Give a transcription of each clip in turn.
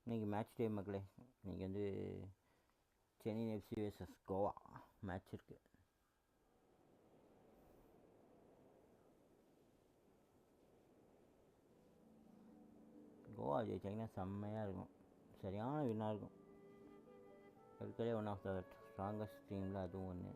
இன்றைக்கி மேட்ச் டே மக்களே. இன்றைக்கி வந்து Chennai FC vs Goa match இருக்குது. கோவா ஜெயிச்சாங்கன்னா செம்மையாக இருக்கும், சரியான வின்னாக இருக்கும். இருக்கிறதே ஒன் ஆஃப் த ஸ்ட்ராங்கஸ்ட் டீமில் அதுவும் ஒன்று.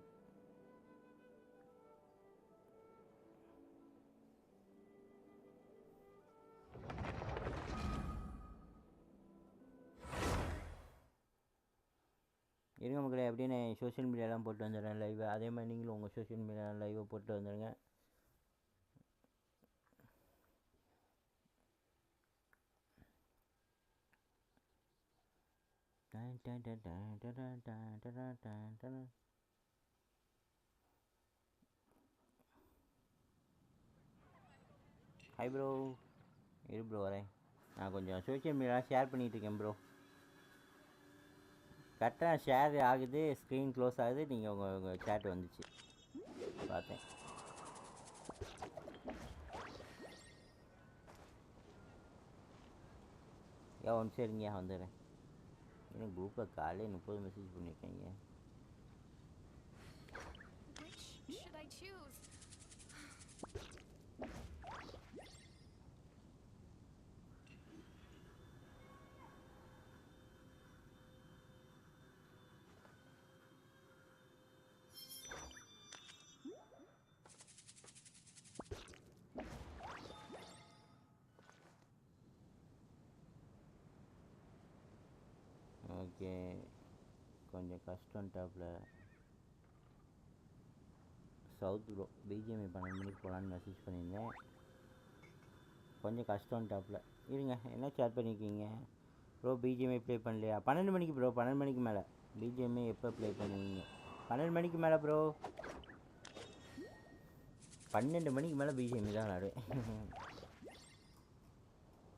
இருங்க மக்களே, அப்படின்னு சோஷியல் மீடியாலாம் போட்டு வந்துடுறேன் லைவை. அதே மாதிரி நீங்களும் உங்கள் சோஷியல் மீடியா லைவை போட்டு வந்துடுங்க. Hi bro. இரு ப்ரோ வரேன். நான் கொஞ்சம் சோஷியல் மீடியாலாம் ஷேர் பண்ணிகிட்டு இருக்கேன் ப்ரோ. கரெக்டாக ஷேர் ஆகுது, ஸ்க்ரீன் க்ளோஸ் ஆகுது, நீங்கள் உங்கள் சேட் வந்துச்சு பார்த்தேன். ஒன் சரிங்க வந்துடுறேன். எனக்கு குரூப்பில் காலையே 30 மெசேஜ் பண்ணியிருக்கீங்க. ஓகே, கொஞ்சம் கஷ்டம் டாப்பில். சவுத் ப்ரோ பிஜிஎம்ஐ 12 மணிக்கு போகலான்னு மெசேஜ் பண்ணியிருந்தேன். கொஞ்சம் கஷ்டம் டாப்பில். இருங்க, என்ன சேட் பண்ணியிருக்கீங்க ப்ரோ? பிஜிஎம்ஐ ப்ளே பண்ணலையா? 12 மணிக்கு ப்ரோ, 12 மணிக்கு மேலே. பிஜிஎம்ஐ எப்போ ப்ளே பண்ணுவீங்க? 12 மணிக்கு மேலே ப்ரோ. 12 மணிக்கு மேலே பிஜிஎம்ஐ தான் விளாடுவேன்.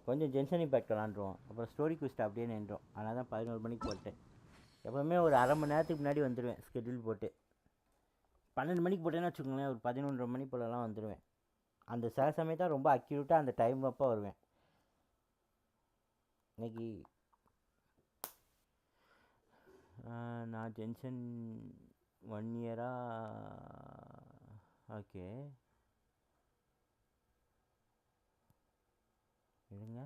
கொஞ்சம் ஜென்ஷன் இம்பேக்ட் விளாண்டுருவோம், அப்புறம் ஸ்டோரி குவிஸ்ட் அப்படியே நின்றோம். அதனால் தான் 11 மணிக்கு போட்டேன். எப்போவுமே ஒரு அரை மணி நேரத்துக்கு முன்னாடி வந்துடுவேன் ஸ்கெட்யூல் போட்டு. 12 மணிக்கு போட்டேன்னு வச்சுக்கோங்களேன், ஒரு 11:30 மணி போலலாம் வந்துடுவேன். அந்த சில சமயத்தான் ரொம்ப அக்யூரேட்டாக அந்த டைம் அப்போ வருவேன். இன்னைக்கு நான் ஜென்ஷன் 1 இயராக. ஓகே இருங்க.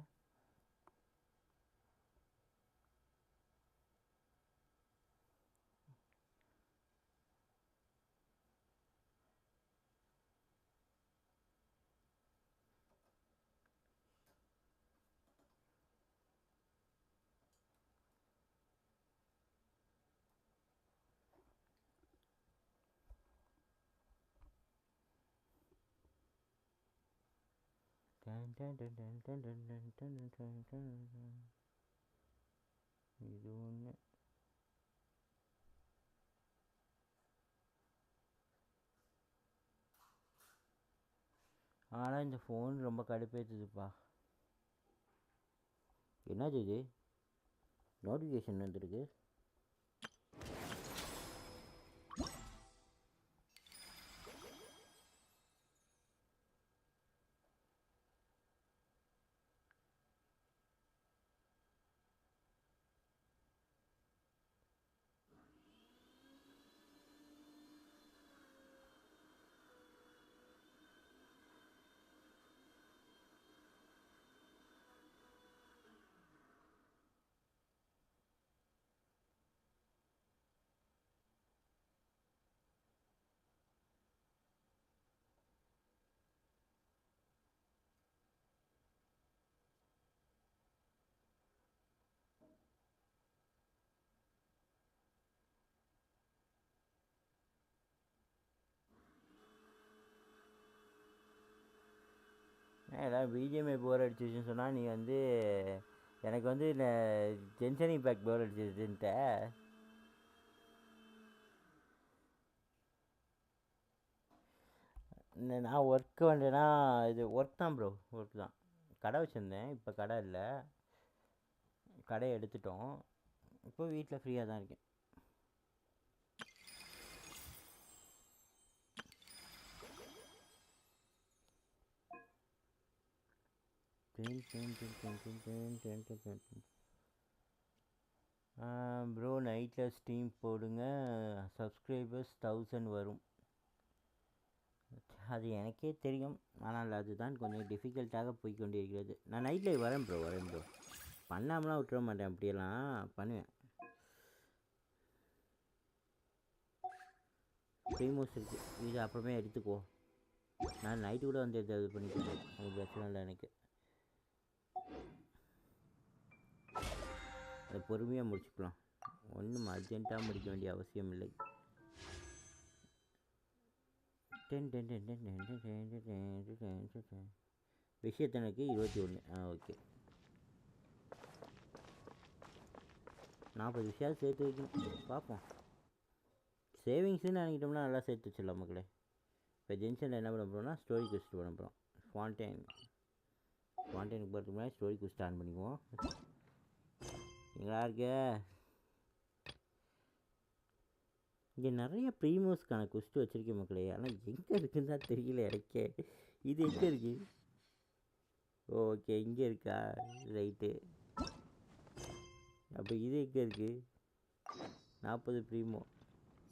இது ஒன்று. ஆனால் இந்த ஃபோன் ரொம்ப கடுப்பேற்றுதுப்பா. என்னது இது? நோட்டிஃபிகேஷன் வந்துருக்கு. ஏதாவது பிஜிஎம்ஐ போர் அடிச்சிச்சுன்னு சொன்னால் நீ வந்து எனக்கு வந்து இந்த ஜென்ஷன் இம்பேக்ட் போர் அடிச்சிச்சுன்ட்ட. நான் ஒர்க்கு வந்தேன்னா இது ஒர்க் தான் ப்ரோ, ஒர்க் தான். கடை வச்சுருந்தேன், இப்போ கடை இல்லை, கடையை எடுத்துட்டோம். இப்போ வீட்டில் ஃப்ரீயாக தான் இருக்கேன். ப்ரோ நைட்டில் ஸ்ட்ரீம் போடுங்க, சப்ஸ்கிரைபர்ஸ் 1000 வரும். அது எனக்கே தெரியும், ஆனால் அதுதான் கொஞ்சம் டிஃபிகல்ட்டாக போய்கொண்டிருக்கிறது. நான் நைட்டில் வரேன் ப்ரோ. பண்ணாமலாம் விட்டுற மாட்டேன், அப்படியெல்லாம் பண்ணுவேன். ப்ரீமோஸ் இருக்குது, இது அப்புறமே எடுத்துக்கோ. நான் நைட்டு கூட வந்து இது பண்ணிக்கிறேன், அது பிரச்சனை இல்லை எனக்கு. அதை பொறுமையாக முடிச்சுக்கலாம், ஒன்றும் அர்ஜென்ட்டாக முடிக்க வேண்டிய அவசியம் இல்லை. விஷயத்தனுக்கு 21. ஓகே, 40 விஷயம் சேர்த்து வைக்கணும், பார்ப்போம். சேவிங்ஸ்ன்னு நினைக்கிட்டோம்னா நல்லா சேர்த்து வச்சிடலாம் மக்களே. இப்போ ஜென்ஷனில் என்ன பண்ண போகிறோம்னா ஸ்டோரி குவிஸ்ட் பண்ண போகிறோம். ஃபாண்டைனுக்கு போகிறதுக்கு முன்னாடி ஸ்டோரி குவிஸ்ட் ஆன் பண்ணிக்குவோம். எங்களா இருக்க இங்கே நிறைய ப்ரீமோஸ்க்கான குவிஸ்ட் வச்சுருக்கேன் மக்களே, ஆனால் எங்கே இருக்குன்னு தான் தெரியல எனக்கே. இது எங்கே இருக்குது? ஓகே, இங்கே இருக்கா? ரைட்டு. அப்போ இது எங்கே இருக்குது? 40 ப்ரீமோ.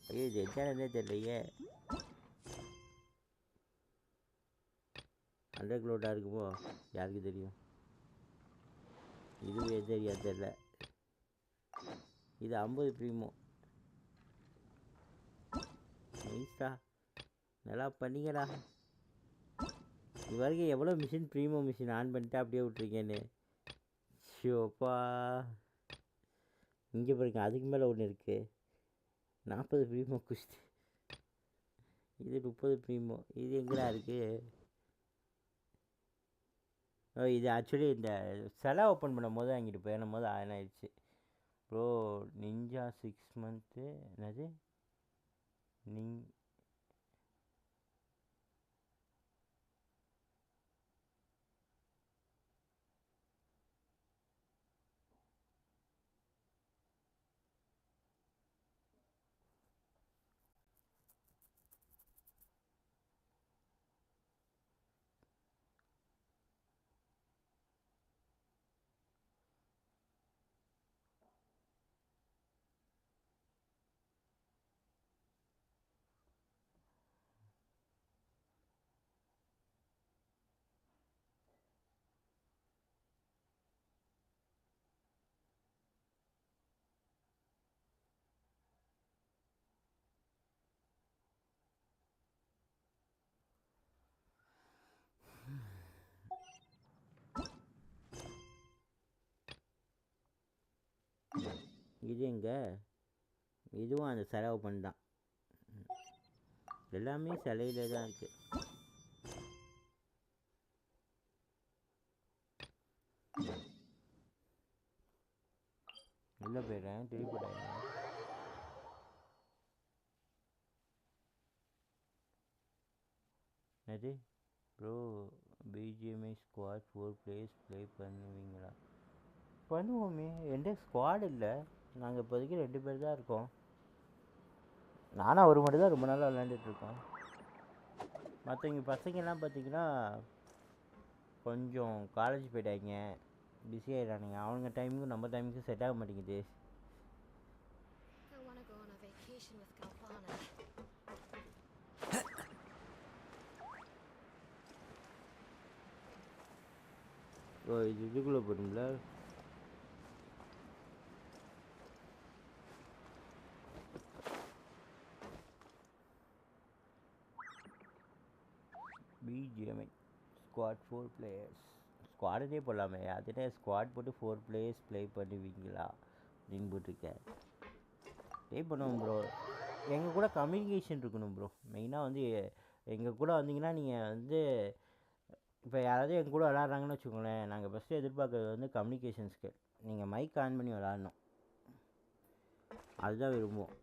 ஐயோ, இது எச்சானே தெரியலையே. அண்டர் க்ளோட்டாக இருக்குமோ, யாருக்கு தெரியும். இதுவே தெரியல. இது 50 ப்ரீமோ. நைஸ்டா, நல்லா பண்ணிங்கடா. இது வரைக்கும் எவ்வளோ மிஷின் ப்ரீமோ மிஷின் ஆன் பண்ணிட்டு அப்படியே விட்ருக்கேன்னு. ஷோப்பா, இங்கே பாருங்க, அதுக்கு மேலே ஒன்று இருக்குது. 40 ப்ரீமோ குஸ்ட். இது 30 ப்ரீமோ. இது எங்கடா இருக்குது? இது ஆக்சுவலி இந்த செலை ஓப்பன் பண்ணும் போது அங்கிட்டு போயிடும் போது ஆயிடுச்சு ப்ரோ. நிஞ்சா 6 மந்த்து என்னது இது எங்க? இதுவும் அந்த செலை ஓப்பன் தான். எல்லாமே சிலையில தான் இருக்குது. உள்ள போயிடுறேன், திருப்பி போயிடுறேன். என்னது bro, BGMI squad 4 players play பண்ணுவீங்களா? பண்ணுவோமே, எந்த ஸ்குவாட் இல்லை, நாங்கள் இப்போதைக்கு 2 பேர் தான் இருக்கோம். நானும் அவர் மட்டும் தான் ரொம்ப நாளாக விளையாண்டுட்ருக்கோம். மற்றவங்க பசங்கள்லாம் பார்த்தீங்கன்னா கொஞ்சம் காலேஜ் போயிட்டாங்க, பிஸி ஆகிடானுங்க. அவங்க டைமுக்கும் நம்ம டைமுக்கும் செட் ஆக மாட்டேங்குது. ஓ, இதுக்குள்ளே போடுங்களா? BGMI squad 4 players. ஸ்குவாடே போடலாமே, அதுனே ஸ்குவாட் போட்டு 4 பிளேயர்ஸ் ப்ளே பண்ணுவீங்களா அப்படின்னு போட்டிருக்கேன். ப்ளே பண்ணுவோம் ப்ரோ. எங்கள் கூட கம்யூனிகேஷன் இருக்கணும் ப்ரோ. மெயினாக வந்து எங்கள் கூட வந்தீங்கன்னா நீங்கள் வந்து இப்போ யாராவது எங்கள் கூட விளாட்றாங்கன்னு வச்சுக்கோங்களேன், நாங்கள் ஃபஸ்ட்டு எதிர்பார்க்குறது வந்து கம்யூனிகேஷன் ஸ்கில். நீங்கள் மைக் ஆன் பண்ணி விளாட்ணும், அதுதான் விரும்புவோம்.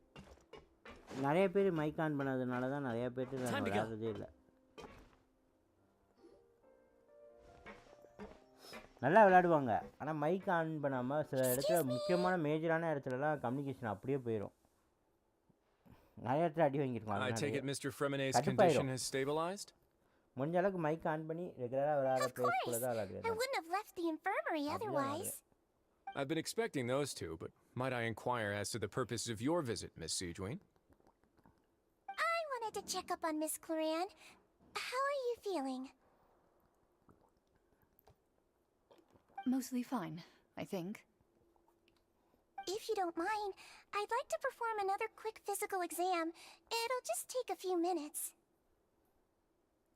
நிறைய பேர் மைக் ஆன் பண்ணாததுனால தான் நிறையா பேர்ட்டு நாங்கள் விளாட்றதே இல்லை. நல்லா விளையாடுவாங்க, ஆனால் மைக் ஆன் பண்ணாமல் சில இடத்துல முக்கியமான மேஜரான இடத்துலலாம் கம்யூனிகேஷன் அப்படியே போயிடும். நிறைய இடத்துல அடி வாங்கியிருக்கோம். முடிஞ்ச அளவுக்கு மைக் ஆன் பண்ணி ரெகுலராக விளையாடுற பிளேஸ் கூட தான் விளையாடுவேன். I've been expecting those two, but Might I inquire as to the purpose of your visit, Miss Sejuane? I wanted to check up on Miss Claran. How are you feeling? Mostly fine, I think. If you don't mind, I'd like to perform another quick physical exam. It'll just take a few minutes.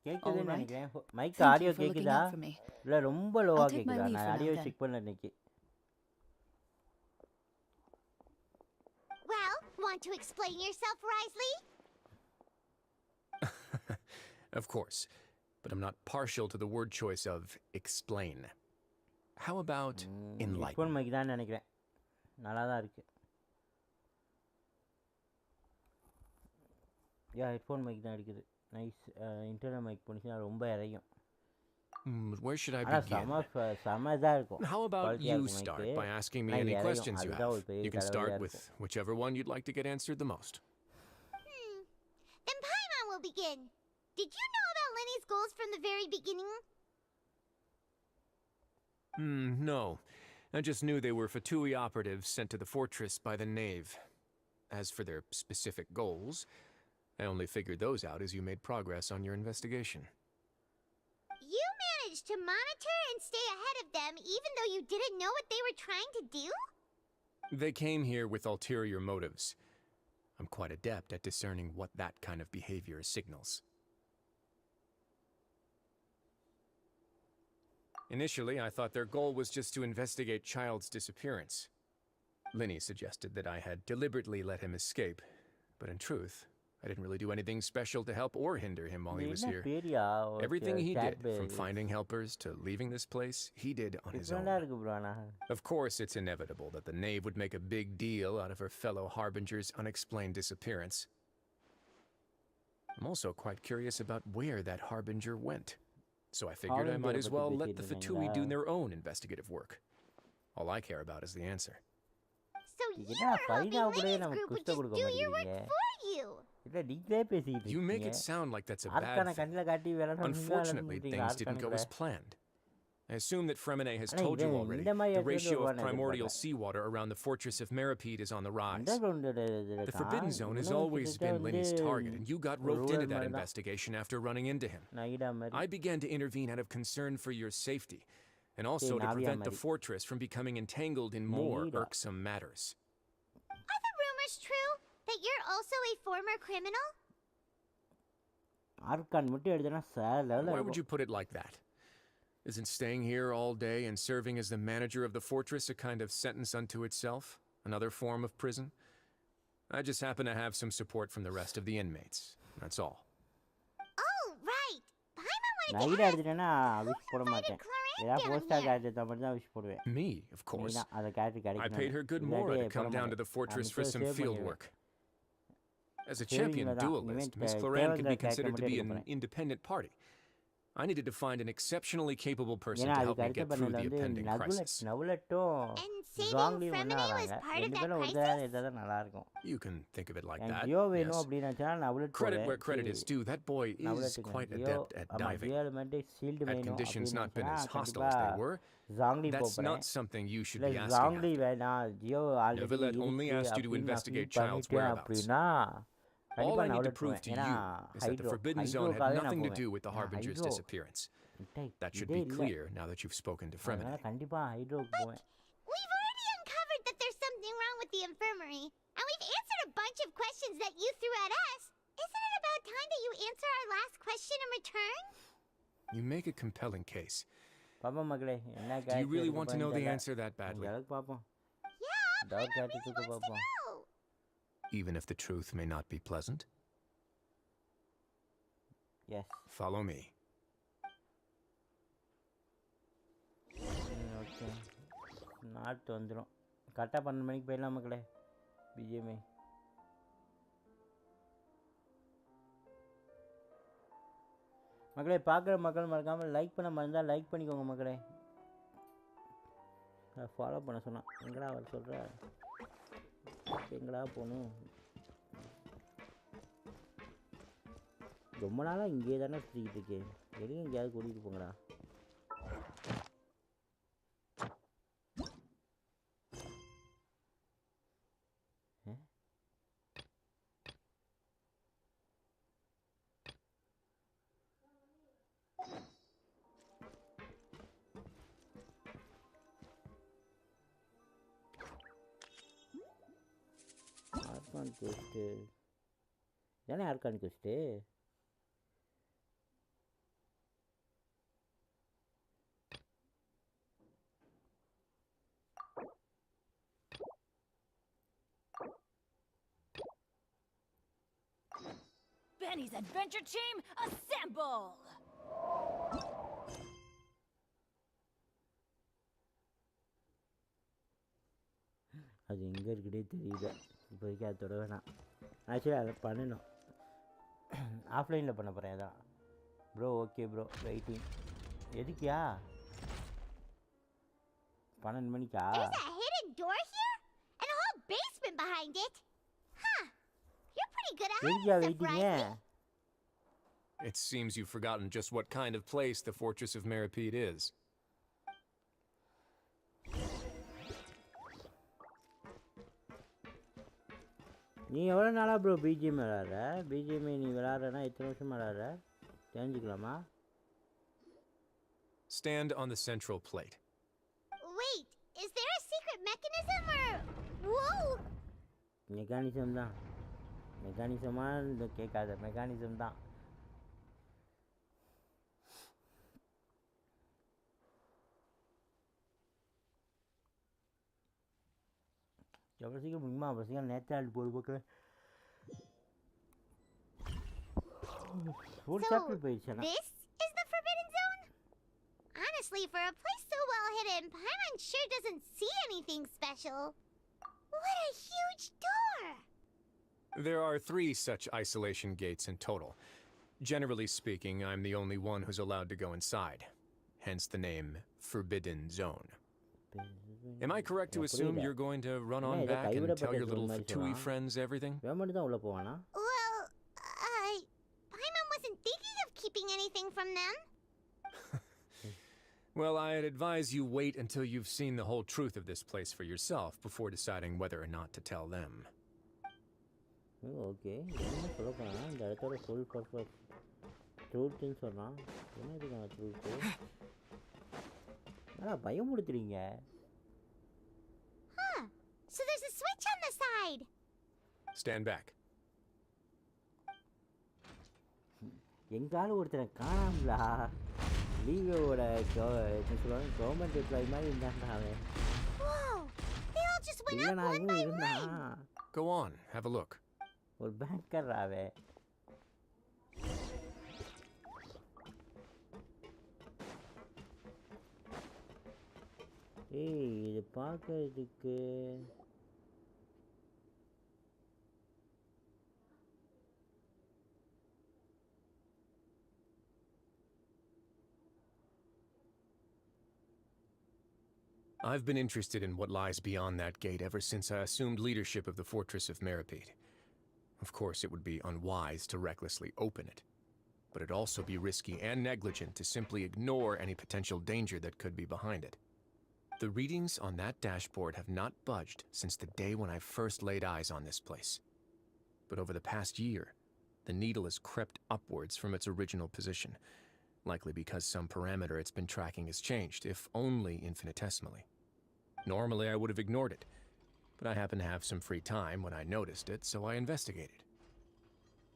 கேக்குதுன்னு Alright. நினைக்கிறேன் mic Thank audio you for looking கேக்குதா out for me. இல்லை ரொம்ப லோவாக I'll take my கேக்குதா leave நான் for now audio then. Check பண்ணல இன்னைக்கு Well, want to explain yourself, Risley? Of course, but I'm not partial to the word choice of explain. How about enlighten? Headphone mic தான் நினைக்கிறேன் நல்லா தான் இருக்கு headphone mic தான் இருக்குது நைஸ் இன்டர்னல் மைக் போனிச்சுன்னா ரொம்ப இறையும் Where should I ஆனால் begin? செம இதாக இருக்கும் How about quality-ஆ you இருக்கும் start mic. by asking me ஆனால் any இது இறையும் questions you அதுதான் ஒரு have? பெரிய You can start தலைவலியாக with இருக்கும் whichever one you'd like to get answered the most. Then Paimon will begin. Did you know about Lenny's goals from the very beginning? No. I just knew they were Fatui operatives sent to the fortress by the Knave. As for their specific goals, I only figured those out as you made progress on your investigation. You managed to monitor and stay ahead of them even though you didn't know what they were trying to do? They came here with ulterior motives. I'm quite adept at discerning what that kind of behavior signals. Initially, I thought their goal was just to investigate Child's disappearance. Linny suggested that I had deliberately let him escape, but in truth, I didn't really do anything special to help or hinder him while he was என்ன here. பேரியா Everything he did, from finding helpers to leaving this place, he did on his own. டிஃப்ரெண்டாக இருக்கு bro ஆனால் Of course, it's inevitable that the Knave would make a big deal out of her fellow Harbinger's unexplained disappearance. I'm also quite curious about where that Harbinger went. So I figured I might as well let the Fatui do their own investigative work. All I care about is the answer. So என்ன you're ஃபைனா hoping கூட Lenny's நமக்கு group would குஸ்ட just கொடுக்க do your work மாட்டேங்கிறீங்க for you. இல்லை நீங்களே பேசிக்கிட்டு You make இருக்கீங்க it sound like that's a ஆர்க்கான bad thing. கண்ணில் காட்டி விளையாட Unfortunately, things didn't go as planned. I assume that Fremine has ஆனா told you இவன் already. இந்த மாதிரி The இடத்துல ratio of வருவான்னு primordial எதிர்பார்க்கல. seawater around the fortress of Meripede is on the rise. அண்டர்கிரவுண்டோட The Forbidden Zone has always been Lenny's target, and you got roped into that investigation after running into him. நைடா மாதிரி I began to intervene out of concern for your safety, and also to Navia prevent the Mari. fortress from becoming entangled in more Naida. irksome matters. Are the rumors true that you're also a former criminal? Argon மட்டும் எடுத்தனா sir லெவலில் Why would இருக்கும் you put it like that? Isn't staying here all day and serving as the manager of the fortress a kind of sentence unto itself? Another form of prison? I just happen to have some support from the rest of the inmates. That's all. Oh, right. Paimon wanted to நைடா ask எடுத்துட்டேன்னா wish போட மாட்டேன் ஏதாவது down போஸ்டா here. Character தான் மட்டும் தான் wish போடுவேன் Me, of course. மெயினாக அந்த கேரக்டர் I கிடைக்கணும் paid her good mora to come down to the fortress for some field work. As a champion duelist, Miss Floran can be considered to be an independent party. I needed to find an exceptionally capable person ஏன்னா to help அதுக்கு me அடுத்த get through பண்ணல the வந்து impending crisis. நவுலட்டும் And saving ஜாங்லியும் ஒன்றா Fremine was வராங்க part of ரெண்டு that பேரும் ஒரு crisis? எடுத்தால் தான் நல்லா இருக்கும் You can think of it like எனக்கு that. ஜியோ வேணும் Yes. அப்படின்னு நினச்சா நவுலட் Credit where credit is due. That boy is நவுலட்டுங்க quite Jio adept at ஆமாம் diving. Jio element shield Had வேணும் conditions அப்படின்னு not been நினச்சா as hostile as they கண்டிப்பாக were, ஜாங்லி that's போகிறேன் not something you should இல்லை be asking ஜாங்லி after. வேணாம் Jio already Nevertheless, only இருக்கு asked you to அப்படின்னு நான் investigate ஃபீல் Child's பண்ணிட்டேன் whereabouts. அப்படின்னா All கண்டிப்பாக I need to நவுலட் prove போவேன் to ஏன்னா you is that the hydro Forbidden Zone had ஹைட்ரோக்காகவே நான் nothing to போவேன் do with the ஏன்னா Harbinger's hydro disappearance. That should இதே be இல்லை clear now that you've spoken to Fremine. அதனால் கண்டிப்பாக ஹைட்ரோக்கு போவேன் We've already uncovered that there's something wrong with the infirmary, and we've answered a bunch of questions that you threw at us. Isn't it about time that you answer our last question in return? You make a compelling case. பாப்போம் மக்களே என்ன Do you really want to know the character answer that badly? அளவுக்கு பார்ப்போம் Yeah, doubt Paimon character really தூக்க wants to பார்ப்போம் know. Even if the truth may not be pleasant? Yes Follow me. Okay நாட்டு வந்துடும் கரெக்டாக 12 மணிக்கு போயிடலாம் மக்களே பிஜிஎம்ஐ மக்களே பார்க்குற மக்கள் மறக்காமல் லைக் பண்ண மறந்தால் லைக் பண்ணிக்கோங்க மக்களே ஃபாலோ பண்ண சொன்னான் எங்கடா அவர் சொல்கிற எங்கடா போகணும் ரொம்ப நாளாக இங்கே தானே சுற்றிக்கிட்டு இருக்கேன் வெளியே எங்கேயாவது கூட்டிகிட்டு போங்கடா Arkan quest. Yana Arkan quest? Benny's adventure team, assemble! அது எங்கே இருக்குதே தெரியல. இப்போதைக்கு அதை தொட வேணாம். ஆக்சுவலி அதை பண்ணணும். ஆஃப்லைனில் பண்ண போகிறேன் அதான். Bro okay bro waiting. எதுக்கியா 12 மணிக்கா? There's a hidden door here? And a whole basement behind it? Huh. You're pretty good at எதுக்கியா hiding stuff, வெயிட்டிங்க? right? It seems you've forgotten just what kind of place the Fortress of Meripede is. நீ எவ்வளோ நாளாக bro BGM விளாட்ற? BGMI நீ விளாட்றனா எத்தனை வருஷம் விளாட்ற தெரிஞ்சுக்கலாமா? Stand on the central plate. Wait, is there a secret mechanism or... Whoa! Mechanism தான். மெக்கானிசமாக இந்த கேட்காத மெக்கானிசம் தான். எவ்வளோ சீக்கிரம் முடியுமா அவ்வளோ சீக்கிரம் நேற்று போடு பார்க்குறேன். ஒரு So, சாப்டர் போயிடுச்சேண்ணா. this is the Forbidden Zone? Honestly, for a place so well hidden, Paimon sure doesn't see anything special. What a huge door! There are 3 such isolation gates in total. Generally speaking, I'm the only one who's allowed to go inside. Hence the name Forbidden Zone. Am I correct to assume you're going to run on back and tell your little Fatui friends everything? வேமாட்டு தான் உள்ளே போவானா? Well, Paimon wasn't thinking of keeping anything from them. Well, I'd advise you wait until you've seen the whole truth of this place for yourself before deciding whether or not to tell them. Okay என்ன சொல்ல போனா இந்த இடத்தோட full purpose ட்ரூத்துன்னு சொன்னான். என்ன இதுக்கான truth? பயமுடுத்துறீங்க. Huh. So there's a switch on the side. Stand back. எங்கால ஒருத்தனை காணாமலா? லீவோட என்ன சொல்லுவாங்க கவர்மெண்ட் எம்ப்ளாயி மாதிரி இருந்தான்டா அவன். Whoa. They all just went up one by இருந்தான். one. Go on, have a look. ஒரு பேங்கர் அவன். ஏய் இது பார்க்கறதுக்கு I've been interested in what lies beyond that gate ever since I assumed leadership of the Fortress of Meripede. Of course, it would be unwise to recklessly open it, but it'd also be risky and negligent to simply ignore any potential danger that could be behind it. The readings on that dashboard have not budged since the day when I first laid eyes on this place. But over the past year, the needle has crept upwards from its original position, likely because some parameter it's been tracking has changed, if only infinitesimally. Normally, I would have ignored it, but I happened to have some free time when I noticed it, so I investigated.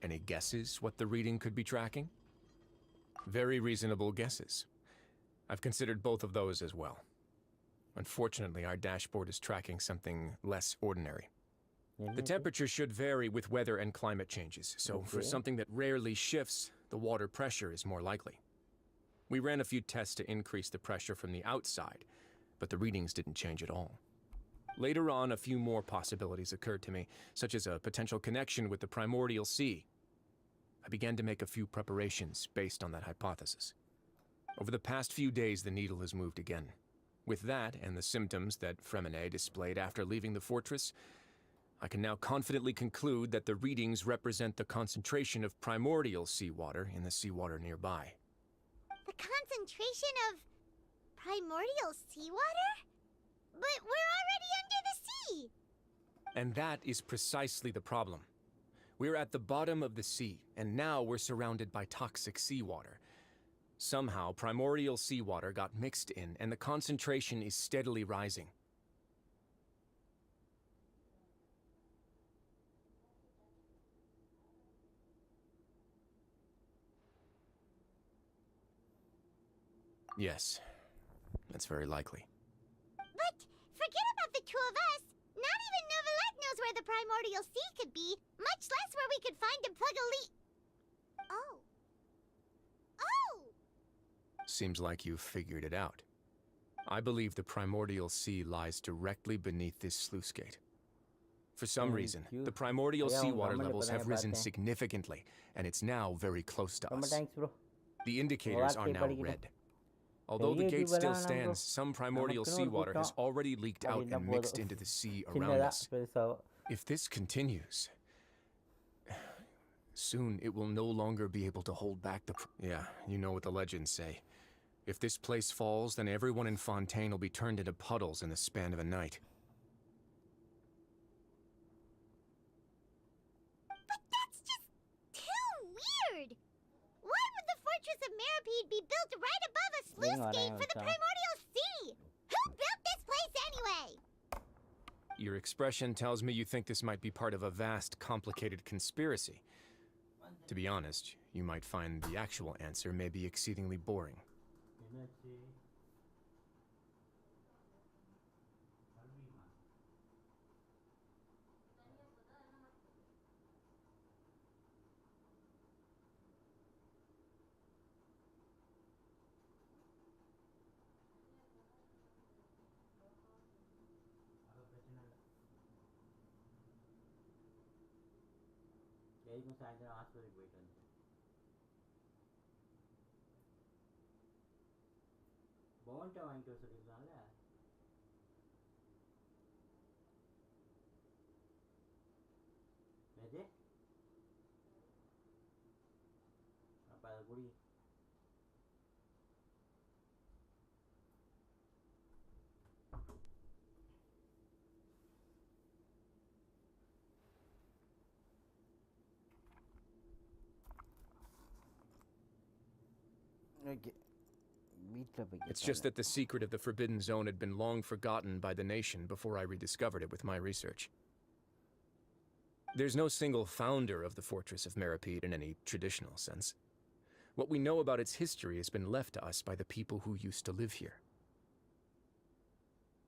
Any guesses what the reading could be tracking? Very reasonable guesses. I've considered both of those as well. Unfortunately, our dashboard is tracking something less ordinary. The temperature should vary with weather and climate changes, so for something that rarely shifts, the water pressure is more likely. We ran a few tests to increase the pressure from the outside, but the readings didn't change at all. Later on, a few more possibilities occurred to me, such as a potential connection with the primordial sea. I began to make a few preparations based on that hypothesis. Over the past few days, the needle has moved again. With that, and the symptoms that Fremine displayed after leaving the fortress, I can now confidently conclude that the readings represent the concentration of primordial seawater in the seawater nearby. The concentration of primordial seawater? But we're already under the sea! And that is precisely the problem. We're at the bottom of the sea, and now we're surrounded by toxic seawater. Somehow, primordial seawater got mixed in, and the concentration is steadily rising. Yes, that's very likely. But forget about the two of us. Not even Novelette knows where the primordial sea could be, much less where we could find and plug a leak. Oh. Oh! Seems like you've figured it out. I believe the primordial sea lies directly beneath this sluice gate. For some Thank reason, you. the primordial ஐயா, உங்க seawater comment levels have இப்பதான் risen பார்த்தேன். significantly, and it's now very close to ரொம்ப us. Thanks bro. The indicators are வார்த்தை now படிக்கணும். red. Although the பெரிய gate tube still எல்லாம் வேணாம் bro. stands, some primordial நமக்குன்னு ஒரு seawater has கூட்டம். already leaked அது out இருந்தா and போதும். mixed into the sea around சின்னதா us. பெருசாவோ. If this continues, soon it will no longer be able to hold back the... Yeah, you know what the legends say. If this place falls, then everyone in Fontaine will be turned into puddles in the span of a night. But that's just too weird! Why would the Fortress of Meripede be built right above a sluice gate for the primordial sea? Who built this place anyway? Your expression tells me you think this might be part of a vast, complicated conspiracy. To be honest, you might find the actual answer may be exceedingly boring. என்னாச்சு? எதுக்கும் சாயந்தரம் ஹாஸ்பிட்டலுக்கு போயிட்டு வந்து பவன்ட்ட வாங்கிட்டு வர சொல்லியிருக்காங்கல்ல. எது அப்போ அதை குடி. ஓகே வீட்டில் போய் It's just that the secret of the Forbidden Zone had been long forgotten by the nation before I rediscovered it with my research. There's no single founder of the Fortress of Meripede in any traditional sense. What we know about its history has been left to us by the people who used to live here.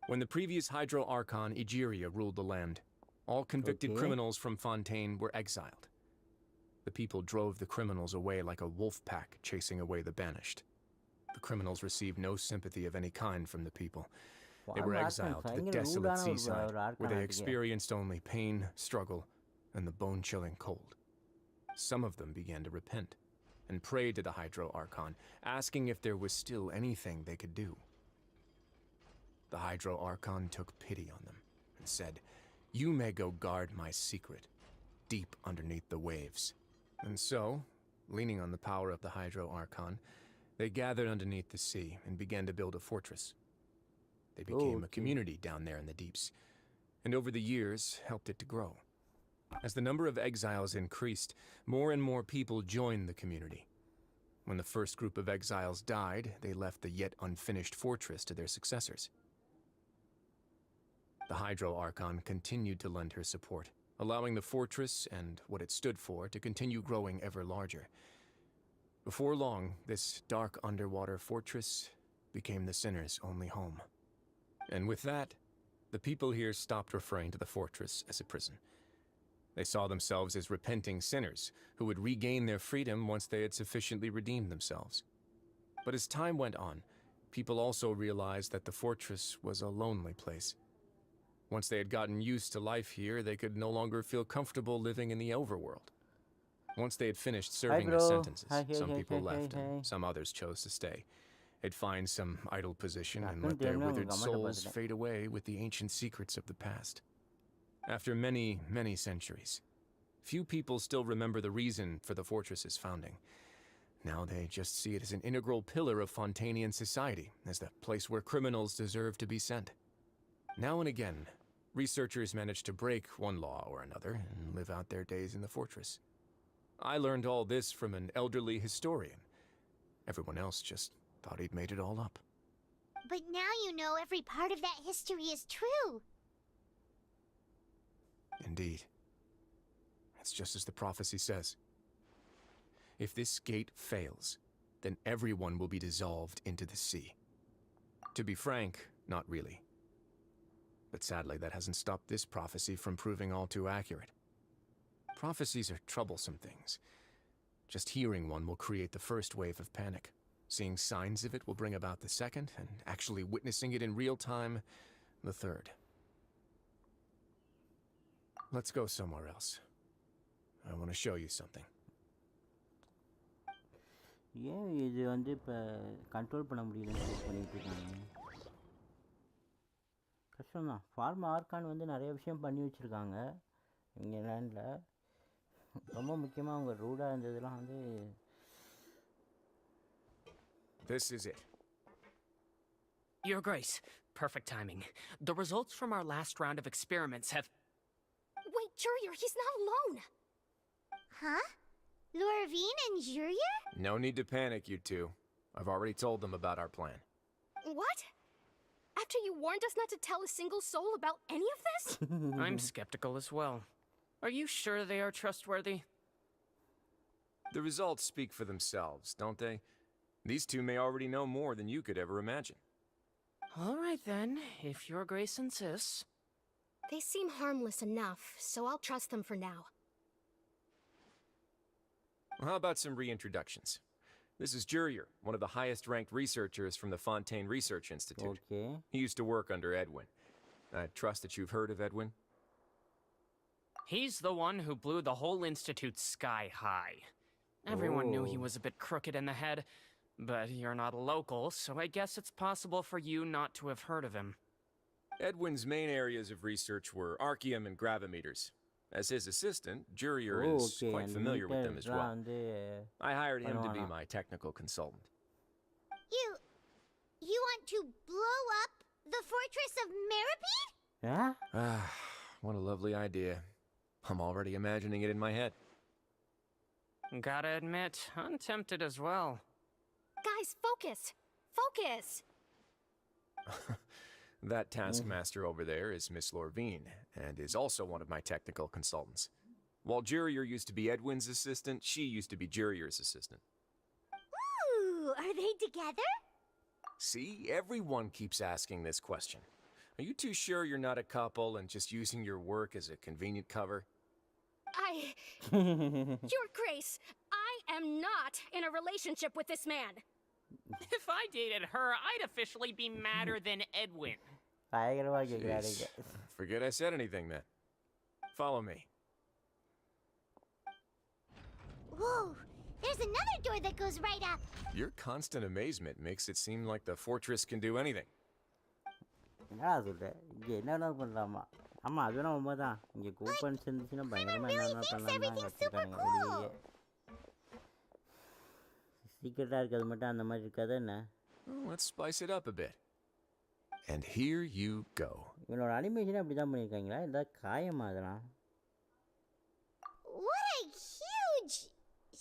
When the previous Hydro Archon Egeria ruled the land, all convicted criminals from Fontaine were exiled. The people drove the criminals away like a wolf pack chasing away the banished. The criminals received no sympathy of any kind from the people. They were exiled to the desolate seaside, where they experienced only pain, struggle, and the bone-chilling cold. Some of them began to repent and prayed to the Hydro Archon, asking if there was still anything they could do. The Hydro Archon took pity on them and said, "You may go guard my secret, deep underneath the waves." And so, leaning on the power of the Hydro Archon, they gathered underneath the sea and began to build a fortress. They became a community down there in the deeps, and over the years helped it to grow. As the number of exiles increased, more and more people joined the community. When the first group of exiles died, they left the yet unfinished fortress to their successors. The Hydro Archon continued to lend her support, allowing the fortress and what it stood for to continue growing ever larger. Before long, this dark underwater fortress became the sinner's only home. And with that, the people here stopped referring to the fortress as a prison. They saw themselves as repenting sinners who would regain their freedom once they had sufficiently redeemed themselves. But as time went on, people also realized that the fortress was a lonely place. Once they had gotten used to life here, they could no longer feel comfortable living in the overworld. Once they had finished serving their sentences, some people left and some others chose to stay. They'd find some idle position and let their withered souls fade away with the ancient secrets of the past. After many, many centuries, few people still remember the reason for the fortress's founding. Now they just see it as an integral pillar of Fontainian society, as the place where criminals deserve to be sent. Now and again, researchers manage to break one law or another and live out their days in the fortress. I learned all this from an elderly historian. Everyone else just thought he'd made it all up. But now you know every part of that history is true. Indeed. It's just as the prophecy says. If this gate fails, then everyone will be dissolved into the sea. To be frank, not really. But sadly, that hasn't stopped this prophecy from proving all too accurate. Prophecies are troublesome things. Just hearing one will create the first wave of panic. Seeing signs of it will bring about the second, and actually witnessing it in real time, the third. Let's go somewhere else. I want to show you something. ஏன் இது வந்து இப்போ control பண்ண முடியலன்னு பண்ணிட்டு இருக்காங்க. கஷ்டம்தான். Form argon வந்து நிறைய விஷயம் பண்ணி வச்சுருக்காங்க இங்கே லேண்டில். ரொம்ப முக்கியமாக அவங்க ரூடாக இருந்ததுலாம் வந்து. This is it. Your Grace, perfect timing. The results from our last round of experiments have... Wait, Jurier, he's not alone. Huh? Lorvine and Jurier? No need to panic, you two. I've already told them about our plan. What? After you warned us not to tell a single soul about any of this? I'm skeptical as well. Are you sure they are trustworthy? The results speak for themselves, don't they? These two may already know more than you could ever imagine. All right then, if Your Grace insists. They seem harmless enough, so I'll trust them for now. How about some reintroductions? This is Jurier, one of the highest-ranked researchers from the Fontaine Research Institute. Okay. He used to work under Edwin. I trust that you've heard of Edwin? He's the one who blew the whole institute sky high. Everyone knew he was a bit crooked in the head, but you're not a local, so I guess it's possible for you not to have heard of him. Edwin's main areas of research were archaeum and gravimeters. As his assistant, Jurier is quite familiar with them as well. I hired him to be my technical consultant. You want to blow up the fortress of Meripede? Yeah? What a lovely idea. I'm already imagining it in my head. Gotta admit, I'm tempted as well. Guys, focus! Focus! That taskmaster over there is Miss Lorvine, and is also one of my technical consultants. While Jurier used to be Edwin's assistant, she used to be Jurier's assistant. Ooh, are they together? See, everyone keeps asking this question. Are you too sure you're not a couple and just using your work as a convenient cover? Your Grace, I am not in a relationship with this man. If I dated her, I'd officially be madder than Edwin. Jeez. Forget I said anything then. Follow me. Whoa, there's another door that goes right up. Your constant amazement makes it seem like the fortress can do anything. என்னடா சொல்ற? இங்கே என்ன பண்ணலாமா? ஆமாம், அதுதான் உண்மை தான். இங்கே கூப்பன்ஸ் இருந்துச்சுன்னா பயங்கரமாக என்ன பண்ணலாம் வச்சுருக்காங்க வெளியே. சீக்கிரட்டாக இருக்கிறது மட்டும் அந்த மாதிரி இருக்காது என்ன? Let's spice it up a bit. And here you go. இவனோட அனிமேஷனே அப்படி தான் பண்ணியிருக்காங்களா? இல்லை காயமா அதெல்லாம்? What a huge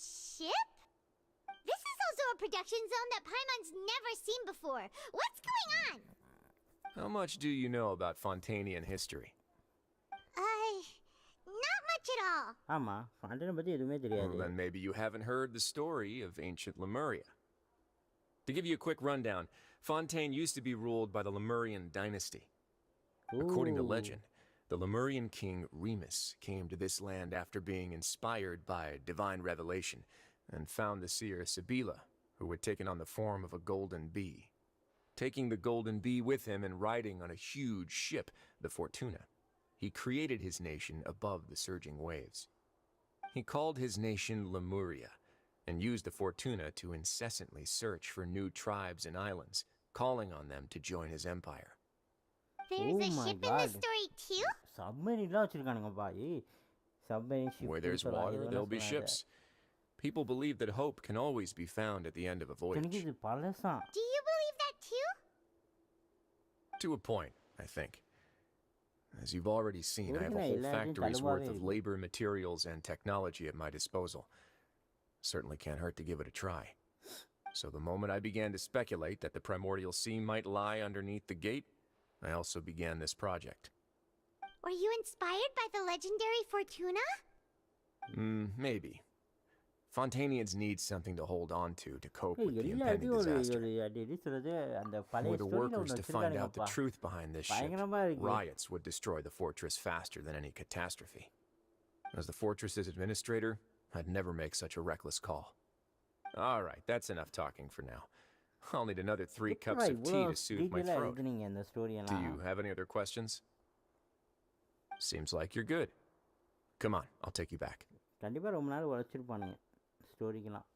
ship! This is also a production zone that Paimon's never seen before. What's going on? How much do you know about Fontainian history? Not much at all. ஆமாம், ஃபாண்டனை பற்றி எதுவுமே தெரியாது. Well, then maybe you haven't heard the story of ancient Lemuria. To give you a quick rundown, Fontaine used to be ruled by the Lemurian dynasty. According to legend, the Lemurian king Remus came to this land after being inspired by divine revelation and found the seer Sibila, who had taken on the form of a golden bee. Taking the golden bee with him and riding on a huge ship, the Fortuna, he created his nation above the surging waves. He called his nation Lemuria and used the Fortuna to incessantly search for new tribes and islands, calling on them to join his empire. There's a ship in this story too? சப்மரீன்லாம் வச்சுருக்கானுங்கப்பா. Submarine ship. Where there's water, there'll be ships. People believe that hope can always be found at the end of a voyage. எனக்கு இது பழசாம். Do you believe that too? To a point, I think. As you've already seen, I have a whole factory's worth of labor, materials, and technology at my disposal. Certainly can't hurt to give it a try. So the moment I began to speculate that the primordial sea might lie underneath the gate, I also began this project. Were you inspired by the legendary Fortuna? Maybe. Fontanians need something to hold on to cope with the எல்லா impending இடத்தையும் ஒரு disaster. ஒரு அது எப்படி சொல்கிறது அந்த பழைய Were the ஸ்டோரியில் workers ஒன்று to find out the வச்சுருக்கானுங்கப்பா truth behind this ship, பயங்கரமாக இருக்கு riots would destroy the fortress faster than any catastrophe. As the fortress's administrator, I'd never make such a reckless call. All right, that's enough talking for now. I'll need another 3 cups of tea to soothe my டீட்டெயிலாக throat. எழுதுனீங்க இந்த Do ஸ்டோரியெல்லாம் you have any other questions? Seems like you're good. Come on, I'll take you back. கண்டிப்பாக ரொம்ப நாள் உழைச்சிருப்பானுங்க ஸ்டோரிக்கெலாம்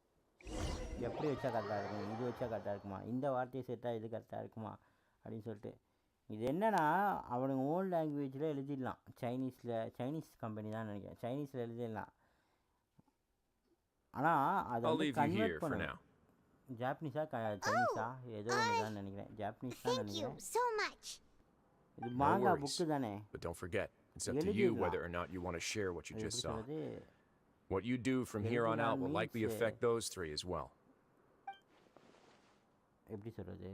எப்படி வச்சா கரெக்டாக இருக்கும் இது வச்சா கரெக்டாக இருக்குமா இந்த வார்த்தையை சேர்த்தா இது கரெக்டாக இருக்குமா அப்படின்னு சொல்லிட்டு இது என்னன்னா அவனுங்க ஓன் லாங்குவேஜில் எழுதிடலாம் சைனீஸ் கம்பெனி தான் நினைக்கிறேன் சைனீஸில் எழுதிடலாம் ஆனால் அதை I'll வந்து leave you convert here for பண்ணணும் now. ஜாப்பனீஸா சைனீஸா ஏதோ ஒன்று தான் நினைக்கிறேன் ஜாப்பனீஸ் தான் Thank you நினைக்கிறேன் so much. இது No மாங்கா worries. புக்கு தானே But don't forget, it's up to எழுதிடலாம். you whether or not you want to share what you அது just எப்படி saw. சொல்கிறது What you do from here on out will எழுதிடலாம் likely means, affect those 3 as well. எப்படி சொல்கிறது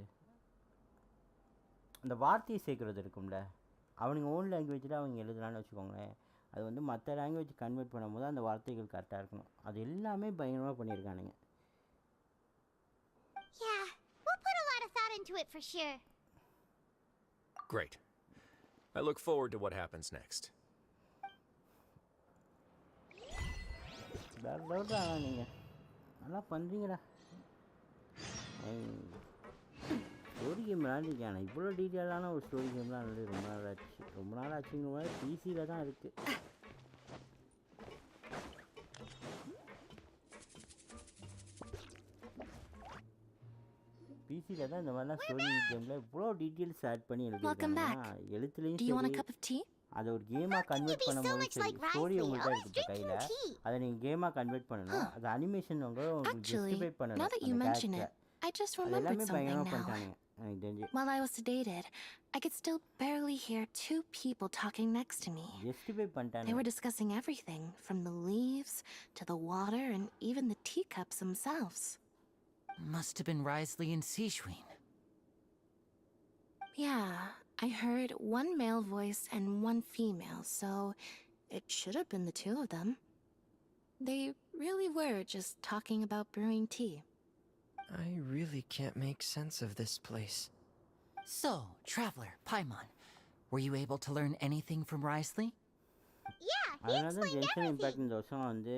அந்த வார்த்தையை சேர்க்குறது இருக்கும்ல அவனுங்க ஓன் லாங்குவேஜில் அவங்க எழுதுனான்னு வச்சுக்கோங்களேன் அது வந்து மற்ற லாங்குவேஜ் கன்வெர்ட் பண்ணும்போது அந்த வார்த்தைகள் கரெக்டாக இருக்கணும் அது எல்லாமே பயங்கரமாக பண்ணியிருக்கானுங்க Yeah, we'll put a lot of thought into it for sure. Great. I look forward to what happens next. வேறு டவுட்டா நீங்கள் நல்லா பண்ணுறீங்கடா ஸ்டோரி கேம் விளாண்டுருக்கேன் இவ்வளோ டீட்டெயிலான ஒரு ஸ்டோரி கேம்லாம் வந்து ரொம்ப நாள் ஆச்சுங்க பிசியில் தான் இருக்குது பிசியில் தான் இந்த மாதிரிலாம் ஸ்டோரி கேமில் இவ்வளோ டீட்டெயில்ஸ் ஆட் பண்ணி Welcome back. எழுதிருக்காங்கன்னா எழுத்துலேயும் Do you want a சரி cup of tea? அதை ஒரு கேமாக கன்வெர்ட் be so பண்ணும்போது much சரி like ஸ்டோரி Riley, உங்கள்கிட்ட always இருக்குது இப்போ drinking கையில் tea. அதை நீங்கள் கேமாக கன்வெர்ட் பண்ணணும் அது அனிமேஷன் உங்களுக்கு Actually, ஜஸ்டிஃபை now பண்ணணும் that you அந்த mention it, கேரக்டரை I just அது remembered எல்லாமே something பயங்கரமாக now. பண்ணிட்டானுங்க எனக்கு தெரிஞ்சு While I was sedated, I could still barely hear 2 people talking next to me. Justify They பண்ணிட்டானுங்க were discussing everything, from the leaves to the water and even the teacups themselves. Must have been Risley and Seashween. Yeah, I heard one male voice and one female, so it should have been the 2 of them. They really were just talking about brewing tea. I really can't make sense of this place. So, Traveler, Paimon, were you able to learn anything from Risley? Yeah, he அதனால தான் explained gentian everything. Impact இந்த வருஷம் வந்து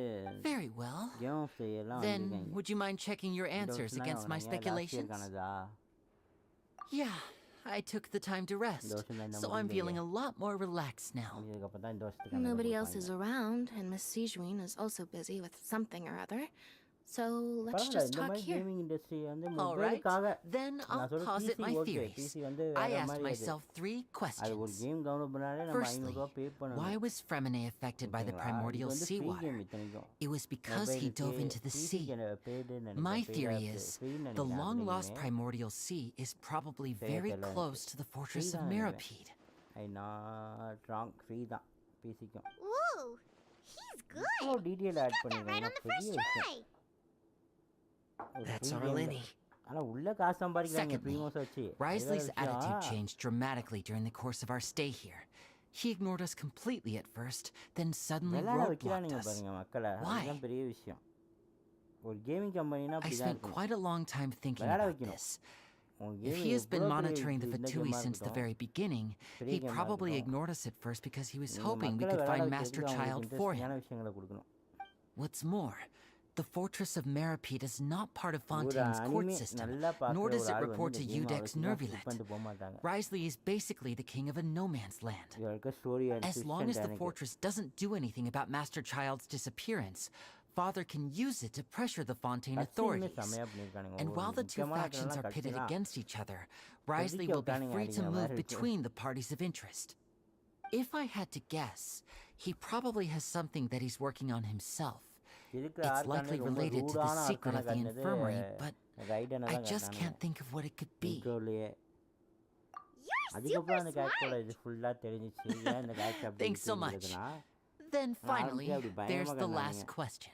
Very well. Game of the இயர்லாம் Then, வந்திருக்காங்க would you mind checking your இந்த answers வருஷம் against my last year speculations? காணதா Yeah, I took the time to rest, வருஷம் தான் இந்த so I'm முடியலையே. feeling a lot more relaxed now. இதுக்கப்புறம் தான் இந்த வருஷத்துக்கு Nobody else is around, and Miss Sejuin is also busy with something or other. So let's பரவாயில்ல just இந்த talk மாதிரி here. கேமிங் இண்டஸ்ட்ரி வந்து All right, மொபைலுக்காக then I'll நான் சொல்ற posit my PC okay theories. PC வந்து I வேற asked மாதிரி அது myself 3 அது ஒரு questions. கேம் டவுன்லோட் பண்ணாலே நம்ம Firstly, 500 ரூபா பே பண்ணணும் why was Fremine affected by the ஓகேங்களா? இது primordial வந்து ஃப்ரீ seawater? கேம் இத்தனைக்கும் It was because he dove into the sea. My theory is the long-lost primordial sea is probably very close to the fortress of Meripede. I not wrong free தான் பிசிக்கும் Ooh, he's good. இவ்வளோ detail add Got that right பண்ணிருக்காங்க on the பெரிய first விஷயம் try. That's our Lenny. ஆனால் உள்ள காசு சம்பாதிக்கிறாங்க Secondly, ப்ரீமோஸ் வச்சு Risley's அதுதான் attitude விஷயம். changed dramatically during the course of our stay here. He ignored us completely at first, then suddenly விளையாட roadblocked வைக்கிறானுங்க us. பாருங்க மக்களை Why? அதுதான் பெரிய விஷயம் ஒரு கேமிங் கம்பெனினா I அப்படிதான் spent இருக்கணும் quite a long time thinking விளையாட about வைக்கணும் this. உன் If game he has been எவ்வளோ பெரிய monitoring the இந்த Fatui game-ஆ since the இருக்கட்டும், very beginning, பெரிய he game-ஆ probably இருக்கட்டும், ignored us at first because he was நீங்க hoping we மக்களை could விளையாட find வைக்கிறதுக்கு Master அவங்களுக்கு Child for him. இன்ட்ரெஸ்டிங்கான விஷயங்களை கொடுக்கணும் What's more, the fortress of Meripede is not part of ஒரு Fontaine's court அனிமே system, நல்லா nor பார்க்குற does ஒரு it ஆள் report வந்து to இந்த கேம் Udex அவ்வளோ Nervilet. பண்ணிட்டு போக மாட்டாங்க Risley is basically the king of a no man's land. இதில் இருக்க story As long as the fortress doesn't do anything about Master Child's disappearance, Father can use it to pressure the Fontaine authorities. செமையாக பண்ணியிருக்கானுங்க And ஒரு while the two முக்கியமான factions are pitted கட்சிலாம் against each other, Risley Predict will be planning free to adding a move marriage. between the parties of interest. If I had to guess, he probably has something that he's working on himself. இருக்கிற It's ஆர்கானே likely ரொம்ப related to the ரூடான secret ஆர்கானை of the காட்டினது infirmary, but ரைடனை I தான் just காட்டினாங்க can't think of what it could be. இன்ட்ரோலையே You're அதுக்கப்புறம் அந்த super கேரக்டரோட smart. இது ஃபுல்லாக தெரிஞ்சிச்சு ஏன் இந்த கேரக்டர் அப்படி Thanks so much. இருக்குதுன்னா Then finally, ஆரம்பிச்சு அப்படி there's பயங்கரமா the last காட்டினாங்க question.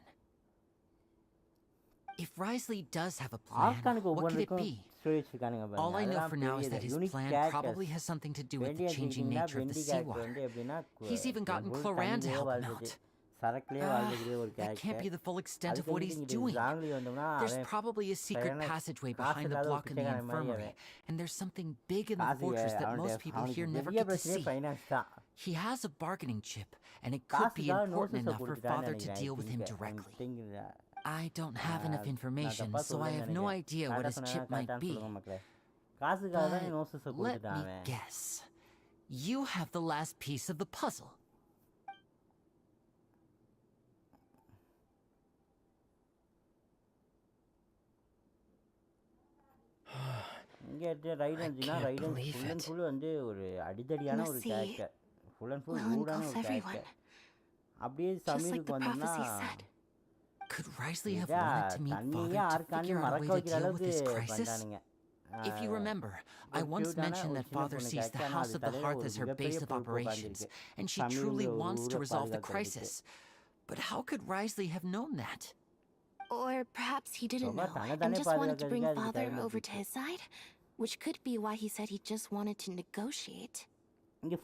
If Risley does have a plan, ஆர்கானுக்கு what could it ஒவ்வொன்றுக்கும் be? ஸ்டோரி வச்சிருக்கானுங்க All I பாருங்க know for அதெல்லாம் now is பெரிய that his unique plan probably characters has something to do with Wendy the changing எடுத்துக்கிட்டிங்கன்னா nature of the Wendy character seawater. வந்து எப்படின்னா He's even gotten Cloran to help him out. சரக்குலயே வாழ்ந்துக்கிற ஒரு That can't be character. the full extent of what அதுக்கு he's இங்கிட்டு doing. Junglee வந்தோம்னா There's அவன் probably a secret சரியான passageway காசு behind the இல்லாத ஒரு block in the பிச்சைக்காரன் மாதிரி infirmary, அவன். and there's something big in the காசு fortress that most people அவனுக்கு here never பெரிய get to பிரச்சனையே see. ஃபைனான்ஸ் தான். He has a bargaining chip, and it could be காசுக்காக important நோட்டீஸை enough for கொடுத்துட்டான்னு father to நினைக்கிறேன். deal with him directly. Think I don't have enough information, தப்பா so I சொல்றேன்னு have no நினைக்கிறேன். idea what his கரெக்டா chip சொன்னா might கரெக்டான்னு be. சொல்லுங்க மக்களே. காசுக்காக தான் But நோட்டீஸை let கொடுத்துட்டான் me அவன். guess. You have the last piece of the puzzle. இங்க ரைட் வந்துச்சுன்னா can't right believe full and it. Full வந்து ஒரு அடிதடியான ஒரு Must see. Character. Full and full Will ரூடான engulf ஒரு everyone. கேரக்டர். அப்படியே Just like சமீருக்கு the வந்தோம்னா prophecy said. Could Risley have இதா wanted to meet தண்ணியே father to ஆர்க்கான்னு figure out a மறக்க way to வைக்கிற deal with அளவுக்கு this crisis? பண்ணிட்டானுங்க. If you remember, I ஒரு once cute-ஆன mentioned ஒரு that சின்ன father பொண்ணு sees the character. ஆனா house அது of the தலையில hearth ஒரு as her மிகப்பெரிய base of பொறுப்பு operations, உட்கார்ந்திருக்கு. and she Sameer truly ஒரு wants to ஊரை resolve the பாதுகாக்கிறதுக்கு. crisis. But how could Risley have known that? Or perhaps he didn't சும்மா know தன்னை and தானே just wanted to bring பாதுகாக்கிறதுக்கு அதுக்கு father over to தேவைப்பட்டுச்சு. his side, which could be why he said he just wanted to negotiate. இங்க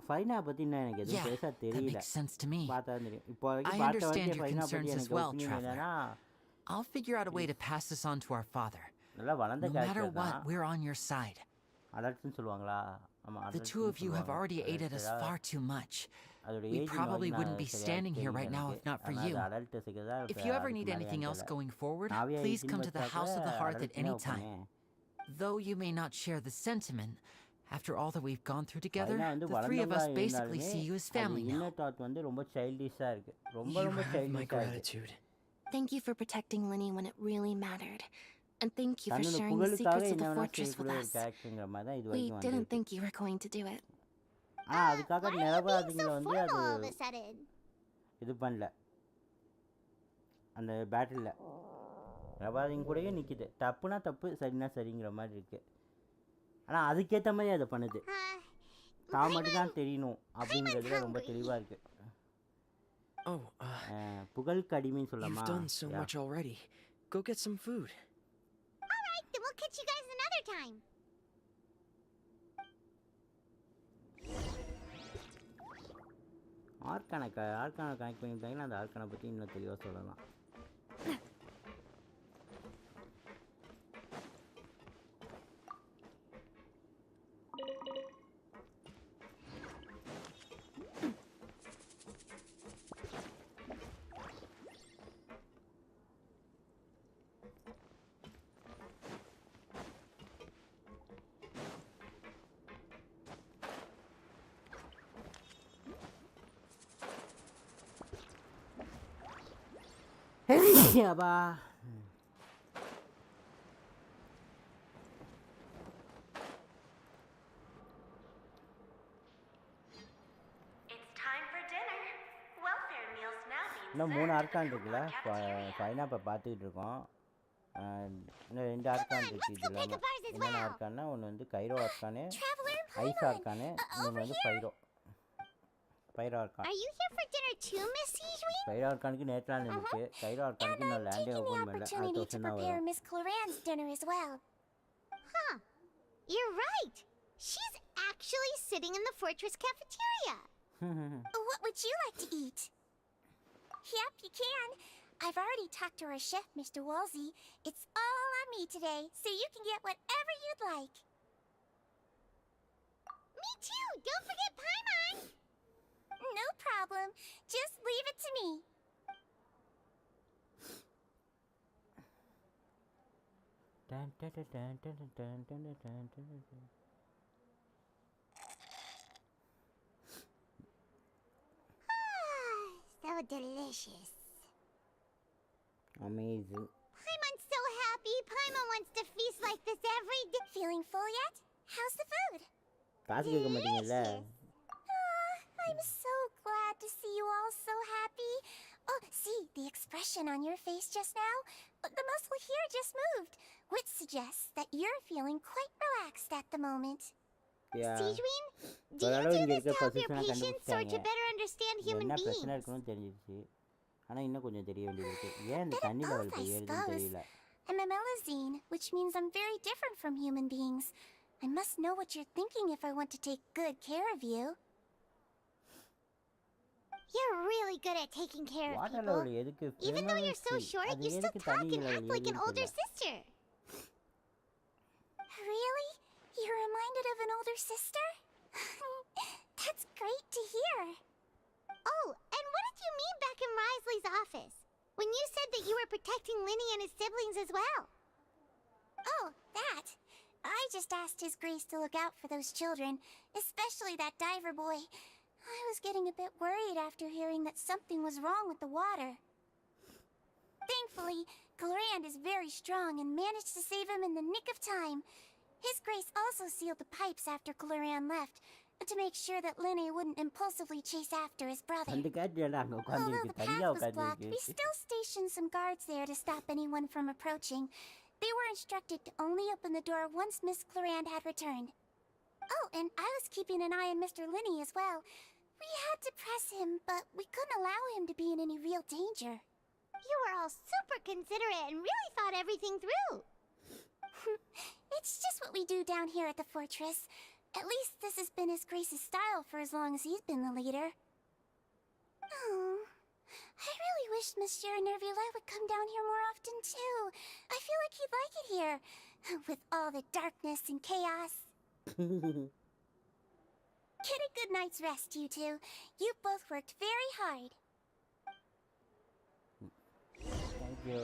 ஃபைனா பத்தி என்ன எனக்கு எதுவும் Yeah, பெருசா that தெரியல. makes sense to me. பார்த்தா தெரியும். இப்போ I வரைக்கும் பார்த்த understand வரைக்கும் your ஃபைனா பத்தி concerns as எனக்கு well, ஒப்பீனியன் Traveler. என்னன்னா I'll figure out a way to pass this on to our father. நல்லா வளர்ந்த No matter கேரக்டர் what, தான். we're on your side. அடல்ட்னு சொல்லுவாங்களா? ஆமா The adult two னு of you have சொல்லுவாங்க. already aided us Adult-ஆ far too much. அதோட We age probably wouldn't be சரியா standing here தெரியல right now if எனக்கு. not for ஆனா அது you. adult சிக்கதா If you ever need anything else going forward, நாவே please come to the சின்ன House of the Hearth at any adult-னே time. Though you may not share the sentiment, after all that we've gone through together, ஃபைனா வந்து the three of us வளர்ந்தவங்களா basically இருந்தாலுமே see you as அது family now. Inner thought வந்து ரொம்ப சைல்டிஷா இருக்கு. ரொம்ப You ரொம்ப have my சைல்டிஷா இருக்கு. gratitude. Thank you for protecting Linny when it really mattered. And thank you for தன்னோட sharing the புகழுக்காக secrets of என்ன the வேணா fortress with செய்யக்கூடிய ஒரு us. கேரக்டர்ங்கிற மாதிரி தான் இது We வரைக்கும் didn't வந்திருக்கு. think you were going to do it. ஆனா அதுக்காக Why are you being நிரபராதிகளை so வந்து அது formal all of a sudden? இது பண்ணல. அந்த பேட்டில்ல நிரபராதிங்க கூடயே நிக்குது. தப்புனா தப்பு, சரினா சரிங்கிற மாதிரி இருக்கு. ஆனா அதுக்கேத்த மாதிரி அதை பண்ணுது. தான் மட்டும் தான் தெரியணும் அப்படிங்கிறதுல ரொம்ப தெளிவா இருக்கு. Oh, புகழுக்கு அடிமைன்னு சொல்லலாமா? you've done so much already. Go get some food. All right, then we'll catch you guys another time. ஆர்கானை கனெக்ட் பண்ணிட்டாங்கன்னா அந்த ஆர்கானை பற்றி இன்னும் தெளிவாக சொல்லலாம். அப்பா இன்னும் 3 ஆர்கான் இருக்குல்ல. ஃபைனாக இப்போ பார்த்துக்கிட்டு இருக்கோம். இன்னும் 2 ஆர்கான் இருக்குது. இது இல்லாமல் என்னென்ன ஆர்கான்னா ஒன்று வந்து கைரோ ஆர்கானு, ஐஸ் ஆர்கானு, இன்னொன்று வந்து Pyro Archon. Are you here for dinner too, Miss Sejuin? Pyro ஆர்கானுக்கு நேற்றான் இருக்கு. கைரோ ஆர்கானுக்கு And இன்னும் I'm லேண்டே taking the ஓப்பன் பண்ணல. opportunity to அடுத்த வருஷம் தான் prepare வரும். Miss Cloran's dinner as well. Huh. You're right. She's actually sitting in the fortress cafeteria. What would you like to eat? Yep, you can. I've already talked to our chef, Mr. Wolsey. It's all on me today, so you can get whatever you'd like. Me too! Don't forget Paimon! No problem. Just leave it to me. So delicious. Amazing. Paimon's so happy. Paimon wants to feast like this every day. Feeling full yet? How's the food? காசு கேட்க மாட்டீங்கல்ல? I'm so glad to see you all so happy. Oh, see the expression on your face just now? The muscle here just moved, which suggests that you're feeling quite relaxed at the moment. Yeah. Sejuin, do you ஓரளவு do இங்க this இருக்க to help your பொசிஷனை patients or to கண்டுபிடிச்சிட்டாங்க. better understand human என்ன beings? பிரச்சனை இருக்குன்னு தெரிஞ்சிருச்சு. ஆனா இன்னும் கொஞ்சம் தெரிய வேண்டியது இருக்கு. ஏன் இந்த Bit of தண்ணி லெவல் both, இப்போ I ஏறுதுன்னு suppose. தெரியல. I'm a melazine, which means I'm very different from human beings. I must know what you're thinking if I want to take good care of you. You're really good at taking care of water people. Level எதுக்கு Even though you're so short, அது you still எதுக்கு talk தண்ணி and act level like an older sister. Really? You're reminded of an older sister? That's great to hear. Oh, and what did you mean back in Risley's office? When you said that you were protecting Linny and his siblings as well? Oh, that. I just asked His Grace to look out for those children, especially that diver boy. I was getting a bit worried after hearing that something was wrong with the water. Thankfully, Glorand is very strong and managed to save him in the nick of time. His Grace also sealed the pipes after Glorand left, to make sure that Linny wouldn't impulsively chase after his brother. அந்த கேட்டியாடா அங்க Although உட்கார்ந்திருக்கு the path தனியா was blocked, we உட்கார்ந்திருக்கு still stationed some guards there to stop anyone from approaching. They were instructed to only open the door once Miss Glorand had returned. Oh, and I was keeping an eye on Mr. Linny as well. We had to press him, but we couldn't allow him to be in any real danger. You were all super considerate and really thought everything through. It's just what we do down here at the fortress. At least this has been His Grace's style for as long as he's been the leader. Oh, I really wish Monsieur Nervula would come down here more often too. I feel like he'd like it here, with all the darkness and chaos. Get a good night's rest, you two. You both worked very hard. Thank you.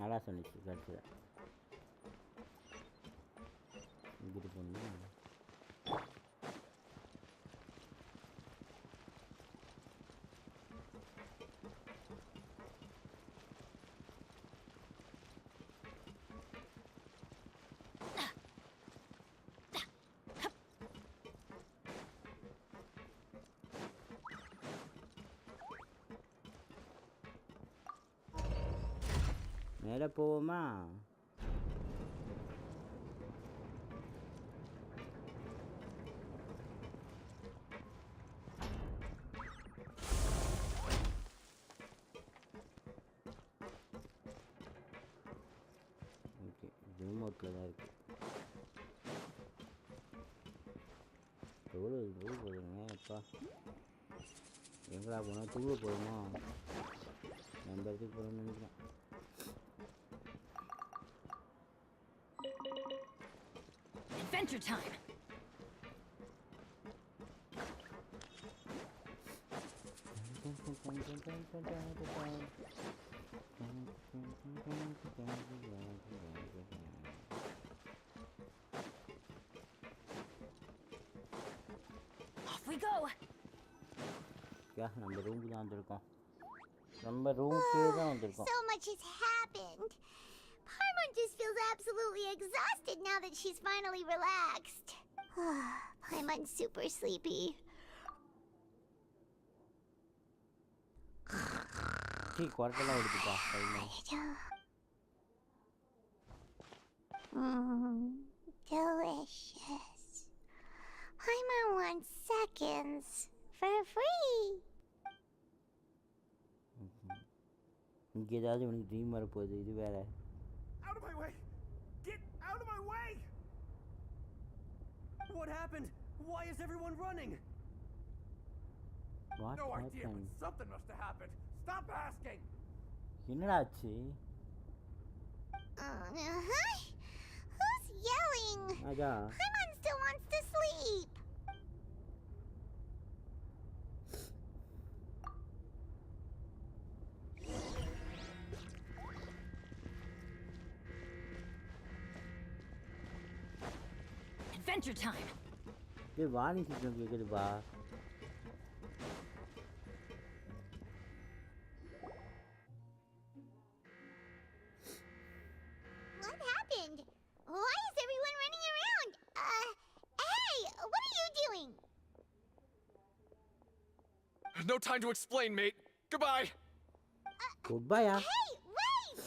நல்லா சொன்னிச்சு கரெக்டாக இங்கிட்டு போகணும் மேலே போவோமா okay ரிமோட்டில் தான் இருக்குது எவ்வளோ போதுங்க அப்பா எங்கடா போனால் தூங்க போதுமா நம்ம இடத்துக்கு போகிறோம்னு நினைக்கிறேன் Adventure time! Off we go! நம்ம ரூமுக்கு தான் வந்திருக்கோம் நம்ம ரூமுக்கே தான் வந்திருக்கோம் So much has happened. Paimon just feels absolutely exhausted now that she's finally relaxed. Paimon's super sleepy. குரட்டெல்லாம் எடுத்துப்பா Delicious. Paimon wants seconds for free. இங்கே ஏதாவது இவனுக்கு ட்ரீம் வரப்போகுது இது வேற Out of my way! Get out of my way! What happened? Why is everyone running? What No idea, happened? but something must have happened. Stop asking! என்னடா ஆச்சு Who's yelling? அதான் Paimon still wants to sleep. Adventure time! ஏய் warning system கேட்குதுப்பா What happened? Why is everyone running around? Hey, what are you doing? No time to explain, mate. Goodbye. Goodbye. Hey, wait!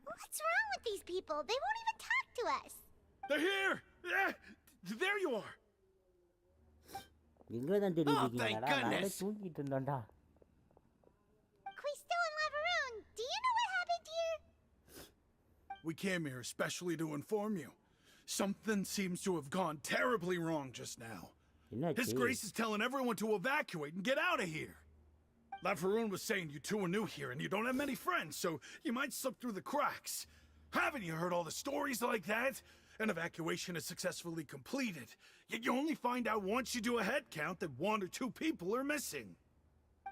What's wrong with these people? They won't even talk to us. They're here! Yeah, there you are! எங்கே தான் தேடி Oh, இருக்கீங்கடா thank நானே goodness. தூங்கிட்டு இருந்தேன்டா Quisto and Lavaroon, do you know what happened here? We came here especially to inform you. Something seems to have gone terribly wrong just now. His Grace is telling everyone to evacuate and get out of here. Lafaroon was saying you two are new here and you don't have many friends, so you might slip through the cracks. Haven't you heard all the stories like that? An evacuation is successfully completed, yet you only find out once you do a head count that 1 or 2 people are missing.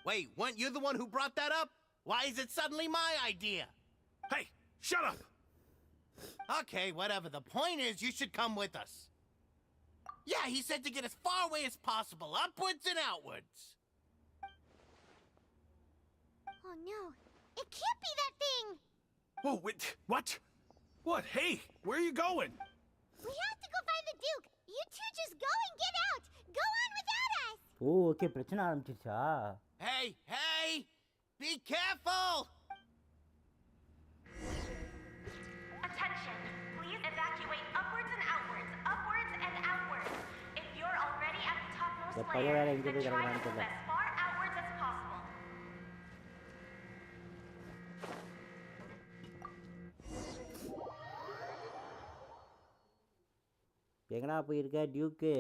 Wait, weren't you the one who brought that up? Why is it suddenly my idea? Hey, shut up! Okay, whatever. The point is, you should come with us. Yeah, he said to get as far away as possible, upwards and outwards. Oh no, it can't be that thing! Whoa, wait, what? What? Hey, where are you going? We have to go find the Duke! You two just go and get out! Go on without us! Oh okay பிரச்சனை ஆரம்பிச்சிருச்சா? Hey, hey! Be careful! Attention! Please evacuate upwards and outwards, upwards and outwards. If you're already at the topmost layer, then try to move as far outwards as possible. எங்கடா போயிருக்க Duke?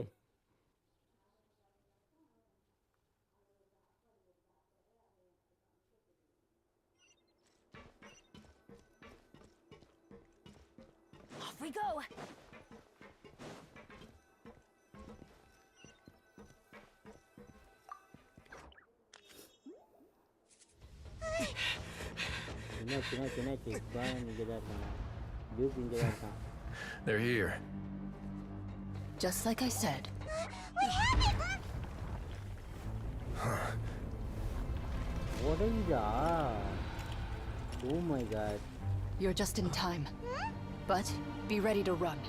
Off we go. என்னாச்சு பான் இங்கே தான் இருக்கான். Duke இங்கே தான் இருக்கான். They're here. Just like I said. உடைஞ்சா? Oh my god. You're just in time. But be ready to run.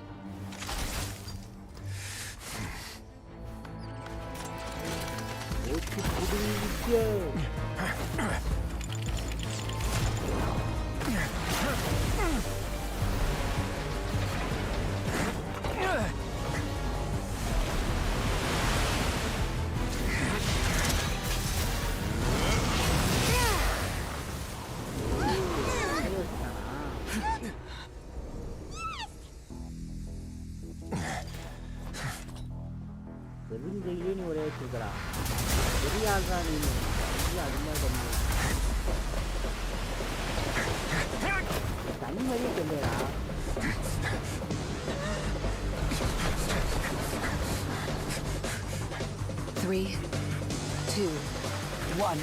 வெறுங்கையிலே நீ ஒரே வச்சிருக்கா. பெரியாள்றா நீ. அது மாதிரி பண்ணு. தனி மாதிரியே சொல்லுடா. Three, 2, 1.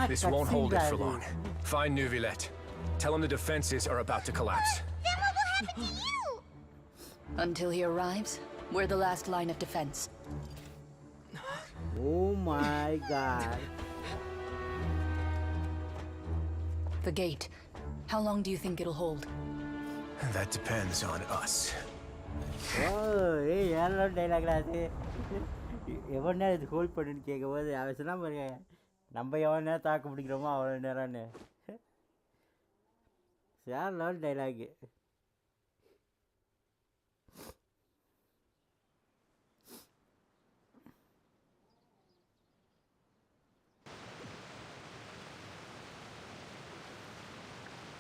This won't hold it for long. Find Neuvillette. Tell him the defenses are about to collapse. Then what will happen to you? Until he arrives, we're the last line of defense. Oh my god. The gate. How long do you think it'll hold? That depends on us. Oh, hey, hello dialogue அது. எவ்வளோ நேரம் இது hold பண்ணுன்னு கேட்கும்போது அவன் சொன்னா பாருங்க, நம்ம எவ்வளோ நேரம் தாக்கு பிடிக்கிறோமோ அவ்வளோ நேரம்னு. Sir level dialogue.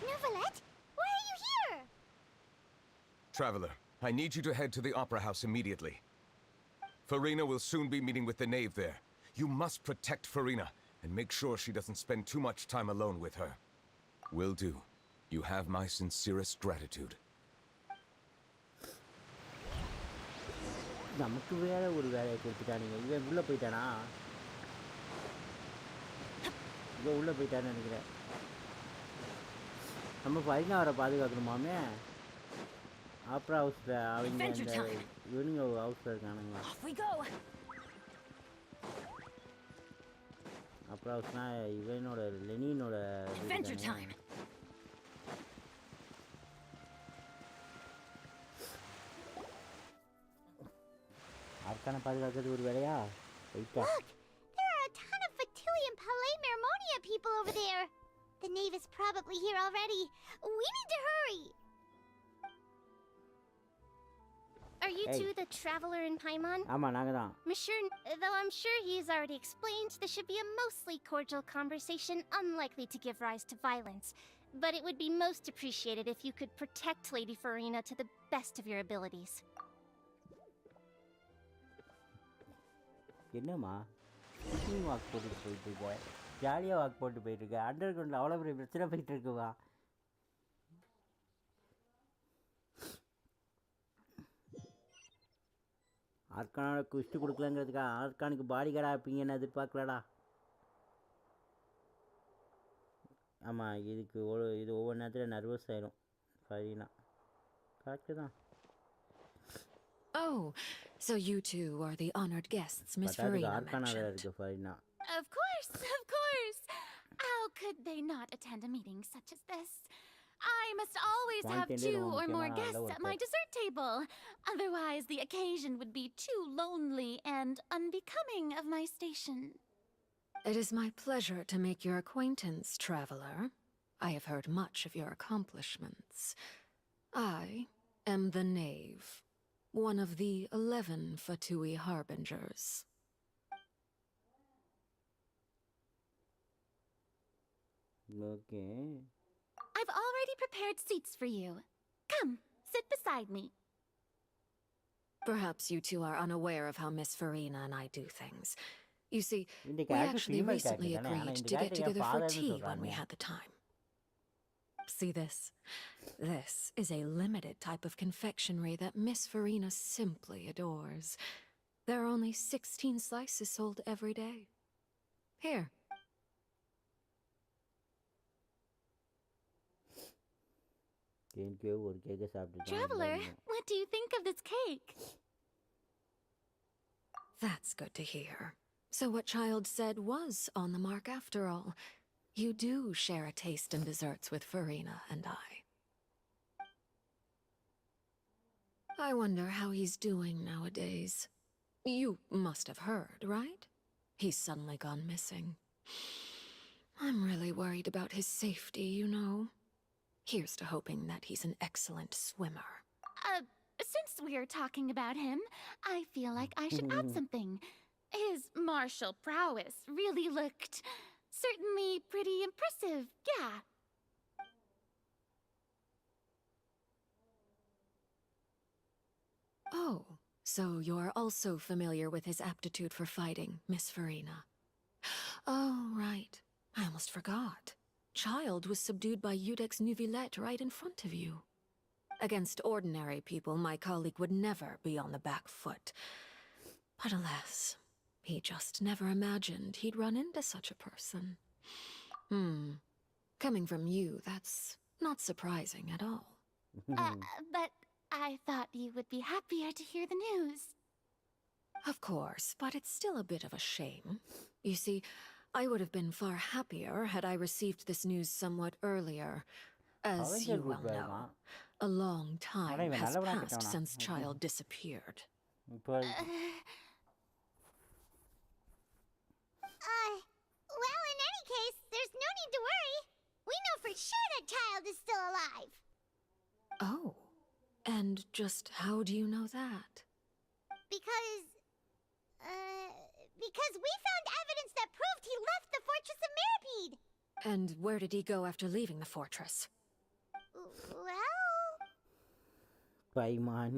Neuvillette, why are you here? Traveler, I need you to head to the Opera House immediately. Farina will soon be meeting with the knave there. You must protect Farina and make sure she doesn't spend too much time alone with her. Will do. You have my sincerest gratitude. நமக்கு வேற ஒரு வேலையை கொடுத்துட்டானுங்க. இவன் உள்ளே போயிட்டானா? இவன் உள்ளே போயிட்டான்னு நினைக்கிறேன். நம்ம ஃபைனா அவரை பாதுகாக்கணுமாமே. ஆப்ரா ஹவுஸில் அவங்க அந்த இவனுங்க ஹவுஸில் இருக்கானுங்களா? ஆப்ரா ஹவுஸ்னா இவனோட லெனினோட அவருக்கான பாதுகாக்கிறது ஒரு வேலையா? Look, there are a ton of Fatui and Palais Mermonia people over there. The knave is probably here already. We need to hurry. Are you two the traveler in Paimon? ஆமா நாங்க தான். Though I'm sure he's already explained, this should be a mostly cordial conversation, unlikely to give rise to violence. But it would be most appreciated if you could protect Lady Farina to the best of your abilities. என்னம்மா walk போட்டு போயிட்டு இருக்க, ஜாலியாக walk போட்டு போயிட்டு இருக்க, under கிரவுண்டில் அவ்வளோ பெரிய பிரச்சனை போயிட்டு இருக்குவா. ஆர்கானோட குஷ்டு கொடுக்கலங்கிறதுக்கா ஆர்கானுக்கு பாடி கார்டாக இருப்பீங்கன்னு எதிர்பார்க்கலடா. ஆமாம் இது ஒவ்வொரு நேரத்தில் நர்வஸ் ஆயிரும் ஃபரீனா. கரெக்டு தான். Oh, so you two are the honored guests Miss Farina mentioned. Of course, of course. How could they not attend a meeting such as this? I must always have 2 or more guests at my dessert table. Otherwise, the occasion would be too lonely and unbecoming of my station. It is my pleasure to make your acquaintance, traveler. I have heard much of your accomplishments. I am the Knave, one of the 11 Fatui Harbingers. Okay. I've already prepared seats for you. Come, sit beside me. Perhaps you two are unaware of how Miss Farina and I do things. You see, we actually recently agreed to get together for tea when we had the time. See this? This is a limited type of confectionery that Miss Farina simply adores. There are only 16 slices sold every day. Here. Traveler, what do you think of this cake? That's good to hear. So what Child said was on the mark after all. You do share a taste in desserts with Farina and I. I wonder how he's doing nowadays. You must have heard, right? He's suddenly gone missing. I'm really worried about his safety, you know. Here's to hoping that he's an excellent swimmer. Since we're talking about him, I feel like I should add something. His martial prowess really looked certainly pretty impressive, yeah. Oh, so you're also familiar with his aptitude for fighting, Miss Farina. Oh, right. I almost forgot. Child was subdued by Udex Nuvillette right in front of you. Against ordinary people, my colleague would never be on the back foot. But alas, he just never imagined he'd run into such a person. Coming from you, that's not surprising at all. But I thought you would be happier to hear the news. Of course, but it's still a bit of a shame. You see, I would have been far happier had I received this news somewhat earlier. As you well know, a long time has passed since Child disappeared. Well, in any case, there's no need to worry. We know for sure that Child is still alive. Oh, and just how do you know that? Because we found evidence that proved he left the Fortress of Mirapede. And where did he go after leaving the fortress? Well... Paimon.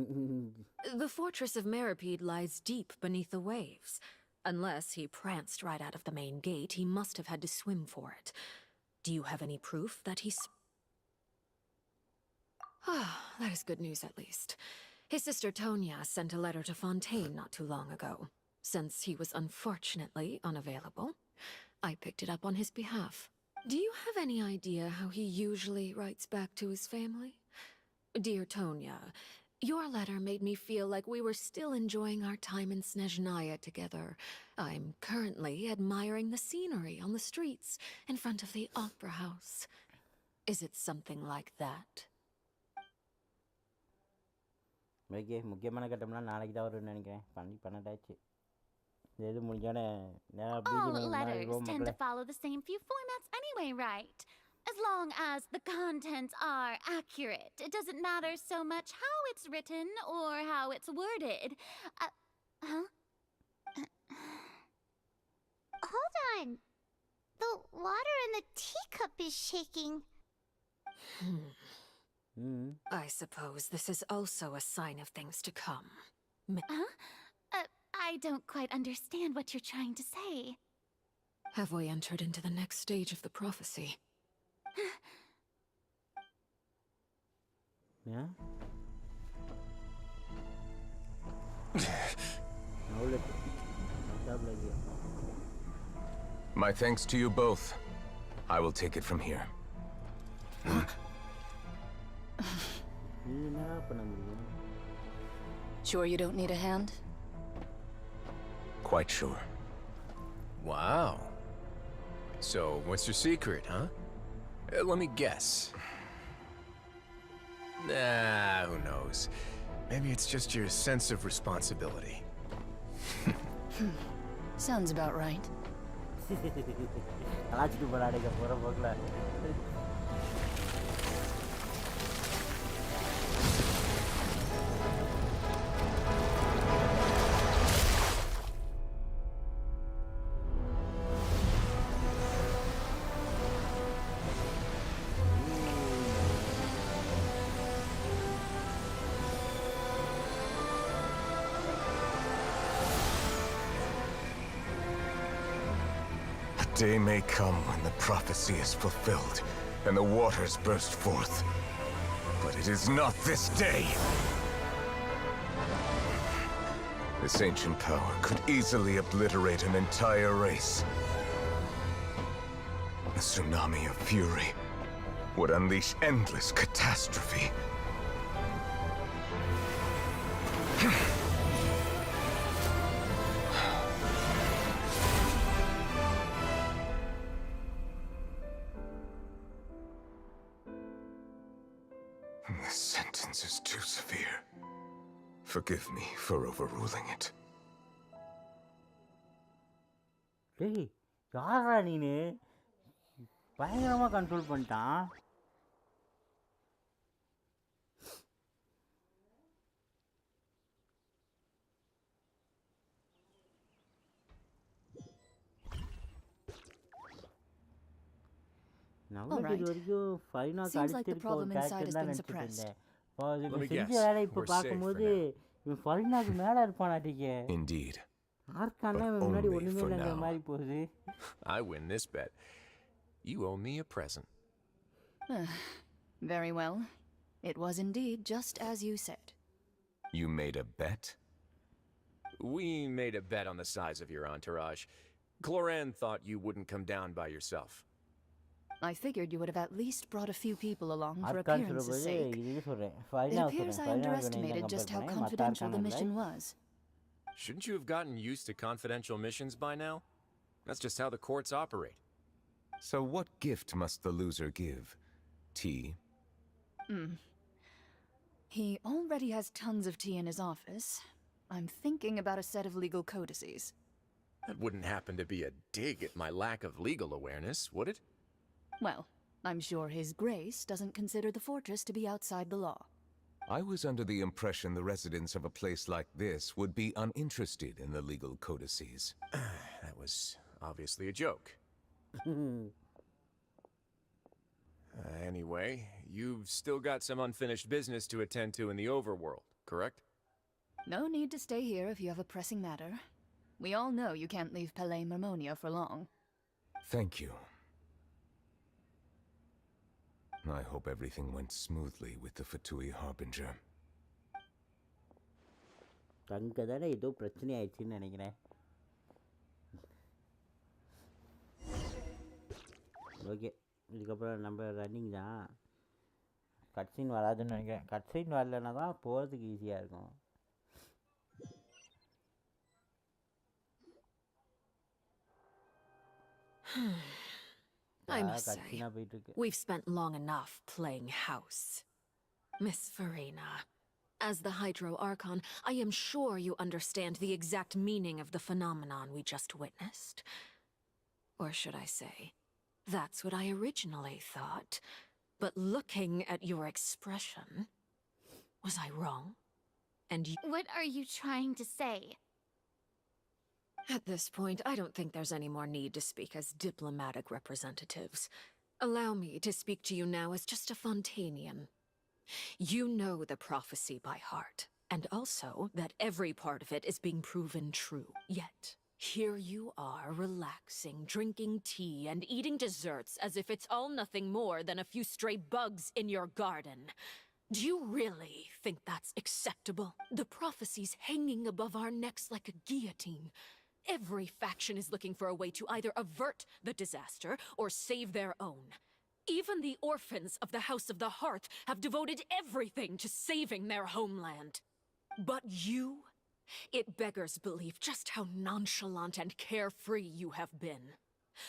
The Fortress of Mirapede lies deep beneath the waves. Unless he pranced right out of the main gate, he must have had to swim for it. Do you have any proof that he's... Ah, that is good news at least. His sister Tonya sent a letter to Fontaine not too long ago. Since he was unfortunately unavailable, I picked it up on his behalf. Do you have any idea how he usually writes back to his family? Dear Tonya, your letter made me feel like we were still enjoying our time in Snezhnaya together. I'm currently admiring the scenery on the streets in front of the opera house. Is it something like that? Okay, முக்கியமான கட்டம்லாம் நாளைக்கு தான் வரும்னு நினைக்கிறேன். பன்னெண்டாச்சு. இது முடிஞ்சோடனே All letters tend to follow the same few formats anyway, right? As long as the contents are accurate, it doesn't matter so much how it's written or how it's worded. Huh? Hold on. The water in the teacup is shaking. I suppose this is also a sign of things to come. Huh? I don't quite understand what you're trying to say. Have we entered into the next stage of the prophecy? Yeah. My thanks to you both. I will take it from here. Sure you don't need a hand? Quite sure. Wow. So, what's your secret, huh? Let me guess. Nah, who knows? Maybe it's just your sense of responsibility. Sounds about right. Day may come when the prophecy is fulfilled, and the waters burst forth. But it is not this day! This ancient power could easily obliterate an entire race. A tsunami of fury would unleash endless catastrophe. This sentence is too severe. Forgive me for overruling it. Hey, யாரா நீனு பயங்கரமா control பண்ணிட்டான். All right. Seems like the problem inside has been suppressed. Indeed. I win this bet. You owe me a present. Very well. It was indeed just as you said. You made a bet? We made a bet on the size of your entourage. Cloran thought you wouldn't come down by yourself. I figured you would have at least brought a few people along for appearance's sake. It appears I underestimated just how confidential the mission was. Shouldn't you have gotten used to confidential missions by now? That's just how the courts operate. So what gift must the loser give? Tea? He already has tons of tea in his office. I'm thinking about a set of legal codices. That wouldn't happen to be a dig at my lack of legal awareness, would it? Well, I'm sure His Grace doesn't consider the fortress to be outside the law. I was under the impression the residents of a place like this would be uninterested in the legal codices. That was obviously a joke. Anyway, you've still got some unfinished business to attend to in the overworld, correct? No need to stay here if you have a pressing matter. We all know you can't leave Palais Marmonia for long. Thank you. I hope everything went smoothly with the Fatui Harbinger. அங்கதானே ஏதோ பிரச்சனை ஆயிடுச்சுன்னு நினைக்கிறேன். Okay, இதுக்கப்புறம் நம்ம running தான். கட்சீன் வராதுன்னு நினைக்கிறேன். கட்சீன் வரலன்னா தான் போகிறதுக்கு ஈஸியாக இருக்கும். I must say, we've spent long enough playing house. Miss Farina, as the Hydro Archon, I am sure you understand the exact meaning of the phenomenon we just witnessed. Or should I say, That's what I originally thought. But looking at your expression, was I wrong? And you— What are you trying to say? At this point, I don't think there's any more need to speak as diplomatic representatives. Allow me to speak to you now as just a Fontanian. You know the prophecy by heart, and also that every part of it is being proven true. Yet, here you are, relaxing, drinking tea, and eating desserts as if it's all nothing more than a few stray bugs in your garden. Do you really think that's acceptable? The prophecy's hanging above our necks like a guillotine. Every faction is looking for a way to either avert the disaster or save their own. Even the orphans of the House of the Hearth have devoted everything to saving their homeland. But you? It beggars belief just how nonchalant and carefree you have been.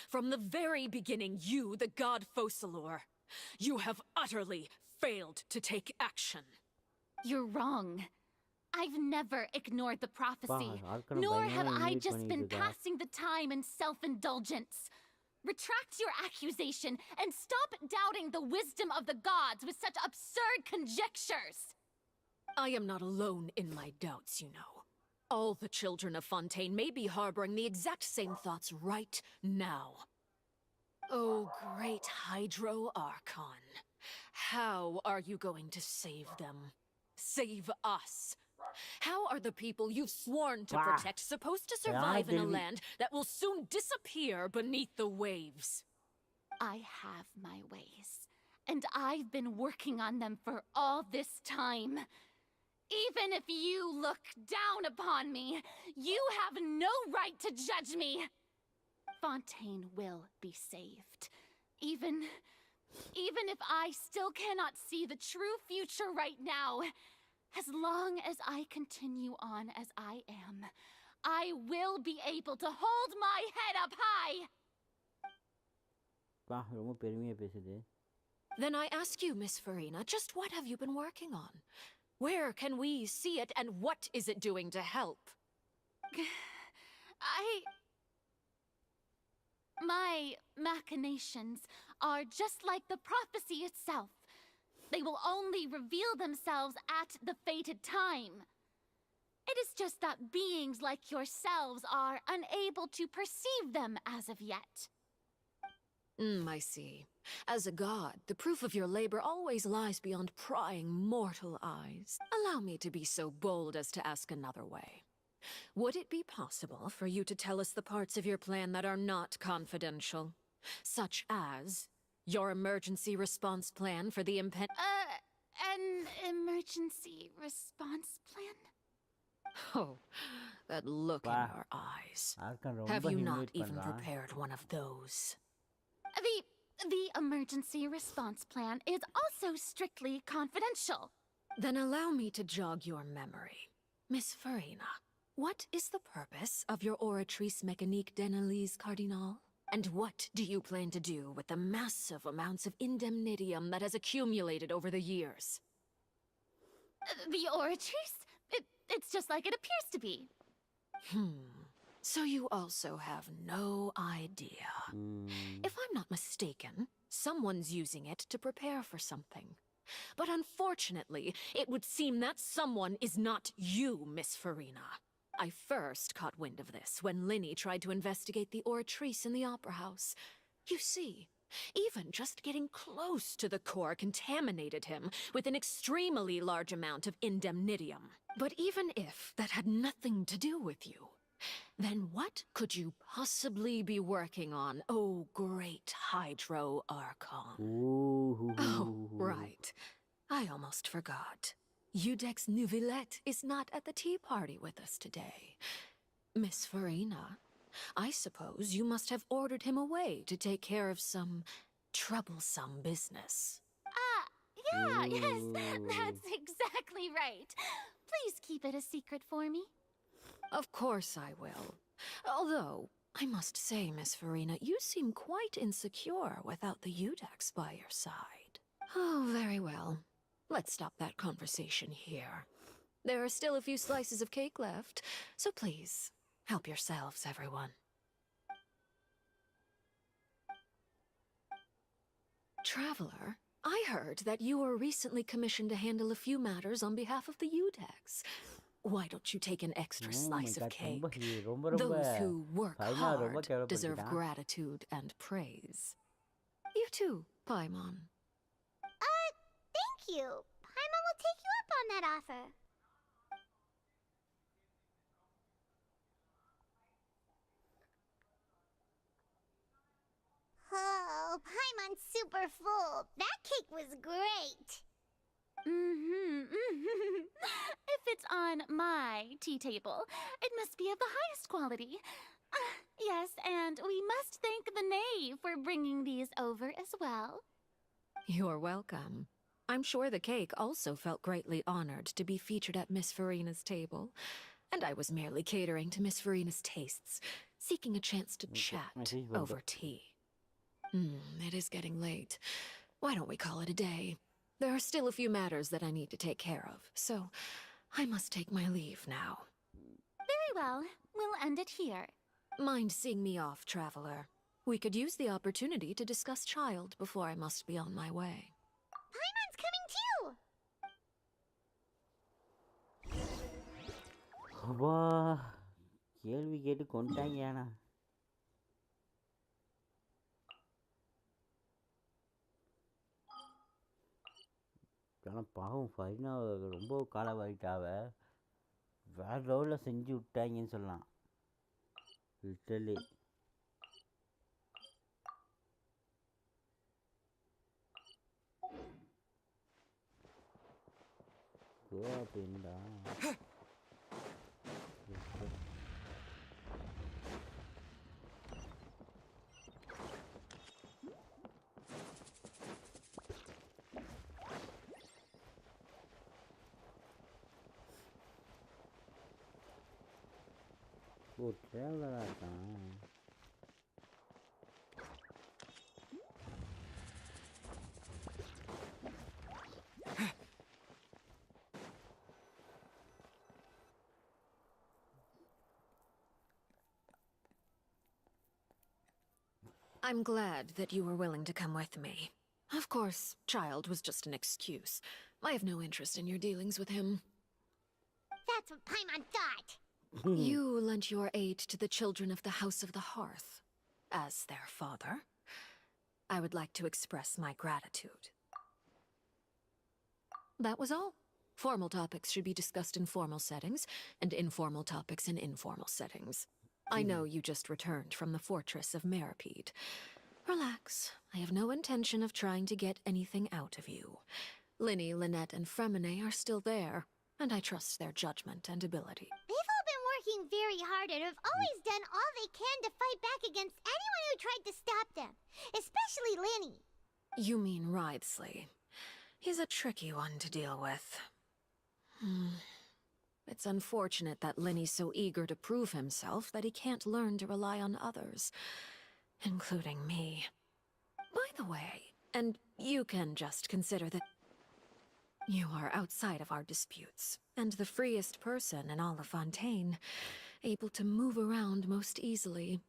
From the very beginning, you, the god Focalor, you have utterly failed to take action. You're wrong. I've never ignored the prophecy, nor have I just been passing the time in self-indulgence. Retract your accusation and stop doubting the wisdom of the gods with such absurd conjectures. I am not alone in my doubts, you know. All the children of Fontaine may be harboring the exact same thoughts right now. Oh, great Hydro Archon. How are you going to save them? Save us? How are the people you've sworn to protect supposed to survive in a land that will soon disappear beneath the waves? I have my ways, and I've been working on them for all this time. Even if you look down upon me, you have no right to judge me. Fontaine will be saved. Even if I still cannot see the true future right now, as long as I continue on as I am, I will be able to hold my head up high. Then I ask you, Miss Farina, just what have you been working on? Where can we see it, and what is it doing to help? My machinations are just like the prophecy itself. They will only reveal themselves at the fated time. It is just that beings like yourselves are unable to perceive them as of yet. I see. As a god, the proof of your labor always lies beyond prying mortal eyes. Allow me to be so bold as to ask another way. Would it be possible for you to tell us the parts of your plan that are not confidential? Such as your emergency response plan for the an emergency response plan? Oh, that look in your eyes. Have you not even prepared one of those? The emergency response plan is also strictly confidential. Then allow me to jog your memory. Miss Farina, what is the purpose of your Oratrice Mécanique d'Analyse Cardinal? And what do you plan to do with the massive amounts of indemnitium that has accumulated over the years? The Oratrice? It's just like it appears to be. So you also have no idea. If I'm not mistaken, someone's using it to prepare for something. But unfortunately, it would seem that someone is not you, Miss Farina. I first caught wind of this when Linny tried to investigate the Oratrice in the Opera House. You see, even just getting close to the core contaminated him with an extremely large amount of indemnitium. But even if that had nothing to do with you, then what could you possibly be working on, oh great Hydro Archon? Oh, right. I almost forgot. Udex Neuvillette is not at the tea party with us today. Miss Farina, I suppose you must have ordered him away to take care of some troublesome business. Yes, that's exactly right. Please keep it a secret for me. Of course I will. Although, I must say, Miss Farina, you seem quite insecure without the Udex by your side. Oh, very well. Let's stop that conversation here. There are still a few slices of cake left, so please, help yourselves, everyone. Traveler, I heard that you were recently commissioned to handle a few matters on behalf of the UDEX. Why don't you take an extra slice of cake? Those who work hard deserve gratitude and praise. You too, Paimon. Thank you. Paimon will take you up on that offer. Oh, Paimon's super full. That cake was great. If it's on my tea table, it must be of the highest quality. Yes, and we must thank the knave for bringing these over as well. You're welcome. I'm sure the cake also felt greatly honored to be featured at Miss Farina's table. And I was merely catering to Miss Farina's tastes, seeking a chance to chat over tea. It is getting late. Why don't we call it a day? There are still a few matters that I need to take care of, so I must take my leave now. Very well. We'll end it here. Mind seeing me off, Traveler? We could use the opportunity to discuss Child before I must be on my way. Paimon's coming too! அப்பா கேள்வி கேட்டு கொண்டாங்க ஏனா ஆனால் பாவம் ஃபைனா ரொம்ப காலவாயிட்டாவ வேறு லெவலில் செஞ்சு விட்டாங்கன்னு சொல்லலாம் லிட்டரலி அப்படின்டா ஓ ட்ராவலராக இருக்கான் I'm glad that you were willing to come with me. Of course, Child was just an excuse. I have no interest in your dealings with him. That's what Paimon thought. You lent your aid to the children of the House of the Hearth. As their father, I would like to express my gratitude. That was all. Formal topics should be discussed in formal settings, and informal topics in informal settings. I know you just returned from the fortress of Meripede. Relax. I have no intention of trying to get anything out of you. Linny, Lynette, and Fremine are still there, and I trust their judgment and ability. They've all been working very hard and have always done all they can to fight back against anyone who tried to stop them. Especially Linny. You mean Wriothesley. He's a tricky one to deal with. It's unfortunate that Linny's so eager to prove himself that he can't learn to rely on others, including me. By the way, and you can just consider that you are outside of our disputes, and the freest person in all of Fontaine, able to move around most easily.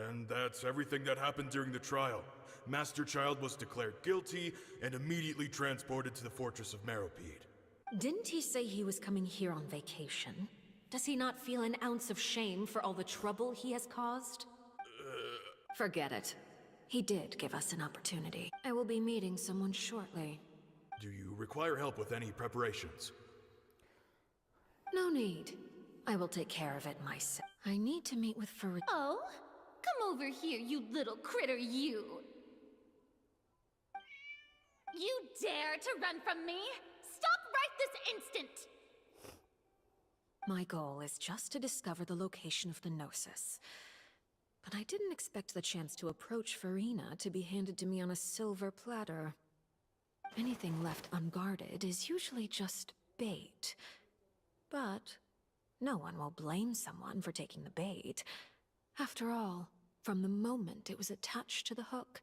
And that's everything that happened during the trial. Master Child was declared guilty and immediately transported to the Fortress of Meripede. Didn't he say he was coming here on vacation? Does he not feel an ounce of shame for all the trouble he has caused? Forget it. He did give us an opportunity. I will be meeting someone shortly. Do you require help with any preparations? No need. I will take care of it myself. I need to meet with Farid. Oh, come over here, you little critter, you. You dare to run from me? Stop right this instant! My goal is just to discover the location of the Gnosis. But I didn't expect the chance to approach Farina to be handed to me on a silver platter. Anything left unguarded is usually just bait. But no one will blame someone for taking the bait. After all, from the moment it was attached to the hook...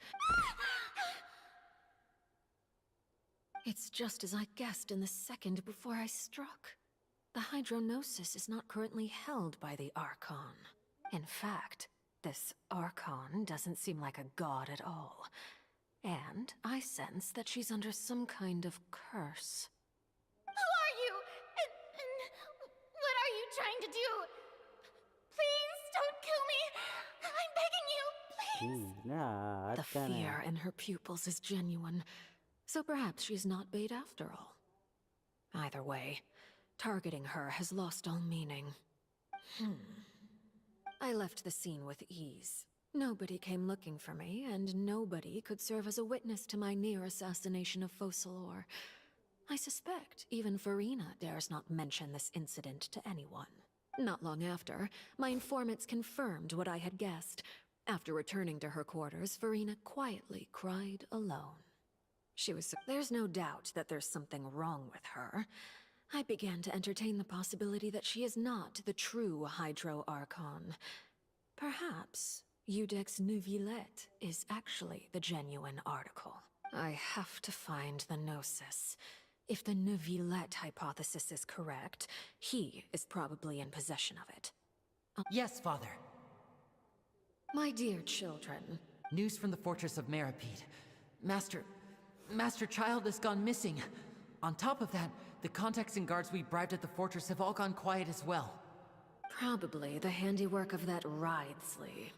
It's just as I guessed in the second before I struck. The Hydronosis is not currently held by the Archon. In fact, This Archon doesn't seem like a god at all. And I sense that she's under some kind of curse. Who are you? And what are you trying to do? Please don't kill me. I'm begging you, please. The fear in her pupils is genuine, so perhaps she's not bait after all. Either way, targeting her has lost all meaning. I left the scene with ease. Nobody came looking for me, and nobody could serve as a witness to my near assassination of Focalor. I suspect even Farina dares not mention this incident to anyone. Not long after, my informants confirmed what I had guessed. After returning to her quarters, Farina quietly cried alone. There's no doubt that there's something wrong with her. I began to entertain the possibility that she is not the true Hydro Archon. Perhaps Iudex Neuvillette is actually the genuine article. I have to find the Gnosis. If the Neuvillette hypothesis is correct, he is probably in possession of it. Yes, Father. My dear children. News from the Fortress of Meripede. Master Child has gone missing. On top of that, the contacts and guards we bribed at the fortress have all gone quiet as well. Probably the handiwork of that Wriothesley.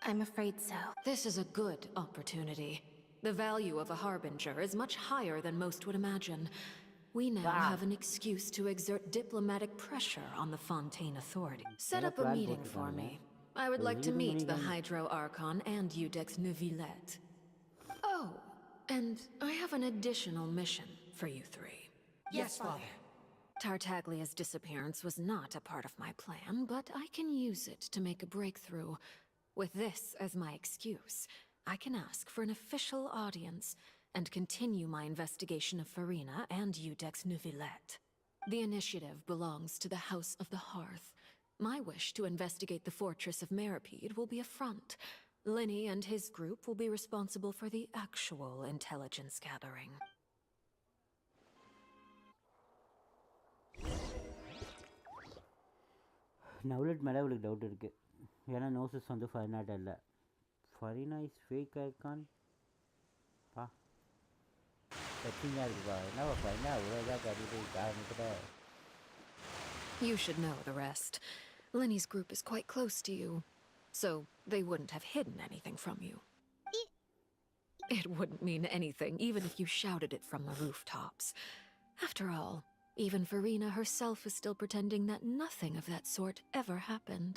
I'm afraid so. This is a good opportunity. The value of a Harbinger is much higher than most would imagine. We now have an excuse to exert diplomatic pressure on the Fontaine Authority. Set up a meeting for me. I would like to meet the Hydro Archon and Iudex Neuvillette. Oh, and I have an additional mission for you three. Yes, Father. Tartaglia's disappearance was not a part of my plan, but I can use it to make a breakthrough. With this as my excuse, I can ask for an official audience and continue my investigation of Farina and Iudex Neuvillette. The initiative belongs to the House of the Hearth. My wish to investigate the Fortress of Meripede will be a front. Linny and his group will be responsible for the actual intelligence gathering. நவுலட் மேலே அவளுக்கு doubt இருக்கு. ஏன்னா noses வந்து ஃபரினாட்ட இல்லை. Farina is fake icon. பா டச்சிங்காக இருக்குப்பா. என்னப்பா ஃபரினா அவ்வளோ இதாக கட்டிட்டு ஆரம்பிக்கிட்ட. You should know the rest. Linny's group is quite close to you, so they wouldn't have hidden anything from you. It wouldn't mean anything, even if you shouted it from the rooftops. After all, even Farina herself is still pretending that nothing of that sort ever happened.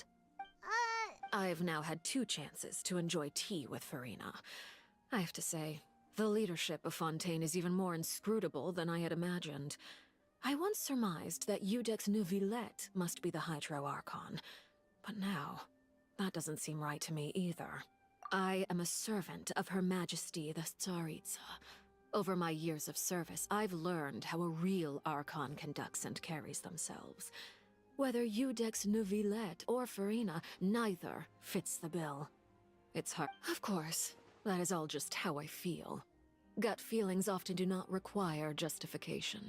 I've now had 2 chances to enjoy tea with Farina. I have to say, the leadership of Fontaine is even more inscrutable than I had imagined. I once surmised that Iudex Neuvillette must be the Hydro Archon, but now, that doesn't seem right to me either. I am a servant of Her Majesty the Tsaritsa. Over my years of service, I've learned how a real Archon conducts and carries themselves. Whether Iudex Neuvillette or Farina, neither fits the bill. It's hard. Of course, that is all just how I feel. Gut feelings often do not require justification.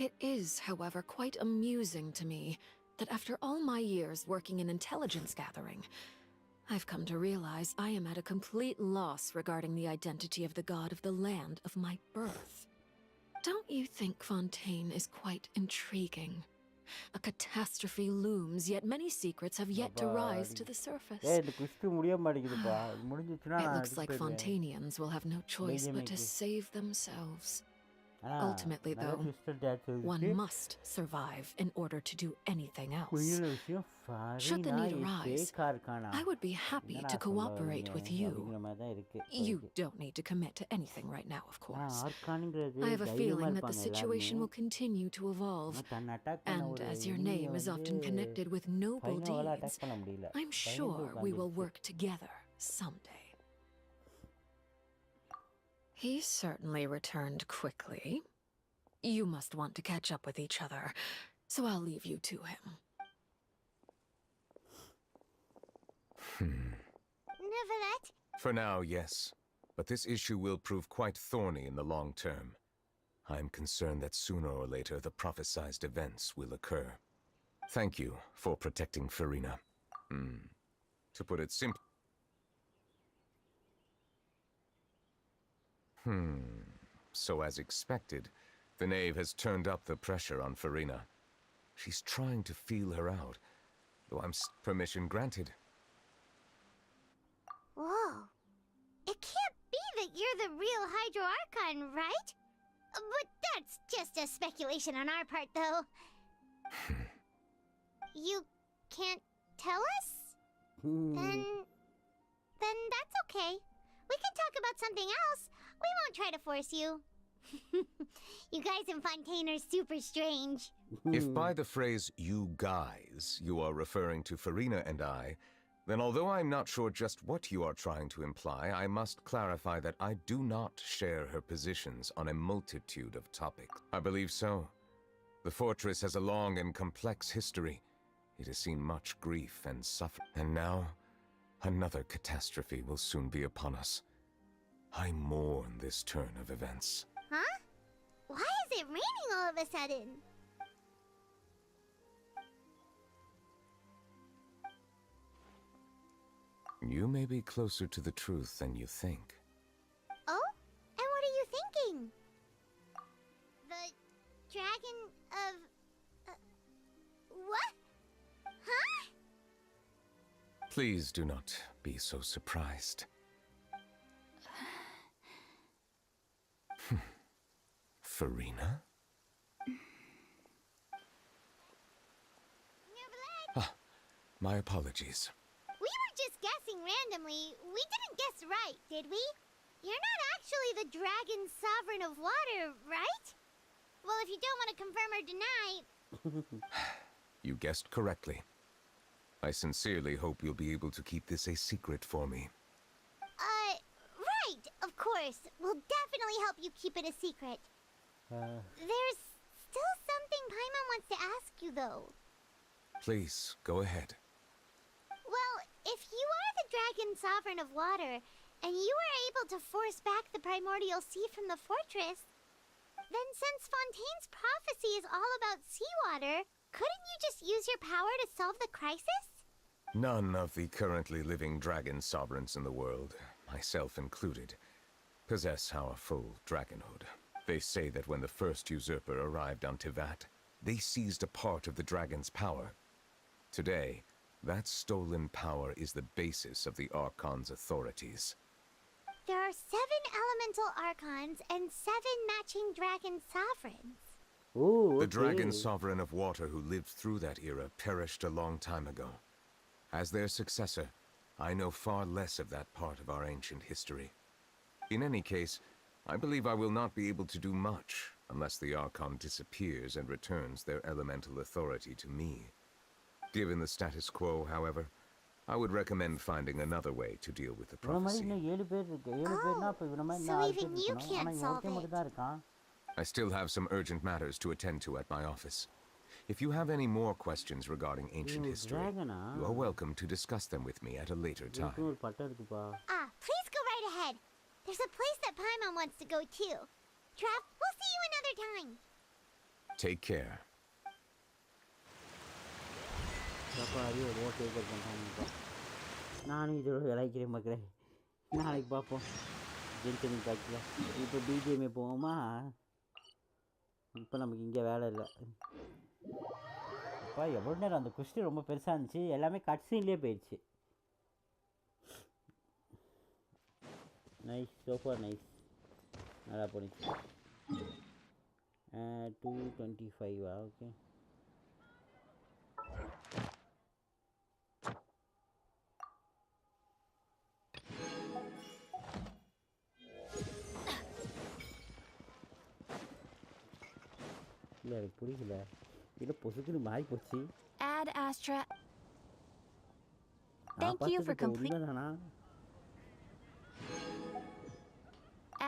It is, however, quite amusing to me that after all my years working in intelligence gathering, I've come to realize I am at a complete loss regarding the identity of the god of the land of my birth. Don't you think Fontaine is quite intriguing? A catastrophe looms, yet many secrets have yet to rise to the surface. It looks like Fontainians will have no choice but to save themselves. Ultimately, though, one must survive in order to do anything else. Should the need arise, I would be happy to cooperate with you. You don't need to commit to anything right now, of course. I have a feeling that the situation will continue to evolve, and as your name is often connected with noble deeds, I'm sure we will work together someday. He certainly returned quickly. You must want to catch up with each other, so I'll leave you to him. Neuvillette? For now, yes. But this issue will prove quite thorny in the long term. I'm concerned that sooner or later the prophesized events will occur. Thank you for protecting Farina. To put it simply... So as expected, the knave has turned up the pressure on Farina. She's trying to feel her out, though permission granted. Whoa. It can't be that you're the real Hydro Archon, right? But that's just a speculation on our part, though. You can't tell us? Then that's okay. We can talk about something else. We won't try to force you. You guys in Fontaine are super strange. If by the phrase, you guys, you are referring to Farina and I, then although I'm not sure just what you are trying to imply, I must clarify that I do not share her positions on a multitude of topics. I believe so. The fortress has a long and complex history. It has seen much grief and suffering. And now, another catastrophe will soon be upon us. I mourn this turn of events. Huh? Why is it raining all of a sudden? You may be closer to the truth than you think. Oh? And what are you thinking? The dragon of... what? Huh? Please do not be so surprised. Farina? My apologies. We were just guessing randomly. We didn't guess right, did we? You're not actually the dragon sovereign of water, right? Well, if you don't want to confirm or deny... You guessed correctly. I sincerely hope you'll be able to keep this a secret for me. Right, of course. We'll definitely help you keep it a secret. There's still something Paimon wants to ask you, though. Please, go ahead. Well, if you are the dragon sovereign of water, and you were able to force back the primordial sea from the fortress, then since Fontaine's prophecy is all about seawater, couldn't you just use your power to solve the crisis? None of the currently living dragon sovereigns in the world, myself included, possess our full dragonhood. They say that when the first usurper arrived on Tivat, they seized a part of the dragon's power. Today, that stolen power is the basis of the Archon's authorities. There are 7 elemental Archons and 7 matching dragon sovereigns. Ooh, The dragon sovereign of water who lived through that era perished a long time ago. As their successor, I know far less of that part of our ancient history. In any case, I believe I will not be able to do much unless the Archon disappears and returns their elemental authority to me. Given the status quo, however, I would recommend finding another way to deal with the prophecy. So even you can't solve it. I still have some urgent matters to attend to at my office. If you have any more questions regarding ancient history, you are welcome to discuss them with me at a later time. Please go right ahead. There's a place that Paimon wants to go too. Trav, we'll see you another time. Take care. நானும் இதோட விளைக்கிறேன் மக்களே. நாளைக்கு பார்ப்போம். Gentian இம்பாக்ட்ல இப்போ BGMI போவோமா? இப்போ நமக்கு இங்கே வேலை இல்லை. அப்பா எவ்வளோ நேரம் அந்த குஸ்டி ரொம்ப பெருசாக இருந்துச்சு. எல்லாமே கட் சீன்லேயே போயிடுச்சு. Nice, sofa nice. நல்லா போனிச்சு. 225 ஓகே. இல்லை எனக்கு புரியல. இல்லை பொசுக்குன்னு மாறி போச்சு. Ad Astra. Thank you for completing.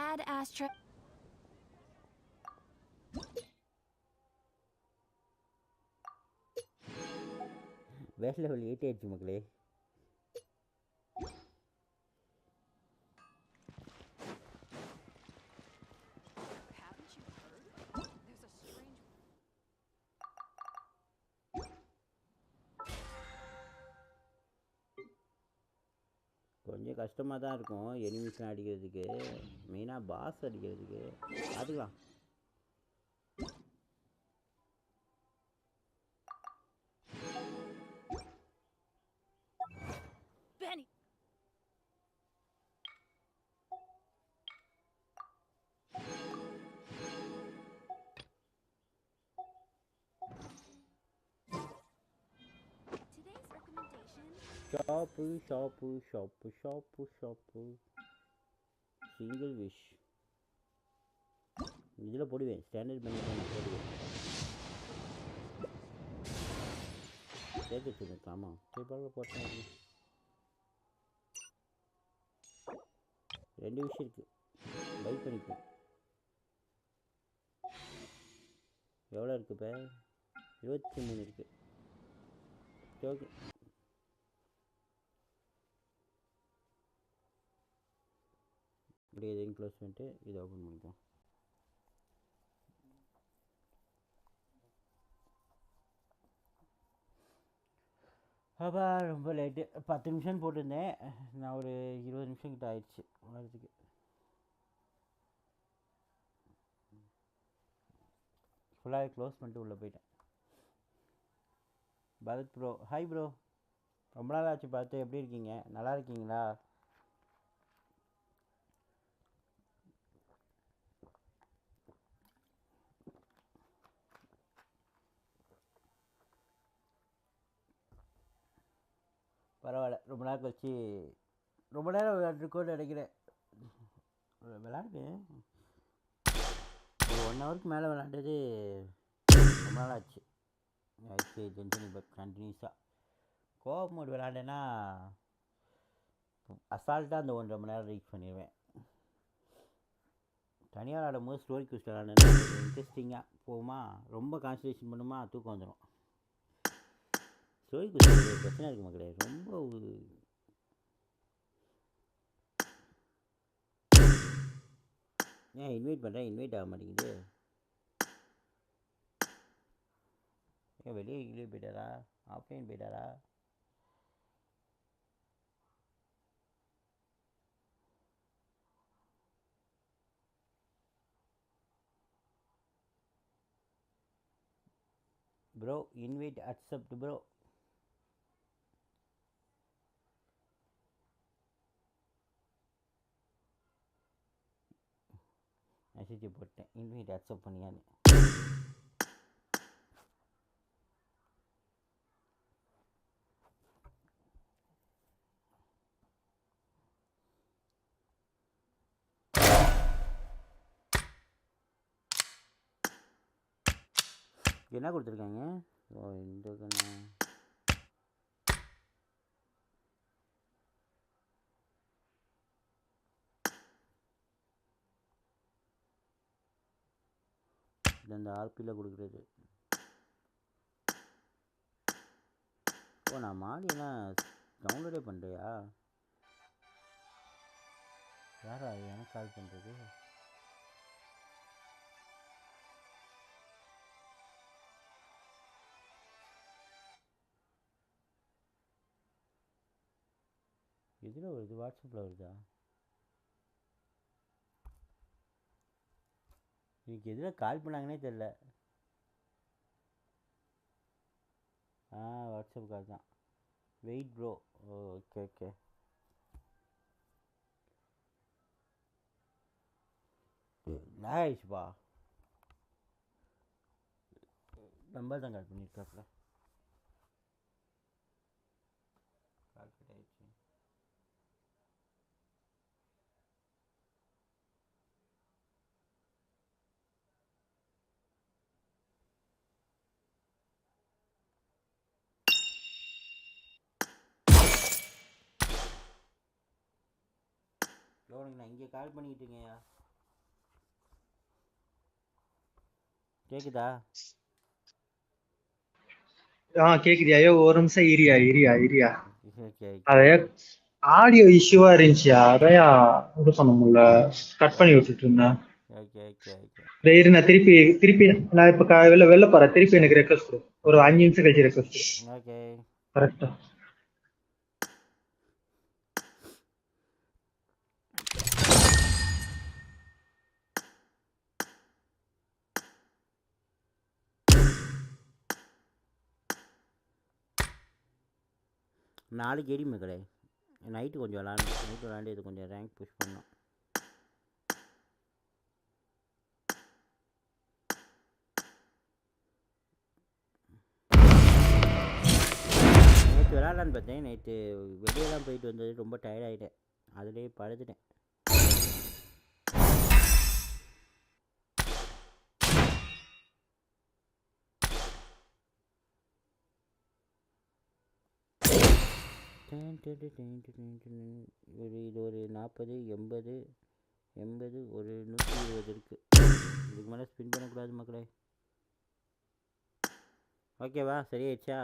Ad Astra. வேற லெவல் 8 ஆயிடுச்சு மக்களே. கொஞ்சம் கஷ்டமாக தான் இருக்கும் எனிமிஸ்லாம் அடிக்கிறதுக்கு, மெயினாக பாஸ் அடிக்கிறதுக்கு. பார்த்துக்கலாம். Benny. ஷாப்பு சிங்கிள் விஷ் இதில் போடுவேன். ஸ்டாண்டர்ட் பண்ணி நான் போடுவேன். சேர்த்து ஆமாம் பேப்பரில் போட்டேன். 2 விஷயம் இருக்குது. பை பண்ணிப்பேன். எவ்வளோ இருக்குது இப்போ? 23 இருக்குது. ஓகே. இப்படி இதையும் க்ளோஸ் பண்ணிட்டு இதை ஓப்பன் பண்ணிக்கலாம். அப்பா ரொம்ப லேட்டு. 10 நிமிஷம் போட்டிருந்தேன். நான் ஒரு 20 நிமிஷம் கிட்ட ஆயிடுச்சு வரதுக்கு. ஃபுல்லாக க்ளோஸ் பண்ணிட்டு உள்ளே போயிட்டேன். பரத் ப்ரோ, ஹாய் ப்ரோ, ரொம்ப நாள் ஆச்சு பார்த்து. எப்படி இருக்கீங்க? நல்லா இருக்கீங்களா? பரவாயில்ல, ரொம்ப நாள் கழிச்சு ரொம்ப நேரம் விளையாண்டுருக்கோன்னு நினைக்கிறேன். விளையாடுவேன் ஒரு 1 ஹவருக்கு மேலே விளையாண்டது ரொம்ப நாள் ஆச்சு. ஜென்ஷன் இம்பாக்ட் கண்டினியூஸாக கோஆப் மோட் விளையாண்டேன்னா அசால்ட்டாக அந்த 1.5 மணி நேரம் ரீச் பண்ணிடுவேன். தனியாக விளையாடும் போது ஸ்டோரி குவிஸ்ட் விளையாண்டேன்னா இன்ட்ரெஸ்டிங்காக போகுமா, ரொம்ப கான்சன்ட்ரேஷன் பண்ணுமா, தூக்கம் வந்துடும். ஸ்டோரி குவிஸ்ட் பிரச்சனை இருக்குமா கிடையாது. ரொம்ப ஏன் இன்வைட் பண்ணுறேன், இன்வைட் ஆக மாட்டேங்குது. ஏன் வெளியே போயிட்டாரா, ஆஃப்லைன் போயிட்டாரா? Bro invite accept bro. Message போட்டேன், இன்வைட் அக்செப்ட் பண்ணியான்னு. என்ன கொடுத்துருக்காங்க? ஓ இந்த இந்த ஆர்பியில் கொடுக்குறது. ஓ நான் மாடியெல்லாம் டவுன்லோடே பண்ணுறியா? யாரா எனக்கு கால் பண்ணுறது? எதில் வருது? வாட்ஸ்அப்பில் வருதா? எனக்கு எதில் கால் பண்ணாங்கன்னே தெரில. வாட்ஸ்அப் கால் தான். Wait bro. Okay okay. நைஸ்பா. நம்பர் தான் கால் பண்ணியிருக்காப்புல. கால் கட் ஆயிடுச்சு. உனக்கு நான் இங்கே கால் பண்ணிக்கிட்டு இருக்கேன்யா. கேக்குதா? கேக்குதியா? ஐயோ ஒரு நிமிஷம் இரியா. ஓகே. அதைய ஆடியோ இஷ்யூவா இருந்துச்சியா, அதையா இது பண்ண முடியல, கட் பண்ணி விட்டுட்டு இருந்தேன். ஓகே. நான் திருப்பி நான் இப்ப வெளில போறேன். திருப்பி எனக்கு ரெக்வஸ்ட் கொடு. ஒரு 5 நிமிஷம் கழிச்சு ரெக்வஸ்ட். ஓகே. கரெக்டா. நாளைக்கு கேடி மக்களே நைட்டு கொஞ்சம் விளாடணும். நைட்டு விளாண்டு இது கொஞ்சம் ரேங்க் புஷ் பண்ணோம். நேற்று விளாட்லான்னு பார்த்தேன். நைட்டு வெளியெல்லாம் போயிட்டு வந்தது ரொம்ப டயர்டாகிட்டேன். அதுலேயே படுத்துட்டேன். இது ஒரு 40 80 ஒரு 120 இருக்குது. இதுக்கு மேலே ஸ்பின் பண்ணக்கூடாது மக்களே. ஓகேவா? சரியாயிடுச்சா?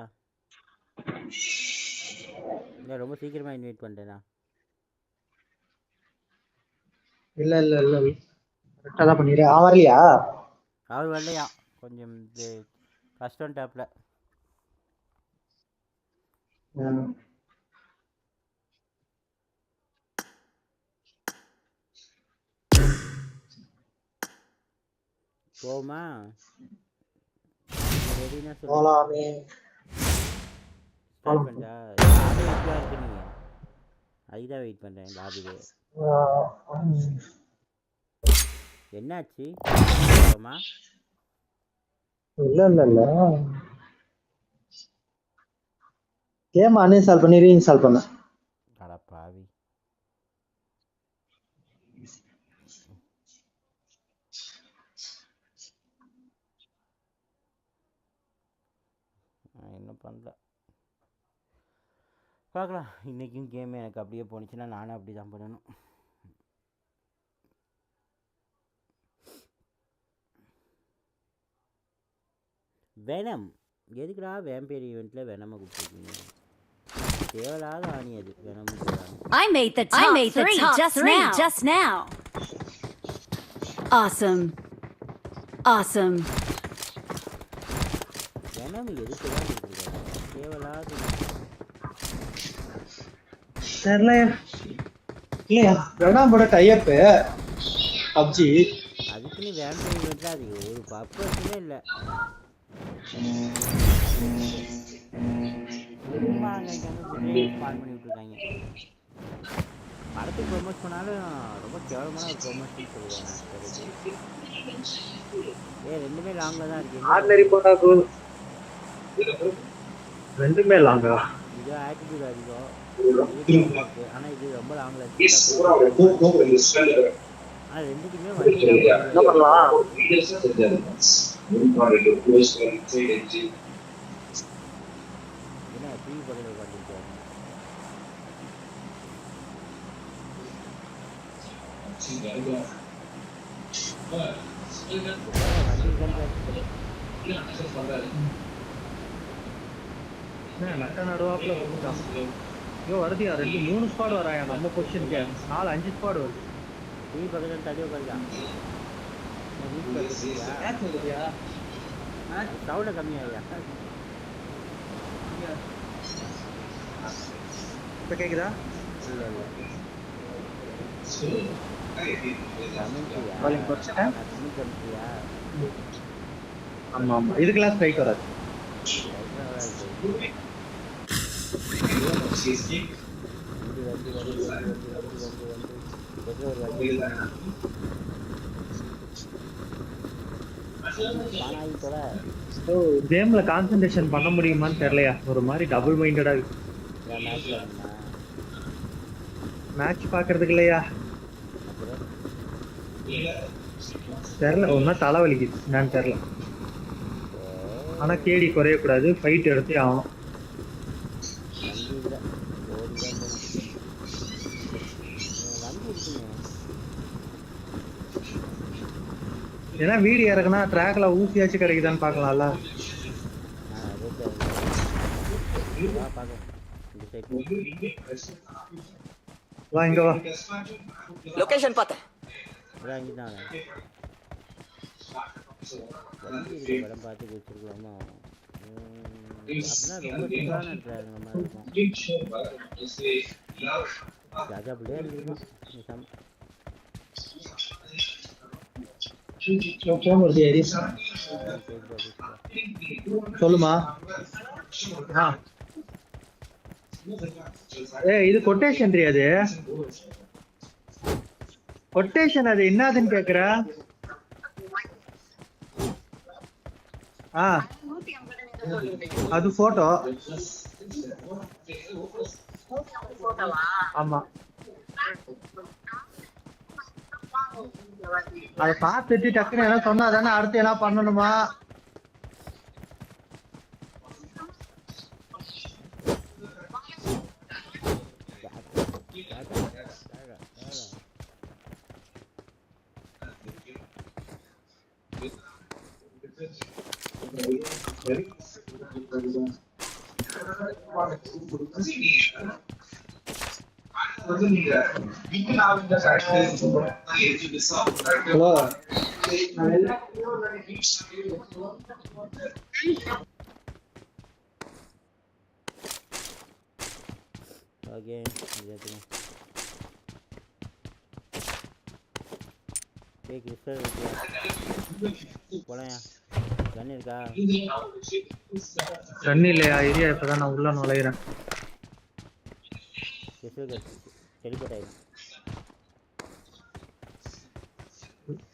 இல்லை ரொம்ப சீக்கிரமாக இன்வைட் பண்ணிட்டேனா? இல்லை இல்லை இல்லை கரெக்டாக தான் பண்ணிடு. வரலையா? அவர் வரலையா? கொஞ்சம் இது கஷ்டம் டாப்பில். போமா ரெடினா போலாமே. ஸ்டார்ட் பண்ணிட்டா இருக்கு. நீங்கள் அதுதான் வெயிட் பண்ணுறேன் லாபிலே. என்னாச்சு? போமா இல்லை இல்லை இல்லை கேம் அன்இன்ஸ்டால் பண்ணி ரீஇன்ஸ்டால் பண்ணேன். அட பாவி. என்ன பண்ணல பார்க்கலாம். இன்றைக்கும் கேம் எனக்கு அப்படியே போணுச்சுன்னா நானும் அப்படி தான் பண்ணணும். வெனம் எதுக்குடா வேம்பேர் ஈவெண்ட்டில் வெனமை கூப்பிட்டுருக்கீங்க? தேவையில்லாத ஆணி அது venom. I made the top three just now. Awesome. Venom எதுக்கு தான் கொடுத்துருக்காங்க? தேவையில்லாத தெரியலையா? இல்லையா வெனாமோட டையப்பு பப்ஜி. அதுக்குன்னு வேம்பேர் ஈவெண்ட்டில் அது ஒரு பர்பஸுமே இல்லை. சும்மா அங்கே ஸ்பான் பண்ணி விட்டுருக்காங்க. படத்துக்கு ப்ரொமோட் பண்ணாலும் ரொம்ப கேவலமான ஒரு ப்ரொமோஷன் சொல்லுவேன். ரெண்டுமே லாங்கில் தான் இருக்கு. ஆர்டினரி போட்டா ரெண்டுமே லாங்கா? இது ஆட்டிடியூட் அதிகம். ஆனால் இது ரொம்ப லாங்கில் இருக்கு. ஆனால் ரெண்டுக்குமே என்ன பண்ணலாம்? என்ன டிவி பக்கத்தில் உட்காந்துருக்காரு? நட்ட நடுவாப்புல ஐயோ வருதியா 2-3 ஸ்குவாட் வராயா நம்ம பொசிஷனுக்கு. 4-5 ஸ்குவாட் வருது. டிவி பக்கத்தில் தள்ளி உட்காந்துருக்கான். சவுண்ட கம்மியாயா? இப்போ கேக்குதா? இல்லை இல்லை ஆமா ஆமா இதுக்கெல்லாம் ஸ்ட்ரைக் வராது. கேம்ல கான்சென்ட்ரேஷன் பண்ண முடியுமான்னு தெரியலையா? ஒரு மாதிரி டபுள் மைண்டடா இருக்கு. மேட்ச் பாக்குறதுக்கு இல்லையா? தெரியல ஒன்னா தலைவலிக்குது என்னன்னு தெரியல. ஆனா கேடி குறையக்கூடாது. ஃபைட் எடுத்தே ஆகணும். ஏன்னா வீடு இறக்குனா ட்ராக்ல ஊசியாச்சும் கிடைக்குதான்னு பாக்கலாம்ல. வா இங்க வா. லொகேஷன் பார்த்தேன். படம் பார்த்து வச்சிருக்கலாமா? அப்படின்னா ரொம்ப சூப்பரான இருக்கிறாரு. நம்ம இருக்கும் ராஜா பிள்ளையா இருக்கும். சொல்லுமா. ஏய் இது கொட்டேஷன் அது கொட்டேஷன் அது என்னதுன்னு கேக்குறா அது போட்டோ ஆமா அதை பார்த்துட்டு டக்குன்னு என்ன சொன்னா தானே அடுத்து என்ன பண்ணணுமா Hello. Okay, exactly. Take this போலாம் கண்ணு இருக்கா கண்ணு இல்லையா ஏரியா இப்பதான் நான் உள்ள நுழையிறேன் டெலிபோர்ட் ஆயிடும்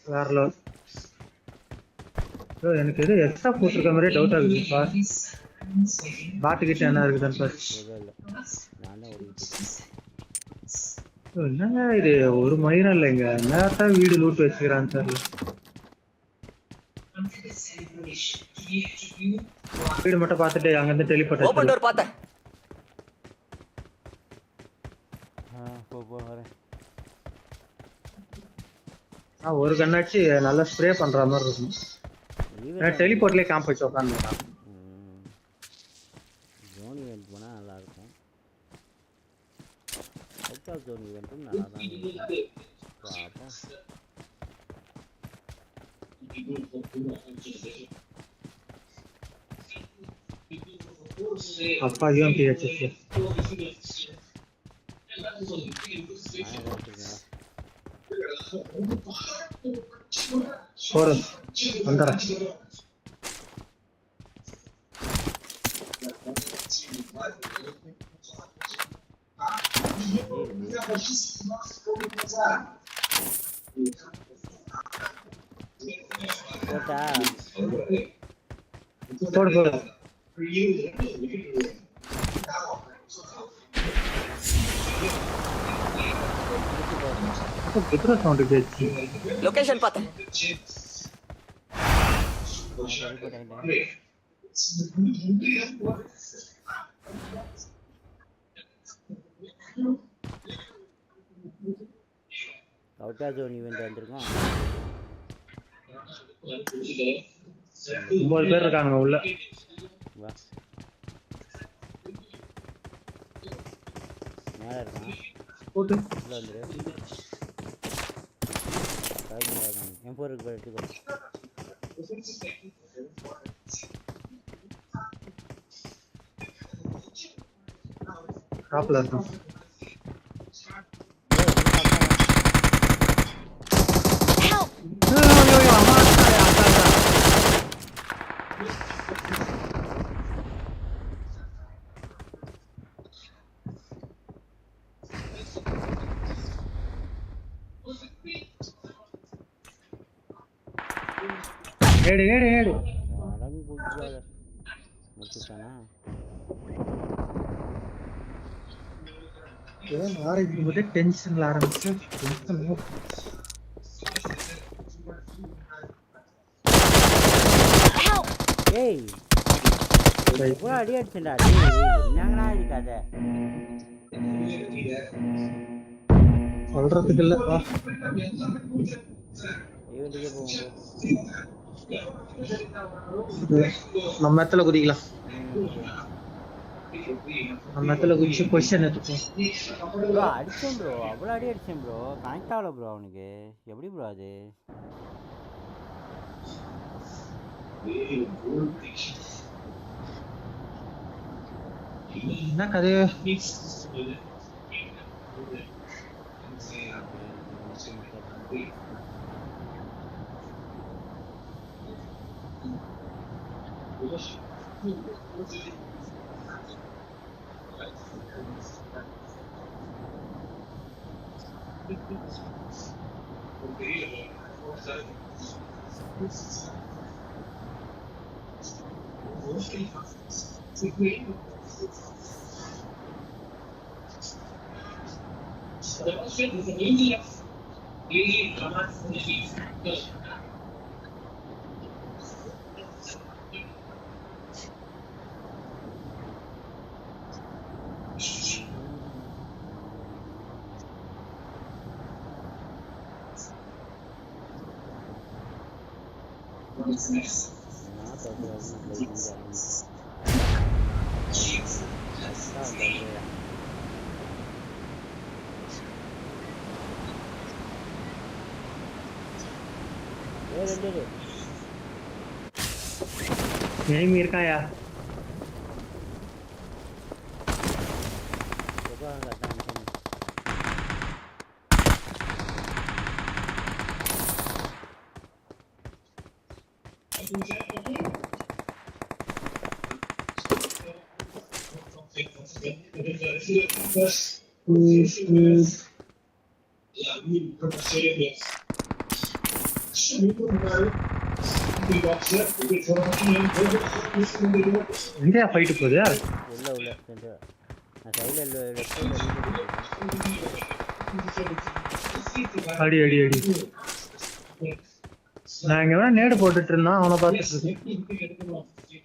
வேற எனக்கு எது எக்ஸ்ட்ரா போட்டிருக்க மாதிரியே டவுட் ஆகுது பாட்டு கிட்ட என்ன இருக்குதுன்னு பாரு என்னங்க இது ஒரு மயிரம் இல்லைங்க என்னத்தான் வீடு லூட் வச்சுக்கிறான்னு தெரியல வீடு மட்டும் பார்த்துட்டு அங்க இருந்து டெலிபோர்ட் ஓபன் டோர் பார்த்தேன் ஒரு கண்ணாச்சு நல்லா ஸ்ப்ரே பண்ற மாதிரி இருக்கும் டெலிபோர்ட்லயே கேம்ப் வச்சு உட்காந்துட்டான் ஜோன் ஈவென்ட் போனா நல்லா இருக்கும் அவுட் ஆஃப் ஜோன் ஈவென்ட்டும் நல்லா தான் பாப்போம் அப்பா யூஎம் பிஹெச்எஸ் போற வந்தற போட்டா போடு போடு कितना साउंड கேட்சி லொகேஷன் பார்த்தேன் அவுட் ஆஃப் ஜோன் ஈவென்ட் வந்திருக்கோம் 9 பேர் இருக்காங்க உள்ள வா மேல இருக்கான் போட்டு உள்ள வந்துரு M4 இருக்கு எடுத்துக்கோ டாப்ல இருக்கான் ஏடு ஏடு ஏடு அடங்கு போய்க்காத முச்சுட்டானா ஏன் ஆரம்பிக்கும் போதே டென்ஷன்ல ஆரம்பிச்சு டென்ஷன் ஏய் இப்போ அடி அடிச்சடா டேய் என்னங்கடா இது கதை சொல்றதுக்கு இல்ல வா ஈவென்ட்க்கு போவோம் நம்ம இடத்துல குதிக்கலாம் நம்ம இடத்துல குதிச்சு பொசிஷன் எடுத்துப்போம் ப்ரோ அடிச்சேன் ப்ரோ அவ்வளோ அடி அடிச்சேன் ப்ரோ கனெக்ட் ஆகல ப்ரோ அவனுக்கு எப்படி ப்ரோ அது என்ன கதை enemy இருக்காயா எங்கயா ஃபைட் போகுது உள்ள நான் சைடுல அடி அடி அடி நான் இங்க வேணா நேடு போட்டுட்டு இருந்தான் அவனை பார்த்துட்டு இருக்கேன்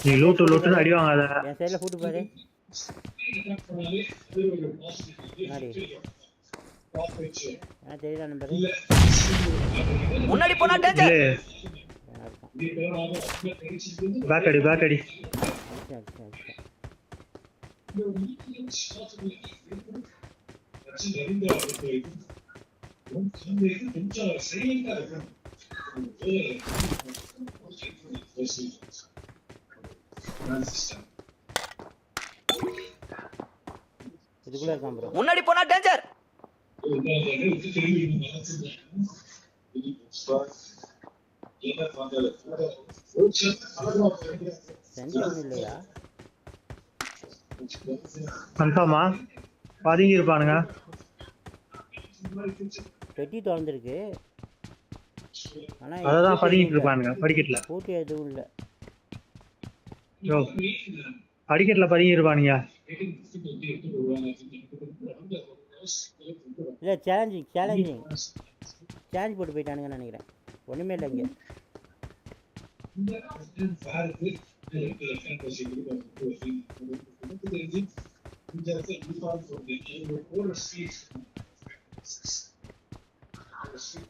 நீ லூட்டு அடி வாங்காத என் சைடுல கூட்டு பாரு தெரியல நம்பர் முன்னாடி போனா டேஞ்சர் பேக் அடி இதுக்குள்ள இருக்கான் ப்ரோ முன்னாடி போனா டேஞ்சர் சென்டர் இல்லையா கன்ஃபார்மா பதுங்கி இருப்பானுங்க பெட்டி திறந்துருக்கு ஆனா அததான் பதுங்கிட்டு இருப்பானுங்க படிக்கட்டுல பூட்டி எதுவும் இல்ல யோ படிக்கட்டுல பதுங்கி இருப்பானுங்க இல்ல சேலஞ்சிங் சேலஞ்ச் போட்டு போயிட்டானுங்கன்னு நினைக்கிறேன் ஒண்ணுமே இல்லை இங்க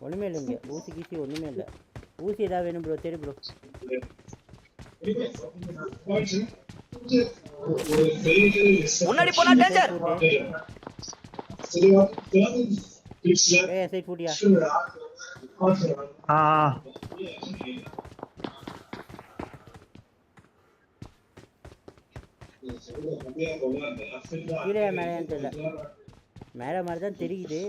ஒண்ணுமே இல்லை இங்க ஊசி கீசி ஒண்ணுமே இல்லை ஊசி ஏதாவது வேணும் ப்ரோ தேடு ப்ரோ முன்னாடி போனா டேஞ்சர் ஏய் சைடு பூட்டியா கீழே மேலேன்னு தெரியல மேலே மாதிரி தான் தெரியுது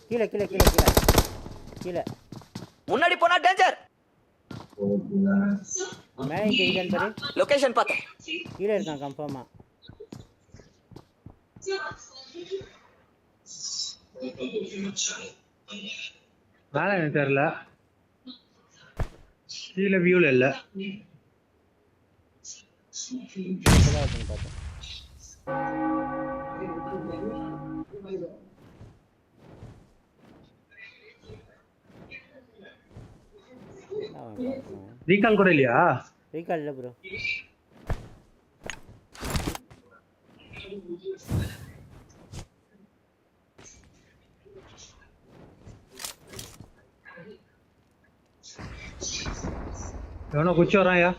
கீழே கீழே கீழே கீழே கீழே முன்னாடி போனா டேஞ்சர் மேலே தெரியுதான்னு பாரு லொகேஷன் பார்த்தேன் கீழே இருக்கான் கன்ஃபார்மா மேலே எனக்கு தெரியல கீழே வியூல இல்ல பார்த்தேன் ரீகால் கூட இல்லையா ரீகால் இல்ல ப்ரோ எவனோ குச்சி வரான்யா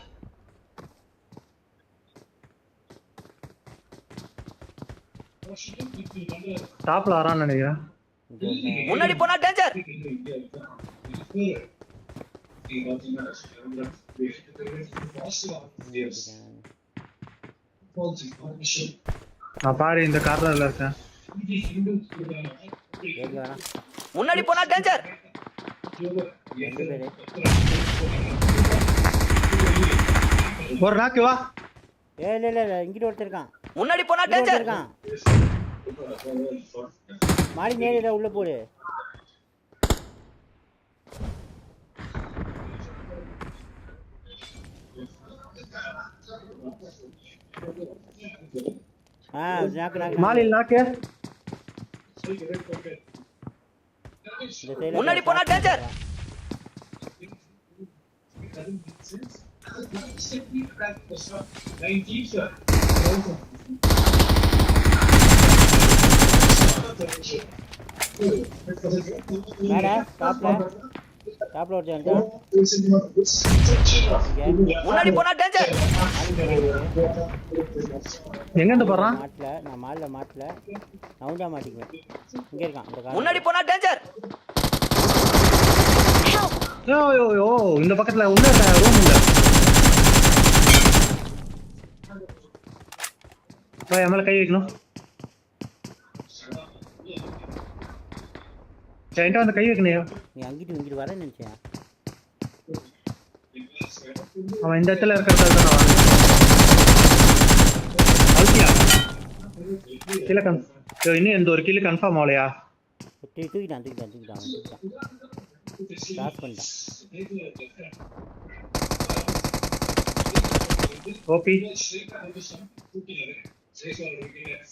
டாப்ல வரான்னு நினைக்கிறேன். முன்னாடி போனா டேஞ்சர். நான் பாரு இந்த கார்னர்ல இருக்கேன். முன்னாடி போனா டேஞ்சர். ஒரு நாக்கு வா. இல்ல இங்கிட்ட ஒருத்தர் இருக்கான். முன்னாடி போனா டேஞ்சர் இருக்கான். மாடி நேரா உள்ள போடு. நாக்கு மாலில் நாக்கு. முன்னாடி போனா டேஞ்சர். மேடா டாப்ல ஒருத்தன். முன்னாடி போனா டேஞ்சர். எங்க இருந்து போறான்? நான் மாட்டல நவுண்டா மாட்டிக்குவேன். இங்க இருக்கான் இந்த கார். முன்னாடி போனா டேஞ்சர். யோ இந்த பக்கத்துல உள்ள ரூம் இல்ல. வா எம்ல கை வைக்கணும். என்கிட்ட வந்து கை வைக்கணும். நீ அங்கிட்டு வரேன்னு நினைச்சேன். அவன் இந்த இடத்துல இருக்கிறதால தான் நான் அல்பியா கில்ல இன்னும் எந்த ஒரு கில்லு கன்ஃபார்ம் ஆகலையா? தூக்கிட்டான் கிராஸ் பண்ணிட்டான். ஓபி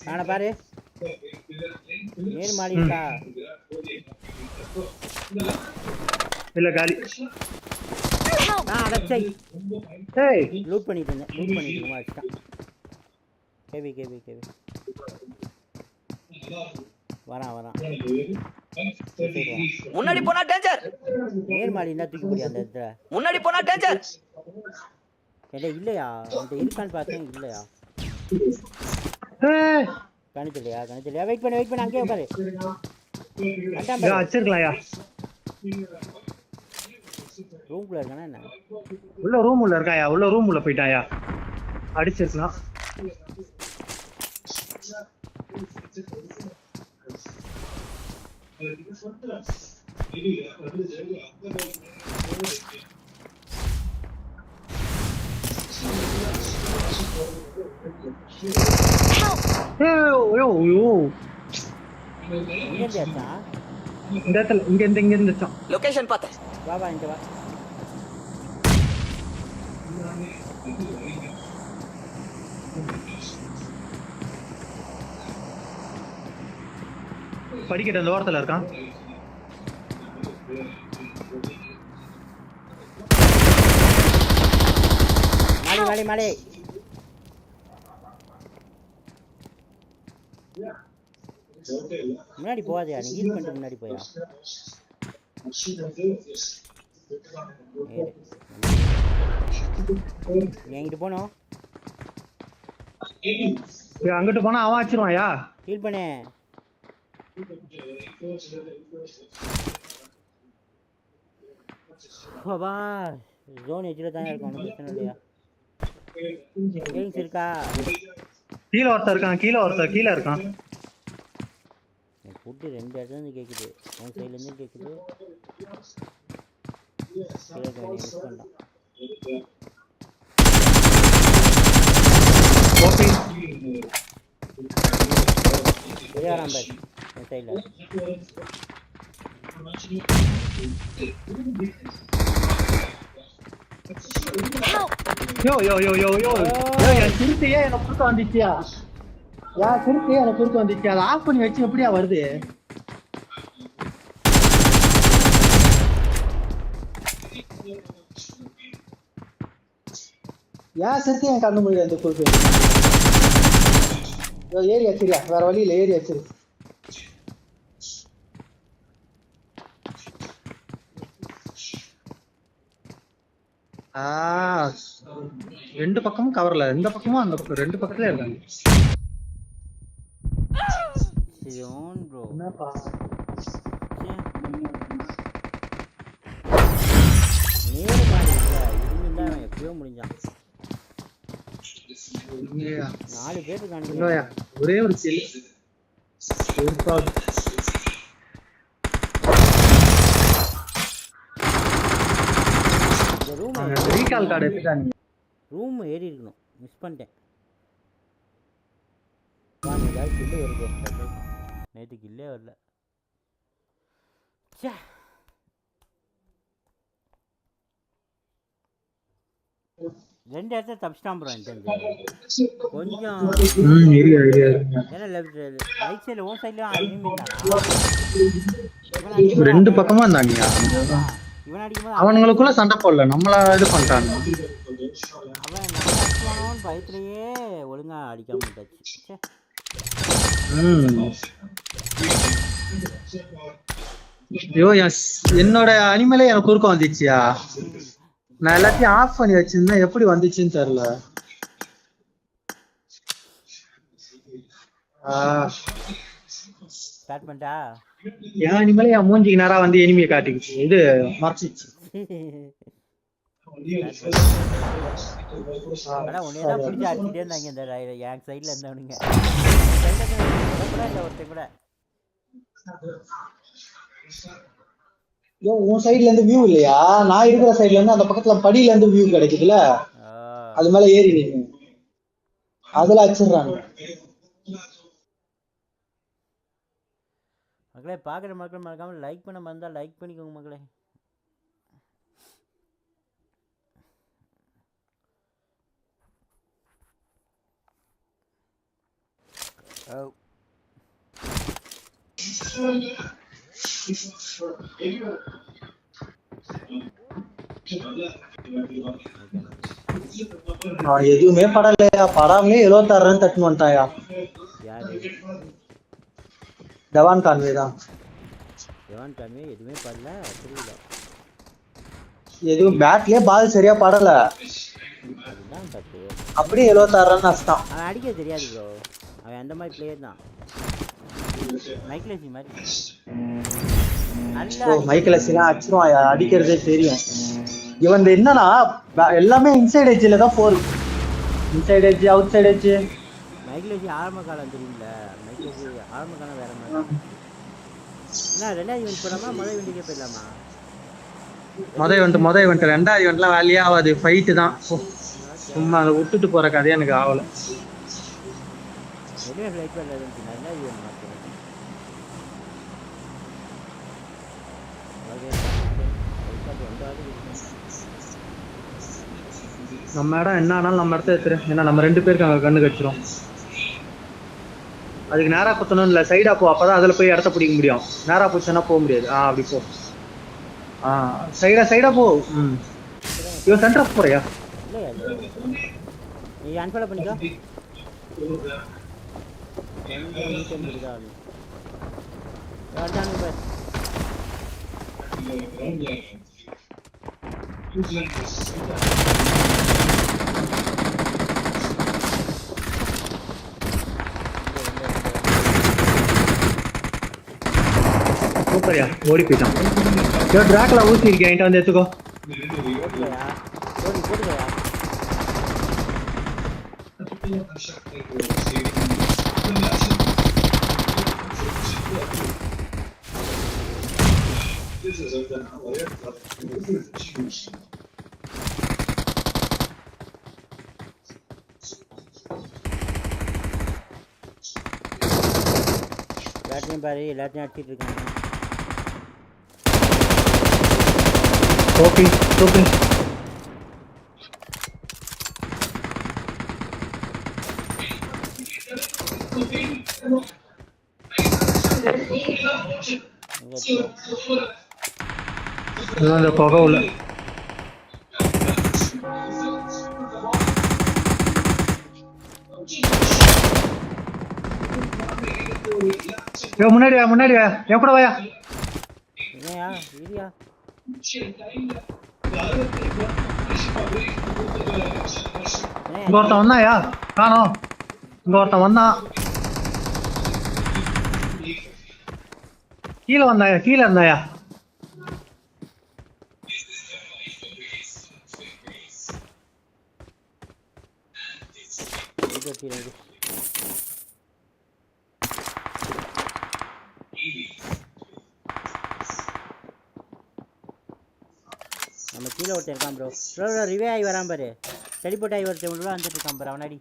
நானே பாரு நேர் மாடிட்டா இல்ல காலி. அடச்சை ஏய் லூட் பண்ணிட்டு இருந்தேன் அடிச்சான். கேவி வரான். முன்னாடி போனா டேஞ்சர். நேர் மாடி என்ன தூக்கி போடி அந்த இடத்துல. முன்னாடி போனா டேஞ்சர். இல்லையா அந்த இருக்கான்னு பார்த்தேன். இல்லையா கணிச்சலையா வெயிட் பண்ணு அங்கேயே உட்காரு. அடிச்சிருக்கலாம்யா. ரூம்குள்ள இருக்கானா என்ன? உள்ள ரூம் உள்ள இருக்காயா. உள்ள ரூம் உள்ள போயிட்டாயா. அடிச்சிருக்கலாம். இங்க இருந்துச்சான். லொகேஷன் பார்த்தேன். வா இங்க வா. படிக்கட்டு அந்த ஓரத்துல இருக்கான். மாடி முன்னாடி போவாதயா. நீ ஹீல் பண்ணிட்டு முன்னாடி போயா. நீ எங்கிட்டு போனோம். அங்கிட்டு போனா அவன் ஆச்சிருவாயா. ஹீல் பண்ணு. வா ஜோன் எஜ்ல தான் இருக்கும். ஒன்றும் பிரச்சனை இல்லையா. கேங்ஸ் இருக்கா. கீழே ஒருத்தர் இருக்கான். ஃபுட்டு 2 இடத்துல இருந்து கேட்குது. உன் சைட்லேருந்து கேட்குது. வரான் பாரு என் சைடில். என் திருத்தியே என்ன குறுக்க வந்துச்சியா. அதை ஆஃப் பண்ணி வச்சு எப்படியா வருது. சிறுத்தை என் கண்ணு முடியாது. அந்த குறுக்கு ஏறி வச்சிருக்கா. வேற வழி இல்லை. ஏறி வச்சிரு. ரெண்டு பக்கமும் கவர்ல. இந்த பக்கமும் அந்த பக்கம் 2 பக்கத்துல இருக்காங்க. his own bro. என்னப்பா நேரு மாதிரி இல்ல இருந்தா அவன் எப்பயோ முடிஞ்சான். 4 பேர் இருக்கானுங்க. ஒரே ஒரு கில் சூப்பர். இந்த ரூம் ரீகால் கார்டு எடுத்துட்டாங்க. ரூம் ஏறி இருக்கணும். மிஸ் பண்ணிட்டேன். வாங்க கில்லு வருது. நேத்து கில்லே வரல. ச்சே. ரெண்டு இடத்துல தப்பிச்சிட்டான் ப்ரோ. கொஞ்சம் ஏன்னா லெஃப்ட் ரைட் சைடில் ஓன் சைட்லேயும் எனிமி இருந்தானா ரெண்டு பக்கமா இருந்தாங்க. இவன் அடிக்கும்போது அவனுங்களுக்குள்ள சண்டை போடல, நம்மள இது பண்ணிட்டாங்க. அவன் நம்ம அடிச்சானோன்னு பயத்திலேயே ஒழுங்கா அடிக்காம விட்டாச்சு. ஐயோ என்னோட அனிமலே எனக்கு குறுக்க வந்துச்சியா. நான் எல்லாத்தையும் ஆஃப் பண்ணி வச்சிருந்தேன், எப்படி வந்துச்சுன்னு தெரியல. ஸ்டார்ட் பண்ணிட்டா என் அனிமலே என் மூஞ்சிக்கு நேரா வந்து எனிமியை காட்டிக்கிச்சு. இது மறைச்சிச்சு. உன்னையதான் பிடிச்சி அடிச்சுட்டே இருந்தாங்க இந்த என் சைட்ல இருந்தவனுங்க. ஒருத்தன் கூட உன் சைடுல இருந்து வியூ இல்லையா? நான் இருக்கிற சைடுல இருந்து அந்த பக்கத்துல படியில இருந்து வியூ கிடைக்குதுல, அது மேல ஏறி நின்னு அதுல அடிச்சிடுறாங்க. மக்களே பாக்குற மக்கள் மறக்காம லைக் பண்ண மறந்தா லைக் பண்ணிக்கோங்க மக்களே. எதுவுமே படலையா, படாமலே 76 ரன் தட்டு வந்துட்டாயா. தவான் கான்வே தான். தவான் கான்வே எதுவுமே படல. புரியல, எதுவும் பேட்லயே பால் சரியா படல. அதுதான் தப்பு. அப்படியே 76 ரன் நஷ்டம். அவன் அடிக்க தெரியாது ப்ரோ. அவன் அந்த மாதிரி பிளேயர் தான். மைக்கேலசி மாதிரி. மைக்கேலசிலாம் அடிச்சிருவான், அடிக்கிறதே தெரியும். இவன் என்னன்னா எல்லாமே இன்சைட் எட்ஜ்ல தான் போகுது. Inside edge, outside edge. மைக்கேலசி ஆரம்ப காலம் தெரியும்ல. மைக்கேலசி ஆரம்ப காலம் வேற மாதிரி. என்ன ரெண்டாவது ஈவென்ட் போடாமா முதல் ஈவென்ட்டுக்கே போயிடலாமா? முதல் ஈவென்ட் ரெண்டாவது ஈவென்ட்லாம் வேலையே ஆகாது, ஃபைட்டு தான். சும்மா அதை விட்டுட்டு போற கதையா எனக்கு ஆகல. எதுவுமே ஃப்ளைட் பண்ணல. ரெண்டாவது ஈவென்ட் மாற்றேன். நம்ம இடம் என்ன ஆனாலும் நம்ம இடத்த எடுத்துரு. ஏன்னா நம்ம 2 பேருக்கு அங்கே கண்ணு கடிச்சிரும். அதுக்கு நேரா குத்தணும் இல்லை, சைடா போ. அப்பதான் அதுல போய் இடத்த பிடிக்க முடியும். நேரா போச்சுன்னா போக முடியாது. அப்படி போ. சைடா போ. இவன் சென்டர் போறியா? நீ அன்ஃபாலோ பண்ணிக்கோ. சூப்பரியா, ஓடி போயிட்டான். டிராக்ல ஊசி இருக்கேன், என்கிட்ட வந்து எடுத்துக்கோ. எல்லாத்தையும் பாரு, எல்லாத்தையும் அடிச்சிட்டு இருக்காங்க. Okay okay. இந்த புகை உள்ள முன்னாடி என் கூட வாயா. இங்க ஒருத்தன் வந்தாயா? காணோம். இங்க ஒருத்தன் வந்தான். கீழ வந்தாயா கீழ இருந்தாயா நம்ம கீழே ஒருத்தர் இருக்கான் ப்ரோ ப்ரோ ரிவே ஆகி வரான் பாரு டெலிபோர்ட் ஆகி ஒருத்தர் உள்ள வந்துட்டு இருக்கான் பாரு அவனாடி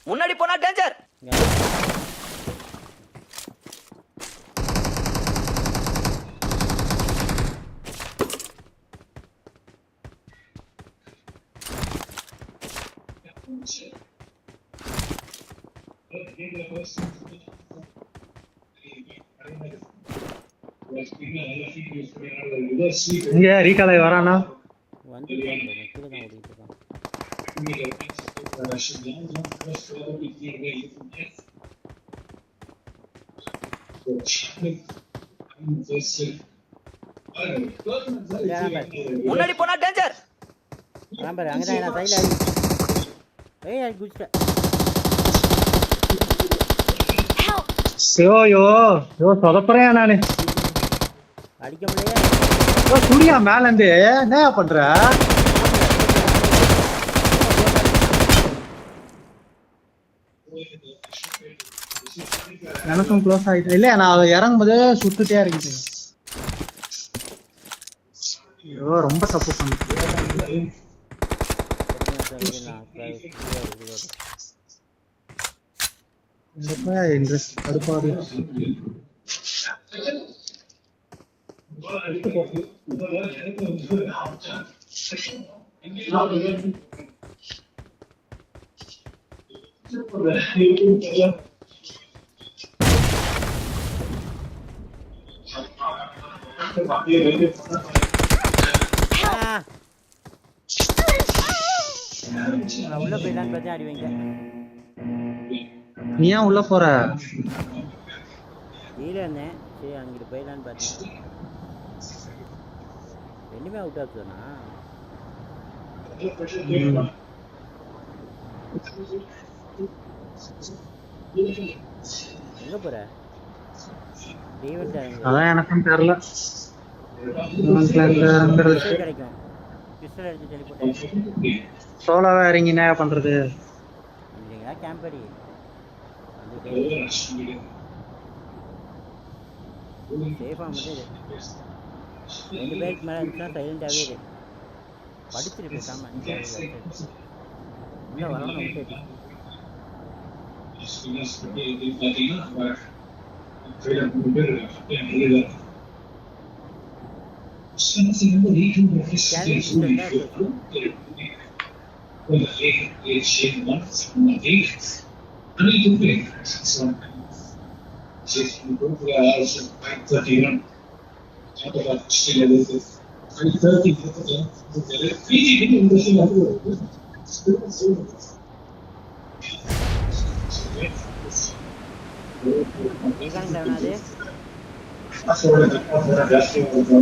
முன்னாடி போனா டேஞ்சர் இங்க ரீகாலை வரானா முன்னாடி போனா டேஞ்சர் பாரு அங்கதான் நான் சைடுல ஏய் குடிச்ச யோ சொதப்புறேன் நானு அடிக்க முடியல சுடியா மேல இருந்து என்ன பண்ற எனக்கும் க்ளோஸ் ஆயிட்டு இல்ல நான் அதை இறங்கும்போது சுட்டுட்டே இருக்கேன் ஐயோ ரொம்ப தப்பு பண்ணேன் இன்ட்ரெஸ்ட் கடுப்பாது உள்ள போயிடலான்னு பார்த்தா அடி வைங்க நீ ஏன் உள்ள போற கீழே இருந்தேன் சரி அங்கிட்டு போயிடலான்னு பார்த்தேன் ரெண்டுமே அவுட் ஆகுதுண்ணா எங்க போற அதான் எனக்கும் தெரியல கிடைக்கும் பிஸ்டல் எடுத்து டெலிபோர்ட் சோலாவா இறங்கி என்ன பண்றது இல்லைங்களா கேம்ப் அடி சேஃபாக மட்டும் ரெண்டு பேருக்கு மேலே இருந்துச்சுன்னா சைலண்டாகவே இரு படிச்சுட்டு பேசாம இல்லை வரணும் விட்டு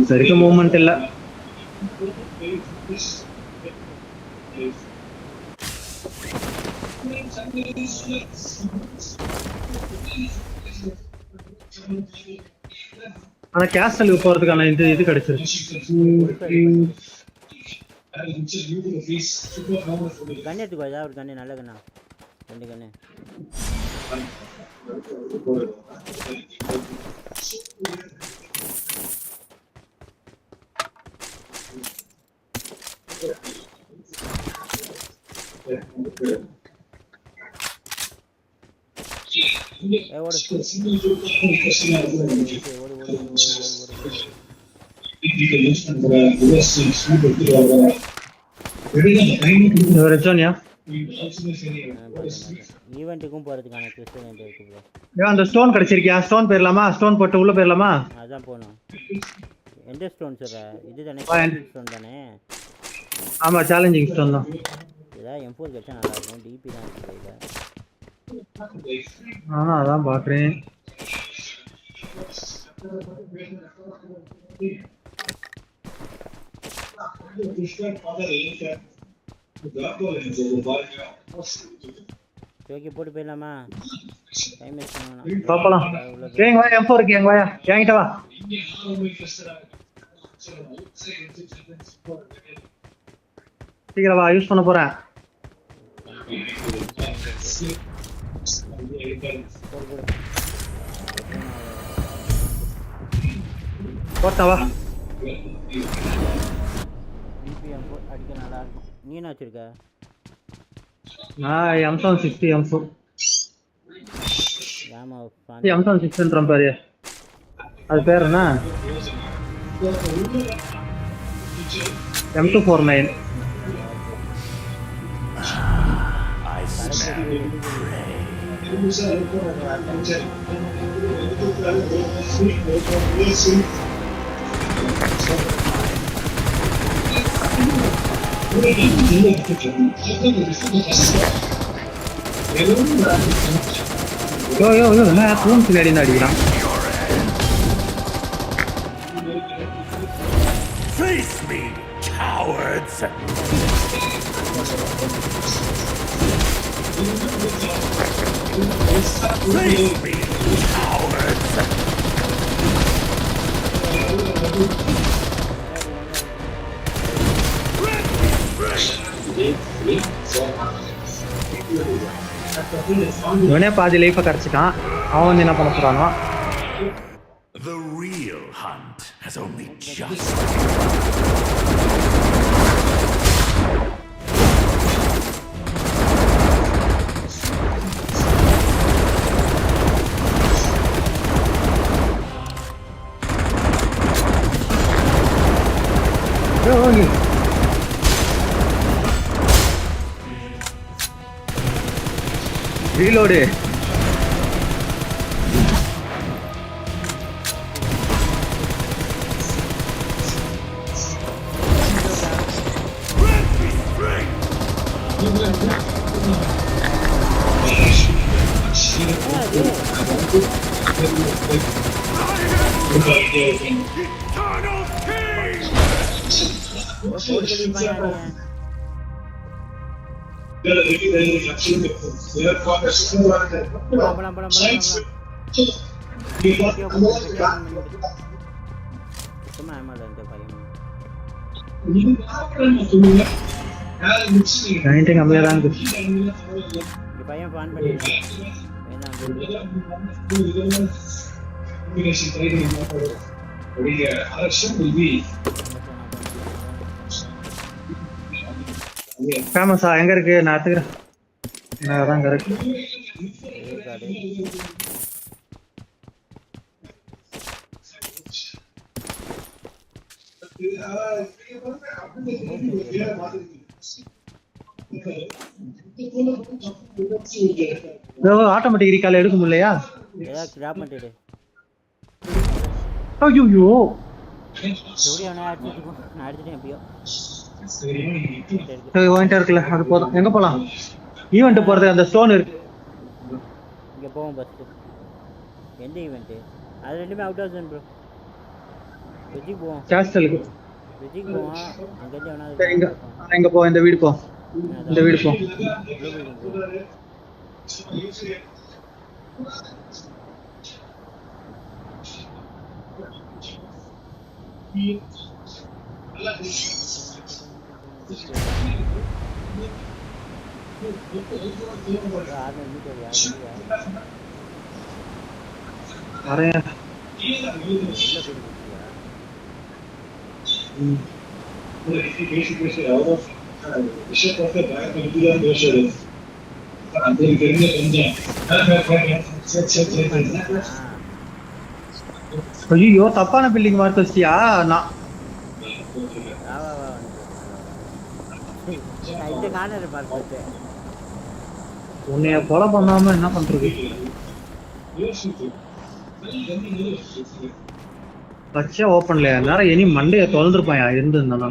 சரிக்கு மூவ்மெண்ட் இல்ல ஆனா கேஸ்டலுக்கு போறதுக்கான இது கிடைச்சிருச்சு கண்ணு எடுத்துக்கோ ஏதாவது ஒரு கண்ணு நல்ல கண்ணா ரெண்டு கண்ணு ஈவென்ட்டுக்கும் போறதுக்கான கிறிஸ்டியன் இருக்கு ப்ரோ. அந்த ஸ்டோன் கிடைச்சிருக்கியா? ஸ்டோன் போயிடலாமா? ஸ்டோன் போட்டு உள்ள போயிடலாமா? அதான் போணும். எந்த ஸ்டோன் சொல்ற? இதுதானே ஸ்டோன் தானே? ஆமா சேலஞ்சிங் ஸ்டோன் தான். இதா M4 கச்சா நல்லா இருக்கும். டிபி தான் இருக்கு இத. நானும் அதான் பாக்குறேன். ஓகே போட்டு போயிடலாமா? டைம் வேஸ்ட் பண்ணலாம். பாப்பலாம். கேங்க வா M4 இருக்கு எங்க வாயா. என்கிட்ட வா. சீக்கிரம் வா யூஸ் பண்ண போறேன். போட்டா வா. அடிக்க நல்லா இருக்கும். நீ என்ன வச்சிருக்க? நான் M760 M4. ஆமா M760 பாரு. அது பேர் என்ன? M249. Yo, நான் ஃபோன் பின்னாடி அடிக்கிறான். Face me, cowards! Face me, cowards! இவனே பாதி லைஃபை கரைச்சிட்டான். அவன் வந்து என்ன பண்ண போறானோ? The real hunt has only just Reload. ஃபேமஸா எங்க இருக்கு? நான் எடுத்துக்கிறேன். நான் அங்க இருக்கு. ஆட்டோமேட்டிக் ரீகால் எடுக்க முடியலையா? கிராப் பண்ணிடு. ஐயோ ஜோடி அவனை நான் அடிச்சிட்டேன் எப்பயோ. வாங்கிட்டே இருக்குல்ல, அது போதும். எங்க போலாம்? ஈவெண்ட் போறது அந்த ஸ்டோன் இருக்கு. இங்க போவோம் ஃபர்ஸ்ட். எந்த ஈவெண்ட்? அது ரெண்டுமே அவுட் ஆஃப் ஜோன் ப்ரோ. வெஜிக்கு போவோம். கேஸ்டலுக்கு. வெஜிக்கு போவோம். அங்க இருந்து அவனா சரி எங்க போ? இந்த வீடு போ. இந்த வீடு போ. வரேன். ஐயோ தப்பான பில்டிங் மார்க் வச்சியா? நான் இந்த கார்னர் பார்க்க வச்சேன். உன்னைய கொலை பண்ணாம என்ன பண்றது? பச்சை ஓப்பன்ல எல்லாரும் இனி மண்டைய தொலைஞ்சிருப்பாயா இருந்திருந்தானா?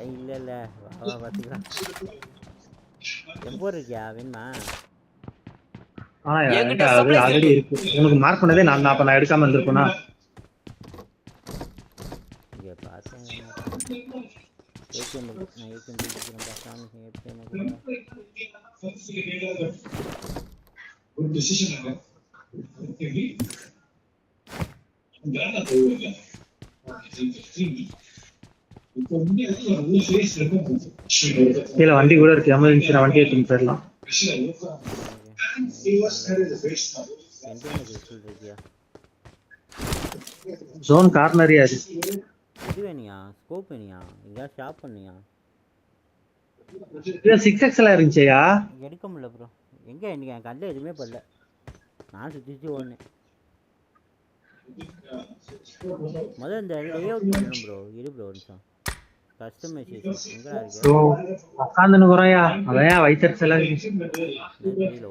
இல்ல இல்ல வா பாத்துக்கலாம். எப்போ இருக்கியா வேணுமா? அது ஆல்ரெடி இருக்கு. உனக்கு மார்க் பண்ணதே நான். அப்ப நான் எடுக்காம இருந்திருப்பேனா? இங்கே பார்த்தேன் ஏகேஎம் இருக்கு. நான் ஏகேஎம் தூக்கிக்கிறேன் சாமி. ஏகேஎம் கூட ஒரு டிசிஷன் இல்லை. கீழே வண்டி கூட இருக்கு. எமர்ஜென்சி வண்டி எடுத்துன்னு போயிடலாம். ஜோன் கார்னரியா இது. இது வேணியா? ஸ்கோப் வேணியா? எங்கயா ஷாப் பண்ணியா? இது 6xல இருந்துச்சியா? எடுக்க முடியல ப்ரோ. எங்க எனக்கு என் கண்ணில் எதுவுமே படல. நான் சுற்றி ஓடுனேன். முதல்ல இந்த லேஅவுட் பண்ணணும் ப்ரோ. இரு ப்ரோ ஒரு நிமிஷம். கஸ்டமைசேஷன் எங்கடா இருக்கு? உட்காந்துன்னு குறையா அதையா வைத்தறிச்சல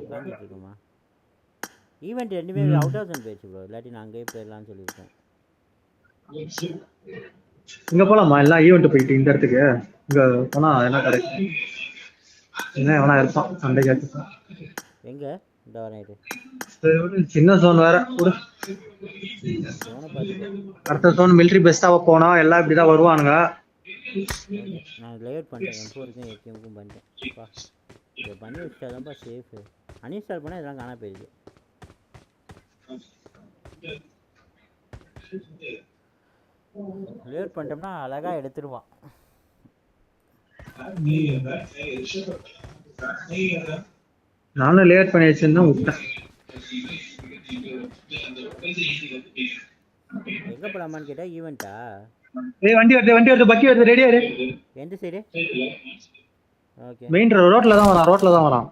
உட்காந்துட்டு இருக்குமா? ஈவெண்ட் ரெண்டுமே அவுட் ஆஃப் போயிடுச்சு ப்ரோ. இல்லாட்டி நான் அங்கேயே போயிடலாம்னு சொல்லியிருக்கேன். இங்க போலாமா? எல்லாம் ஈவெண்ட் போயிட்டு இந்த இடத்துக்கு இங்க போனா என்ன கிடைக்கும்? என்ன எவனா இருப்பான் சண்டை கேட்டு. எங்க இந்த வரேன் இது சின்ன ஜோன் வேற. அடுத்த ஜோன் மிலிட்டரி பெஸ்டாவ போனா எல்லாம் இப்படிதான் வருவானுங்க. நான் லேஅவுட் பண்ணிட்டேன். M4க்கும் AKMக்கும் பண்ணிட்டேன். பா இதை பண்ணி வச்சுட்டாதான்ப்பா சேஃபு. அன்இன்ஸ்டால் பண்ணால் இதெல்லாம் காணா போயிடுது. லேஅவுட் பண்ணிட்டோம்னா அழகாக எடுத்துருவான். நானும் லேட் பண்ணி வச்சிருந்தேன் விட்டேன். எங்கே போகலாமான்னு கேட்டால் ஈவெண்ட்டா? வண்டி வருது பக்கி வருது. ரெடியா இரு. எந்த சைடு? ஓகே மெயின் ரோட்ல தான் வரான்.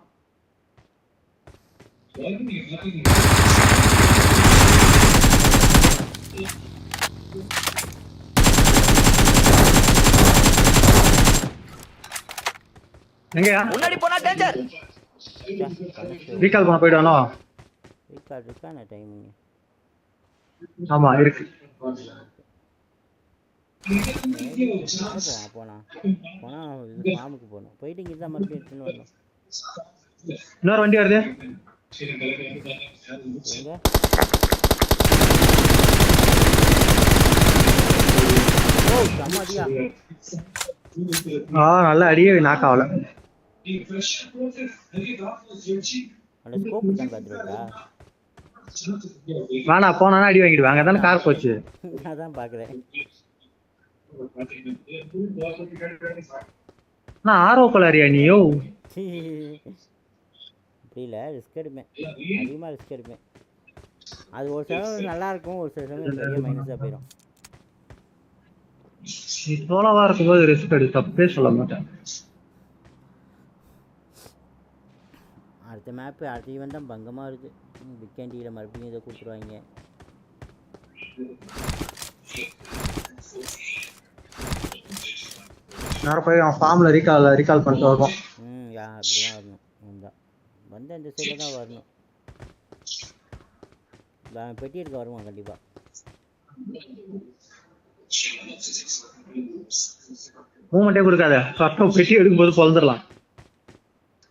எங்கயா? முன்னாடி போனா டேஞ்சர். ரீகால் பண்ண போய்டானோ? ரீகால் இருக்கான டைமிங். ஆமா இருக்கு. போனா ஃபார்முக்கு போகணும். போயிட்டு இங்கே தான் மறுபடியும் எடுத்துன்னு வரணும். இன்னொரு வண்டி வருது. எங்க? ஓ சமாதியா. நல்ல அடியே நாக் ஆகல. அந்த ஸ்கோப் தான் பார்த்துருக்கா? வேணா போனா அடி வாங்கிடுவேன். அங்கே தானே கார் போச்சு. அதான் பார்க்குறேன். நான் ஆர்வக்கோளாரியா நீயோ? புரியல. ரிஸ்க் எடுப்பேன், அதிகமாக ரிஸ்க் எடுப்பேன். அது ஒரு சில நல்லா இருக்கும், ஒரு சில சமயம் பெரிய மைனஸாக போயிடும். சோலோவா இருக்கும்போது ரிஸ்க் எடு, தப்பே சொல்ல மாட்டேன். அடுத்த மேப்பு அடுத்த ஈவெண்ட் தான் பங்கமாக இருக்குது. பிகேண்டியில் மறுபடியும் இதை கொடுத்துருவாங்க. நேரம் போய் அவன் ஃபார்மில் ரீகால் பண்ணிட்டு வருவோம். அப்படி தான் வரணும். வந்து அந்த சைடில் தான் வரணும். பெட்டி எடுக்க வருவான் கண்டிப்பாக. மூமெண்ட்டே கொடுக்காத, கரெக்டாக பெட்டி எடுக்கும்போது பொழுதுடலாம்.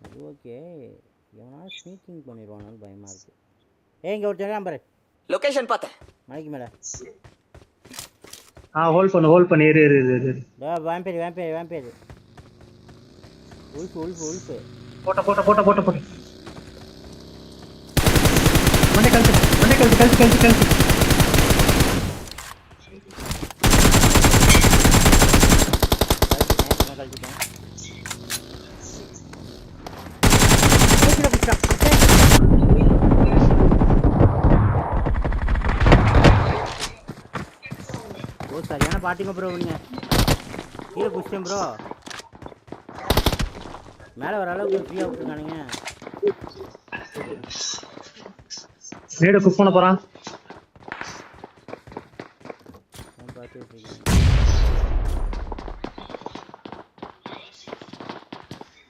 அது ஓகே. எவனா ஸ்னீக்கிங் பண்ணிடுவானாலும் பயமாக இருக்குது. இங்கே ஒரு நம்பர் லொகேஷன் பார்த்தேன். மலைக்கு மேலே. ஹோல்ட் பண்ணி ஏறு. வேம்பேர் உல்ஃபு போட்ட மண்டை கழிச்சு சரியான பாட்டிங்க ப்ரோ. நீங்கள் கீழே குடிச்சிட்டேன் ப்ரோ. மேலே வர அளவுக்கு ஃப்ரீயாக விட்டுருக்கானுங்க. நேடு குக் பண்ண போகிறான்.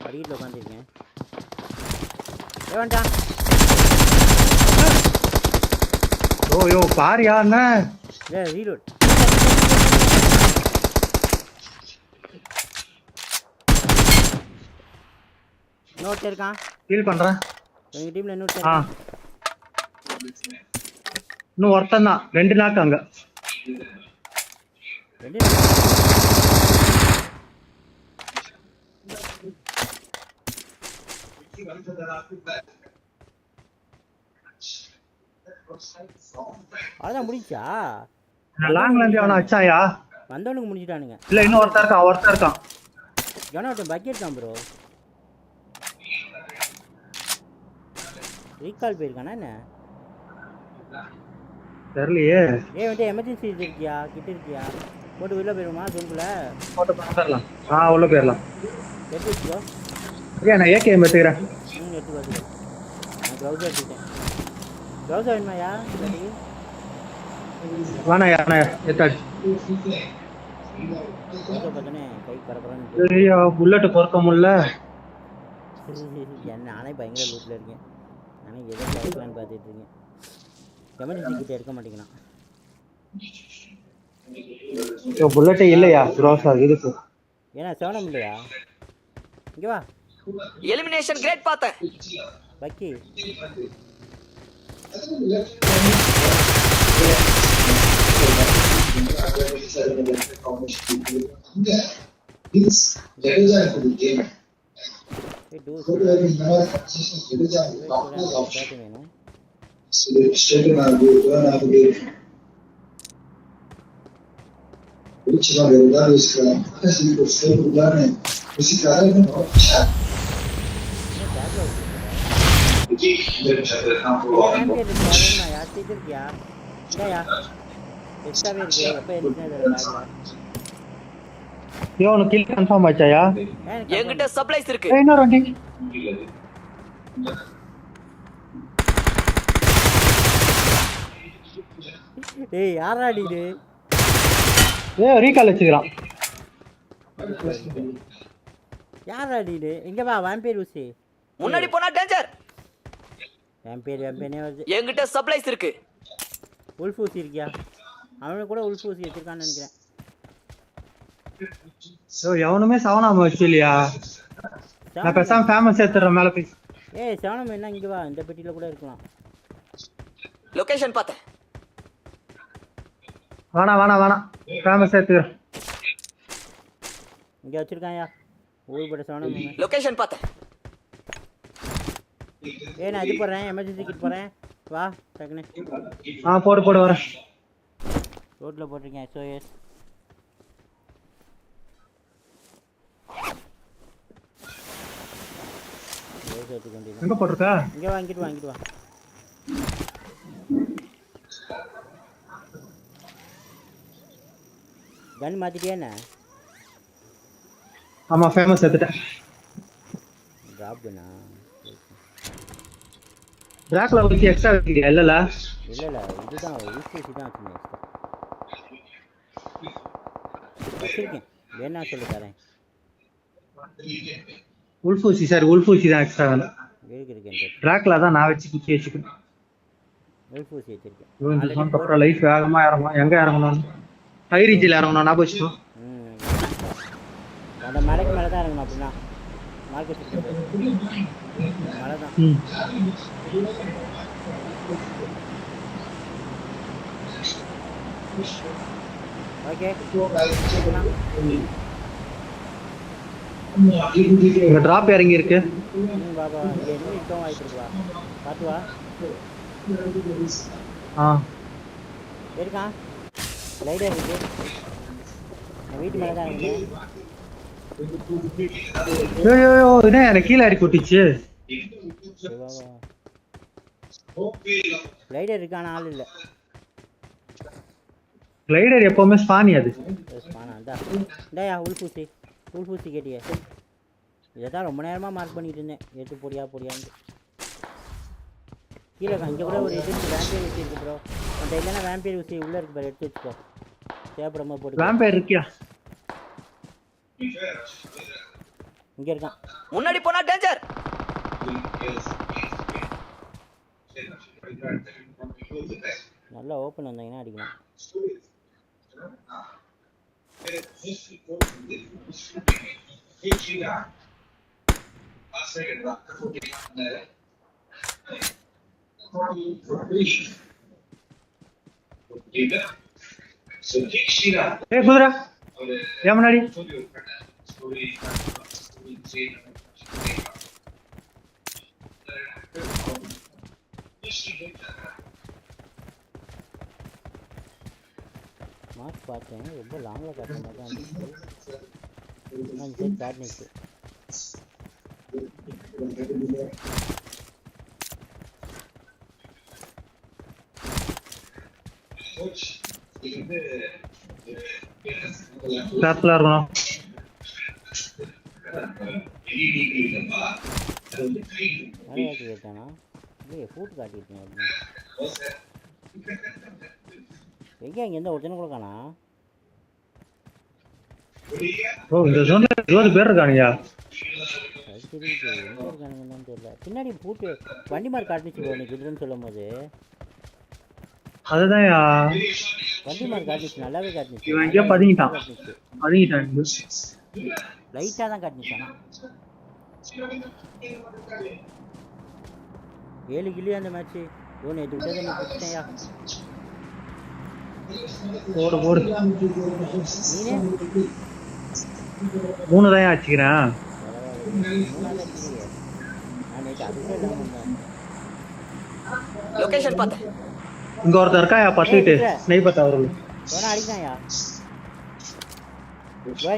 படிக்கிட்டு உட்காந்துருக்கேன். வேண்டாம். ஓ பாரியா என்ன ரீலோட். இன்னொருத்தர் இருக்கான். ஃபீல் பண்றேன். எங்க டீம்ல இன்னொருத்தர் இருக்கான். இன்னும் ஒருத்தன் தான். 2 நாக்கு அங்க. அதான் முடிஞ்சா லாங்ல இருந்து அவனை அச்சாயா வந்தவனுக்கு முடிஞ்சிட்டானுங்க. இல்ல இன்னும் ஒருத்தன் இருக்கான் ஒருத்தன் பக்கெட் தான் ப்ரோ. ரீகால் போயிருக்கானா என்ன தெரியலையே. வந்து எமர்ஜென்சி இருக்கியா கிட்ட இருக்கியா போட்டு உள்ள போயிருமா ஜோனுக்குள்ள போட்டு போயிடலாம். உள்ள போயிடலாம். எடுத்து வச்சுக்கோ. நான் ஏகேஎம் எடுத்துக்கிறேன். எடுத்து வச்சுக்கோ. நான் க்ளவுஸ் எடுத்துக்கிட்டேன். க்ளவுஸ் வேணுமாயா வேணாயா எடுத்தாச்சு. கை பரபரன்னு புல்லட் பொறுக்க முடியல. நானே பயங்கர லூட்ல இருக்கேன். நானே எதோ கிடைக்கலான்னு பார்த்துட்டு இருக்கேன். எமர்ஜென்சி கிட்ட எடுக்க மாட்டேங்கிறான். புல்லட்டே இல்லையா க்ரோஸா இருக்கு. ஏன்னா செவனம் இல்லையா? இங்க வா. எலிமினேஷன் கிரேட் பார்த்தேன். பக்கி கில் கன்ஃபார்ம் ஆச்சாயா? என்கிட்ட சப்ளைஸ் இருக்கு. இன்னொரு வண்டி. ஏய் யாரா இது? ரீகால் வச்சுக்கிறான். யாரா இது? இங்க வா வாம்பீர் ஊசி. முன்னாடி போனா டேஞ்சர். வாம்பீரே வருது. என்கிட்ட சப்ளைஸ் இருக்கு. உல்ஃப் ஊசி இருக்கியா? அவனுக்கு கூட உல்ஃப் ஊசி வச்சிருக்கான்னு நினைக்கிறேன். எவனுமே சவனாம வச்சில்லையா? நான் பேசாம ஃபேமஸ் ஏத்துறேன் மேல போய். சவனம் என்ன இங்க வா இந்த பெட்டில கூட இருக்கலாம். லொகேஷன் பார்த்தேன். வேணா ஃபேமஸ் ஏத்துறேன். இங்க வச்சிருக்காயா? ஊர் பட சவனம். லொகேஷன் பார்த்தேன். நான் இது போறேன் எமர்ஜென்சி கிட் போறேன். வா டக்குனே. போடு வரேன். ரோட்ல போட்டுருக்கேன் SOS. எங்க போட்டுருக்க? இங்க வாங்கிட்டு வா. கன் மாத்திட்டியா என்ன? ஆமா ஃபேமஸ் ஏத்துட்டேன். டிராப் கன்னா. டிராக்ல வச்சு எக்ஸ்ட்ரா வைக்கிறியா? இல்ல இதுதான் யூஸ் தான் வச்சிருக்கேன். வேணா சொல்லி தரேன். உல்ஃபூசி தான் எக்ஸ்ட்ரா வேணும். டிராக்ல தான் நான் வச்சு குச்சி வச்சுக்கேன். உல்ஃபூசி வச்சிருக்கேன். அப்புறம் லைஃப் வேகமா இறங்கணும். எங்க இறங்கணும்? ஹை ரீஜில் இறங்கணும். நான் வச்சுக்கோ. அந்த மலைக்கு மேலே தான் இறங்கணும். அப்படின்னா மார்க்கெட் மலை தான். ஓகே இங்க டிராப் இறங்கி இருக்கு. பாபா இங்க என்ன இடம் ஆயிட்டு வா. பாத்து வா. இருக்கா? லைடர் இருக்கு. வீட்டு மேல தான் இருக்கு. என்ன எனக்கு கீழ இறக்கி விட்டுச்சு. லைடர் இருக்கான ஆள் இல்ல. லைடர் எப்பவுமே ஸ்பானி அது. ஸ்பானா டேயா உல்ஃபூசி கேட்டியே. இதான் ரொம்ப நேரமா மார்க் பண்ணிட்டு இருந்தேன். எடுத்து போடியான்னு. கீழே இங்கே கூட ஒரு இது வேம்பேர் ஊசி இருக்கு ப்ரோ. அந்த இல்லைன்னா வேம்பேர் ஊசி உள்ள இருக்கு பாரு, எடுத்து வச்சுக்கோ. தேவைப்படாம போட்டு. வேம்பேர் இருக்கியா? இங்க இருக்கான். முன்னாடி போனா டேஞ்சர். நல்லா ஓப்பன் வந்தீங்கன்னா அடிக்கணும். ஏய் குதிரை ஏன் முன்னாடி மார்க் பார்த்தேன் ரொம்ப லாங்கில் காட்டுற மாதிரி தான் இருந்துச்சு அந்த சைட் காட்டுனுச்சு கேர்ஃபுல்லாக இருக்கணும் நிறைய கேட்டானா இல்லையே ஃபூட் காட்டியிருக்கேன் அப்படின்னு எங்கே இங்கே ஒருத்தனை கூட காணா ஓ இந்த ஜோன்ல 20 பேர் இருக்கானுங்க சரி எங்கே இருக்கானுங்கன்னு தெரியல பின்னாடி பூட்டு வண்டி மாதிரி காட்டுச்சு உனக்கு இதுன்னு சொல்லும் போது அதுதான் வண்டி மாதிரி காட்டுச்சு நல்லாவே காட்டுச்சு இவன் எங்கேயோ பதுங்கிட்டான் லைட்டாக தான் காட்டுச்சு ஆனால் 7 கிலோ அந்த மேட்ச்சு ஓ நேற்று விட்டதை நீ பிடிச்சிட்டேயா போடு போடு நீனே 3 தான் வச்சுக்கிறேன் நான் நேற்று அதுவே இல்லாமல் இருந்தேன் லொகேஷன் பார்த்தேன் இங்க ஒருத்தர் இருக்காயா பத்துக்கிட்டு ஸ்னைப்பர் அவர்கள் போனா அடிக்கிறான்யா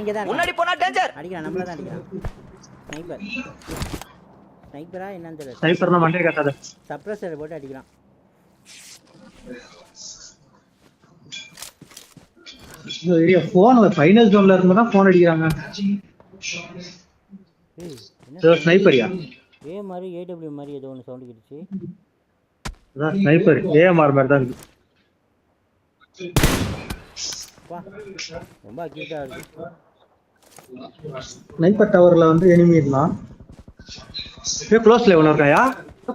இங்கே தான் முன்னாடி போனா டேஞ்சர் அடிக்கிறான் நம்மள தான் அடிக்கிறான் ஸ்னைப்பர் ஸ்னைப்பரா என்னன்னு தெரியல ஸ்னைப்பர்னா மண்டே காட்டாத சப்ரஸர் போட்டு அடிக்கிறான் இந்த ஏரியா ஃபோன் ஃபைனல் ஜோன்ல இருந்து தான் ஃபோன் அடிக்கிறாங்க ஏய் ஸ்னைப்பரியா ஏ மாதிரி ஏடபிள்யூ மாதிரி ஏதோ ஒன்று சவுண்ட் கேட்டுச்சு அதான் ஸ்னைப்பர் ஏஎம்ஆர் மாதிரி தான் இருக்கு வா ரொம்ப அக்யூட்டா இருக்கு ஸ்னைப்பர் டவர்ல வந்து எனிமி இருந்தான் ஏ க்ளோஸ்ல எவன இருக்காயா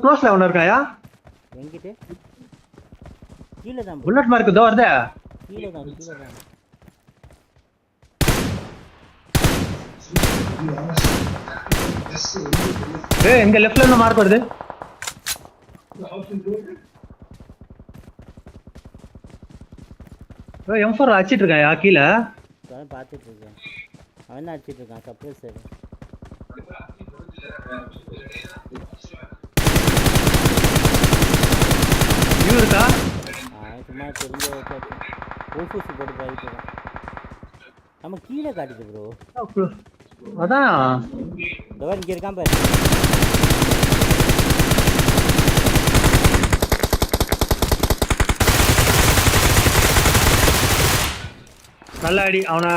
க்ளோஸ்ல எவன இருக்காயா எங்கிட்ட கீழே தான் புல்லட் மார்க் இதோ வருதே கீழே தான் ஏய் எங்க லெஃப்ட்ல இருந்து மார்க் வருது ஏய் M4 அடிச்சிட்டு இருக்காயா கீழ நான் பார்த்துட்டு இருக்கேன் அவன் தான் அடிச்சிட்டு இருக்கான் சப்ரஸர் வியூ இருக்கா சும்மா தெரிஞ்ச ஊஃபூசி போட்டு போயிட்டு இருக்கேன் நம்ம கீழே காட்டுது ப்ரோ அதான் இந்த இங்கே இருக்கான் பாரு நல்ல அடி அவனை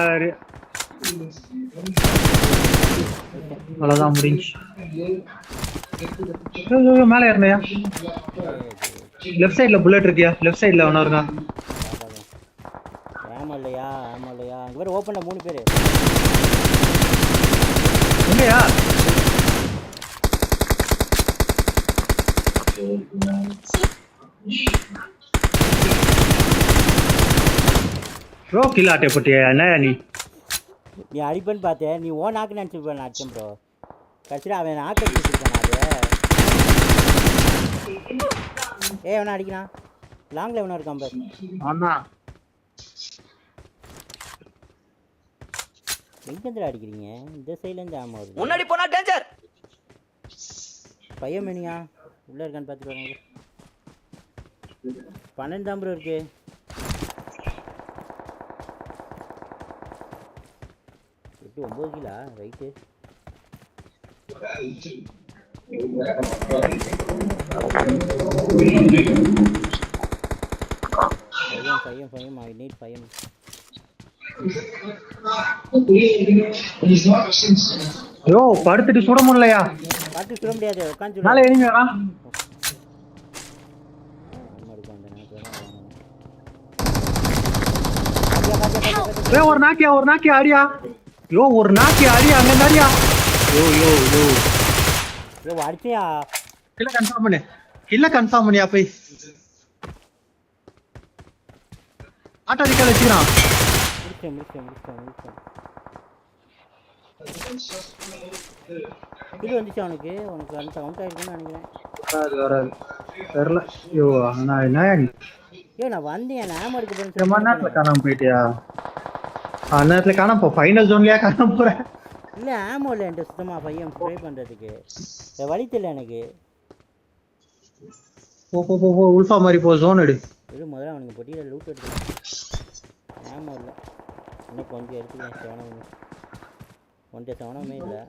அவ்வளோதான் முடிஞ்சு மேலே ஏறினையா லெஃப்ட் சைடில் புல்லட் இருக்கியா லெஃப்ட் சைடில் அவனா இருக்கான் ஆமாம் இல்லையா அங்கே பேர் ஓப்பனில் 3 பேர் இல்லையா ப்ரோ கில் ஆட்டே போட்டியா என்ன நீ அடிப்பேன்னு பார்த்தேன் நீ ஓ நாக்கு நினச்சிருப்பேன் நான் அடிச்சேன் ப்ரோ கடைசியில் அவன் நாக்கு அடிச்சுருப்பான் அது எவனா அடிக்கிறான் லாங்கில் எவனா இருக்கான் பாரு ஆமாம் எங்கேருந்து அடிக்கிறீங்க இந்த சைட்லேருந்து ஆமாம் வருது முன்னாடி போனா டேஞ்சர் பையன் மேனியா உள்ளே இருக்கான்னு பார்த்துட்டு வாங்க 12 தான் ப்ரோ இருக்கு எப்படி 9 கிலா ரைட்டு பையன் ஐ நீட் பையன் யோ படுத்துட்டு சுட முடியலையா பார்த்து சுட முடியாது உட்காந்து மேலே எனிமி வரா ஒரு நாக்கியா அடியா யோ ஒரு நாக்கியா அடியா அங்க அடியா யோ யோ யோ யோ அடிச்சியா கில்ல கன்ஃபார்ம் பண்ணியா போய் ஆட்டோ ரிக்கல் வச்சுக்கிறான் முடிச்சேன் இது வந்துச்சு உனக்கு அந்த கவுண்ட் ஆயிருக்குன்னு நினைக்கிறேன் வராது தெரியல யோ நான் என்ன ஏய் நான் வந்தேன் நான் ஆமா எடுக்க போறேன்னு ரொம்ப சொல்லி நேரத்தில் காணாம போயிட்டியா நேரத்தில் காணாம போ ஃபைனல் ஜோன்லயா காணாம போகிறேன் இல்லை ஆமோ இல்லை என்கிட்ட சுத்தமாக பையன் ப்ரே பண்ணுறதுக்கு வழி தெரியல எனக்கு போ உல்ஃபா மாதிரி போ ஜோன் எடு இது முதல்ல அவனுக்கு பொட்டியில் லூட் எடுத்து ஆமோ இல்லை இன்னும் கொஞ்சம் எடுத்துக்கிறேன் செவனம் கொஞ்சம் செவனமே இல்லை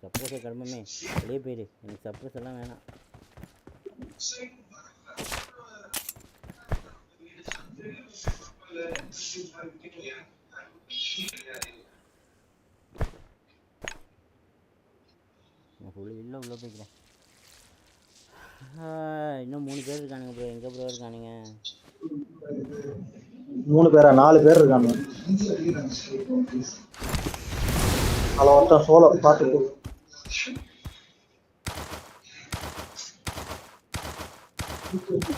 சப்போஸை கடமைமே வெளியே போயிடு எனக்கு சப்போஸ் எல்லாம் வேணாம் இல்லை உள்ள போய்க்கிறேன் இன்னும் 3 பேர் இருக்கானுங்க ப்ரோ எங்கே ப்ரோ இருக்கானுங்க 3 பேரா 4 பேர் இருக்காங்க அதில் ஒருத்தன் சோலோ பார்த்துக்கோ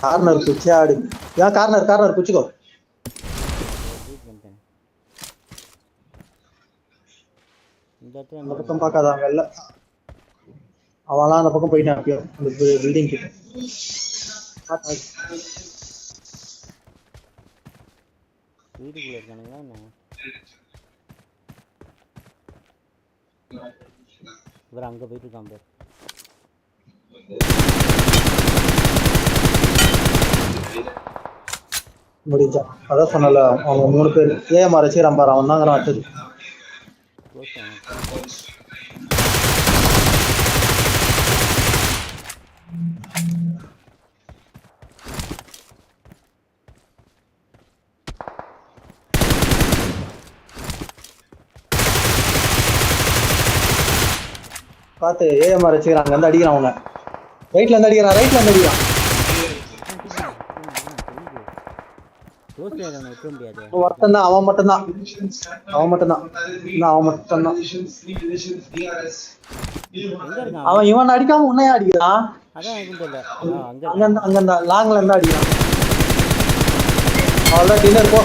கார்னர் குச்சி ஆடு ஏன் கார்னர் குச்சிக்கோ அந்த பக்கம் பார்க்காத அங்கே இல்லை அவன்லாம் அந்த பக்கம் போயிட்டான் அப்பயோ அந்த பில்டிங் கிட்ட வீட்டுக்குள்ள இருக்கானுங்களா என்ன இவர் அங்கே போயிட்டு இருக்கான் பேர் முடிஞ்சா அதான் சொன்னல அவங்க 3 பேர் ஏஎம்ஆர் வச்சுக்கிறான் பாரு அவன் தாங்கிறான் அடுத்தது பார்த்து ஏஎம்ஆர் வச்சுக்கிறான் அங்கே வந்து அடிக்கிறான் அவனை ரைட்ல இருந்து அடிக்கிறான் ஒருத்தன் அவன் மட்டும்தான் அவன் இவன் அடிக்காம உன்னையா அடிக்கிறான் அங்க லாங்ல இருந்து அடிக்கிறான் அவ்வளவுதான் டின்னர் போ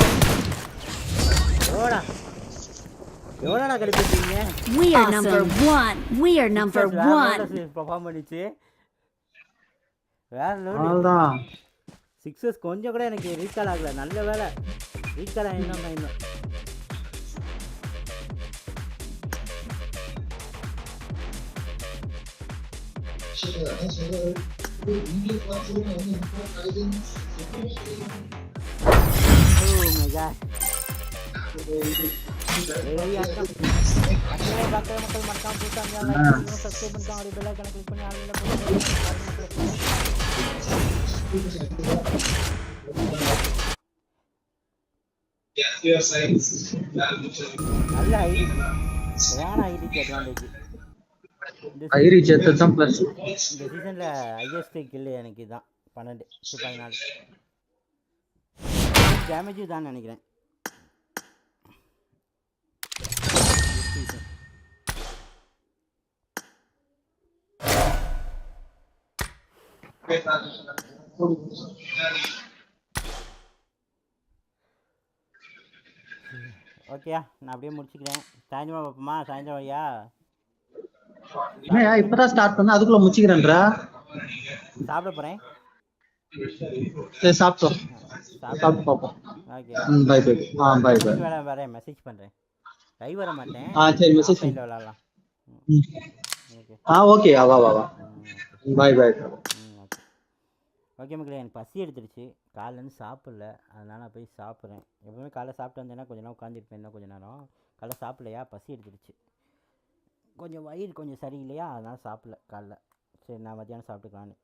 எவ்வளோடா கிடைச்சிருக்கீங்க We are number 1 we are number 1 perform பண்ணிச்சு வேற லெவல் சிக்ஸஸ் கொஞ்சம் கூட எனக்கு ரீகால் ஆகல நல்ல வேலை ரீகால் ஆகிருந்தோம் நான் இன்னும் Oh my god மக்கள் மறக்காம போட்டாங்க சப்ஸ்கிரைப் பண்ணிட்டாங்க பெல் ஐகானை கிளிக் பண்ணி ஆன்லைன்ல நல்ல ஐடி வேணா ஐடிக்கு அட்வான்டேஜ் ஐரி ஜெத்தம் பிளஸ் இந்த சீசன்ல ஹையஸ்ட் கில் எனக்கு தான் 14 டேமேஜ் தான் நினைக்கிறேன் ஓகேயா நான் அப்படியே முடிச்சுக்கிறேன் சாயந்தரம் பார்ப்போமா சாயந்தரம் ஐயா என்னையா இப்பதான் ஸ்டார்ட் பண்ண அதுக்குள்ள முடிச்சுக்கிறேன்றா சாப்பிட போறேன் சரி சாப்பிட்டோம் சாப்பிட்டு பார்ப்போம் okay bye bye bye bye வரேன் மெசேஜ் பண்ணுறேன் லைவ் வர மாட்டேன் சரி மெசேஜ் விளாடலாம் ஓகே வா பை பை ஓகே மக்களே எனக்கு பசி எடுத்துருச்சு காலையிலேருந்து சாப்பிடல அதனால் நான் போய் சாப்பிட்றேன் எப்பவுமே காலைல சாப்பிட்டு வந்தேன்னா கொஞ்ச நேரம் உட்காந்துருப்பேன் இன்னும் கொஞ்சம் நேரம் காலைல சாப்பிடலையா பசி எடுத்துருச்சு கொஞ்சம் வயிறு கொஞ்சம் சரியில்லையா அதனால் சாப்பிடல காலைல சரி நான் மத்தியானம் சாப்பிட்டுக்கலான்னு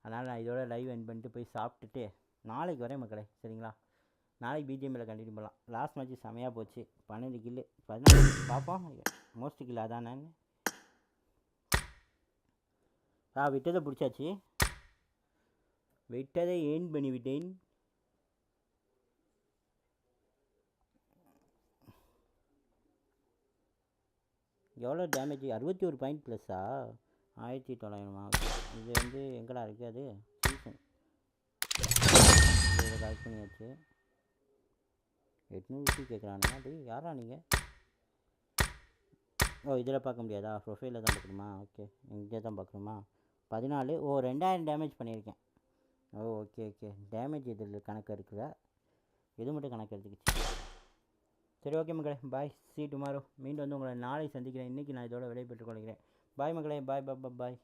அதனால் நான் இதோட லைவ் எண்ட் பண்ணிட்டு போய் சாப்பிட்டுட்டு நாளைக்கு வரேன் மக்களே சரிங்களா நாளைக்கு பிஜிஎம்மில் கண்டினியூ பண்ணலாம் லாஸ்ட் மேட்ச்சு செமையாக போச்சு 12 கில்லு 14 பார்ப்போம் மோஸ்ட் கில் அதான் நான் விட்டதை பிடிச்சாச்சு விட்டதை ஏன் பண்ணிவிட்டேன் எவ்வளோ டேமேஜ் 61 பாயிண்ட் ப்ளஸ்ஸா 1900 இது வந்து எங்கடா இருக்குது அது சீசன் இதை கலெக்ட் பண்ணியாச்சு 800 கேட்குறானுங்க அது யாரா நீங்கள் ஓ இதில் பார்க்க முடியாதா? ப்ரொஃபைலில் தான் பார்க்கணுமா? ஓகே இங்கே தான் பார்க்கணுமா? 14. ஓ 2000 டேமேஜ் பண்ணியிருக்கேன். ஓ ஓகே ஓகே. டேமேஜ் இதில் கணக்கு இருக்குதா? இது மட்டும் கணக்கு எடுத்துக்கிச்சு. சரி ஓகே மக்களே, பாய், see you tomorrow. மீண்டும் வந்து உங்களை நாளை சந்திக்கிறேன். இன்றைக்கி நான் இதோட விடைபெற்றுக் கொள்கிறேன். பாய் மக்களே, பாய் பாய் பாய்.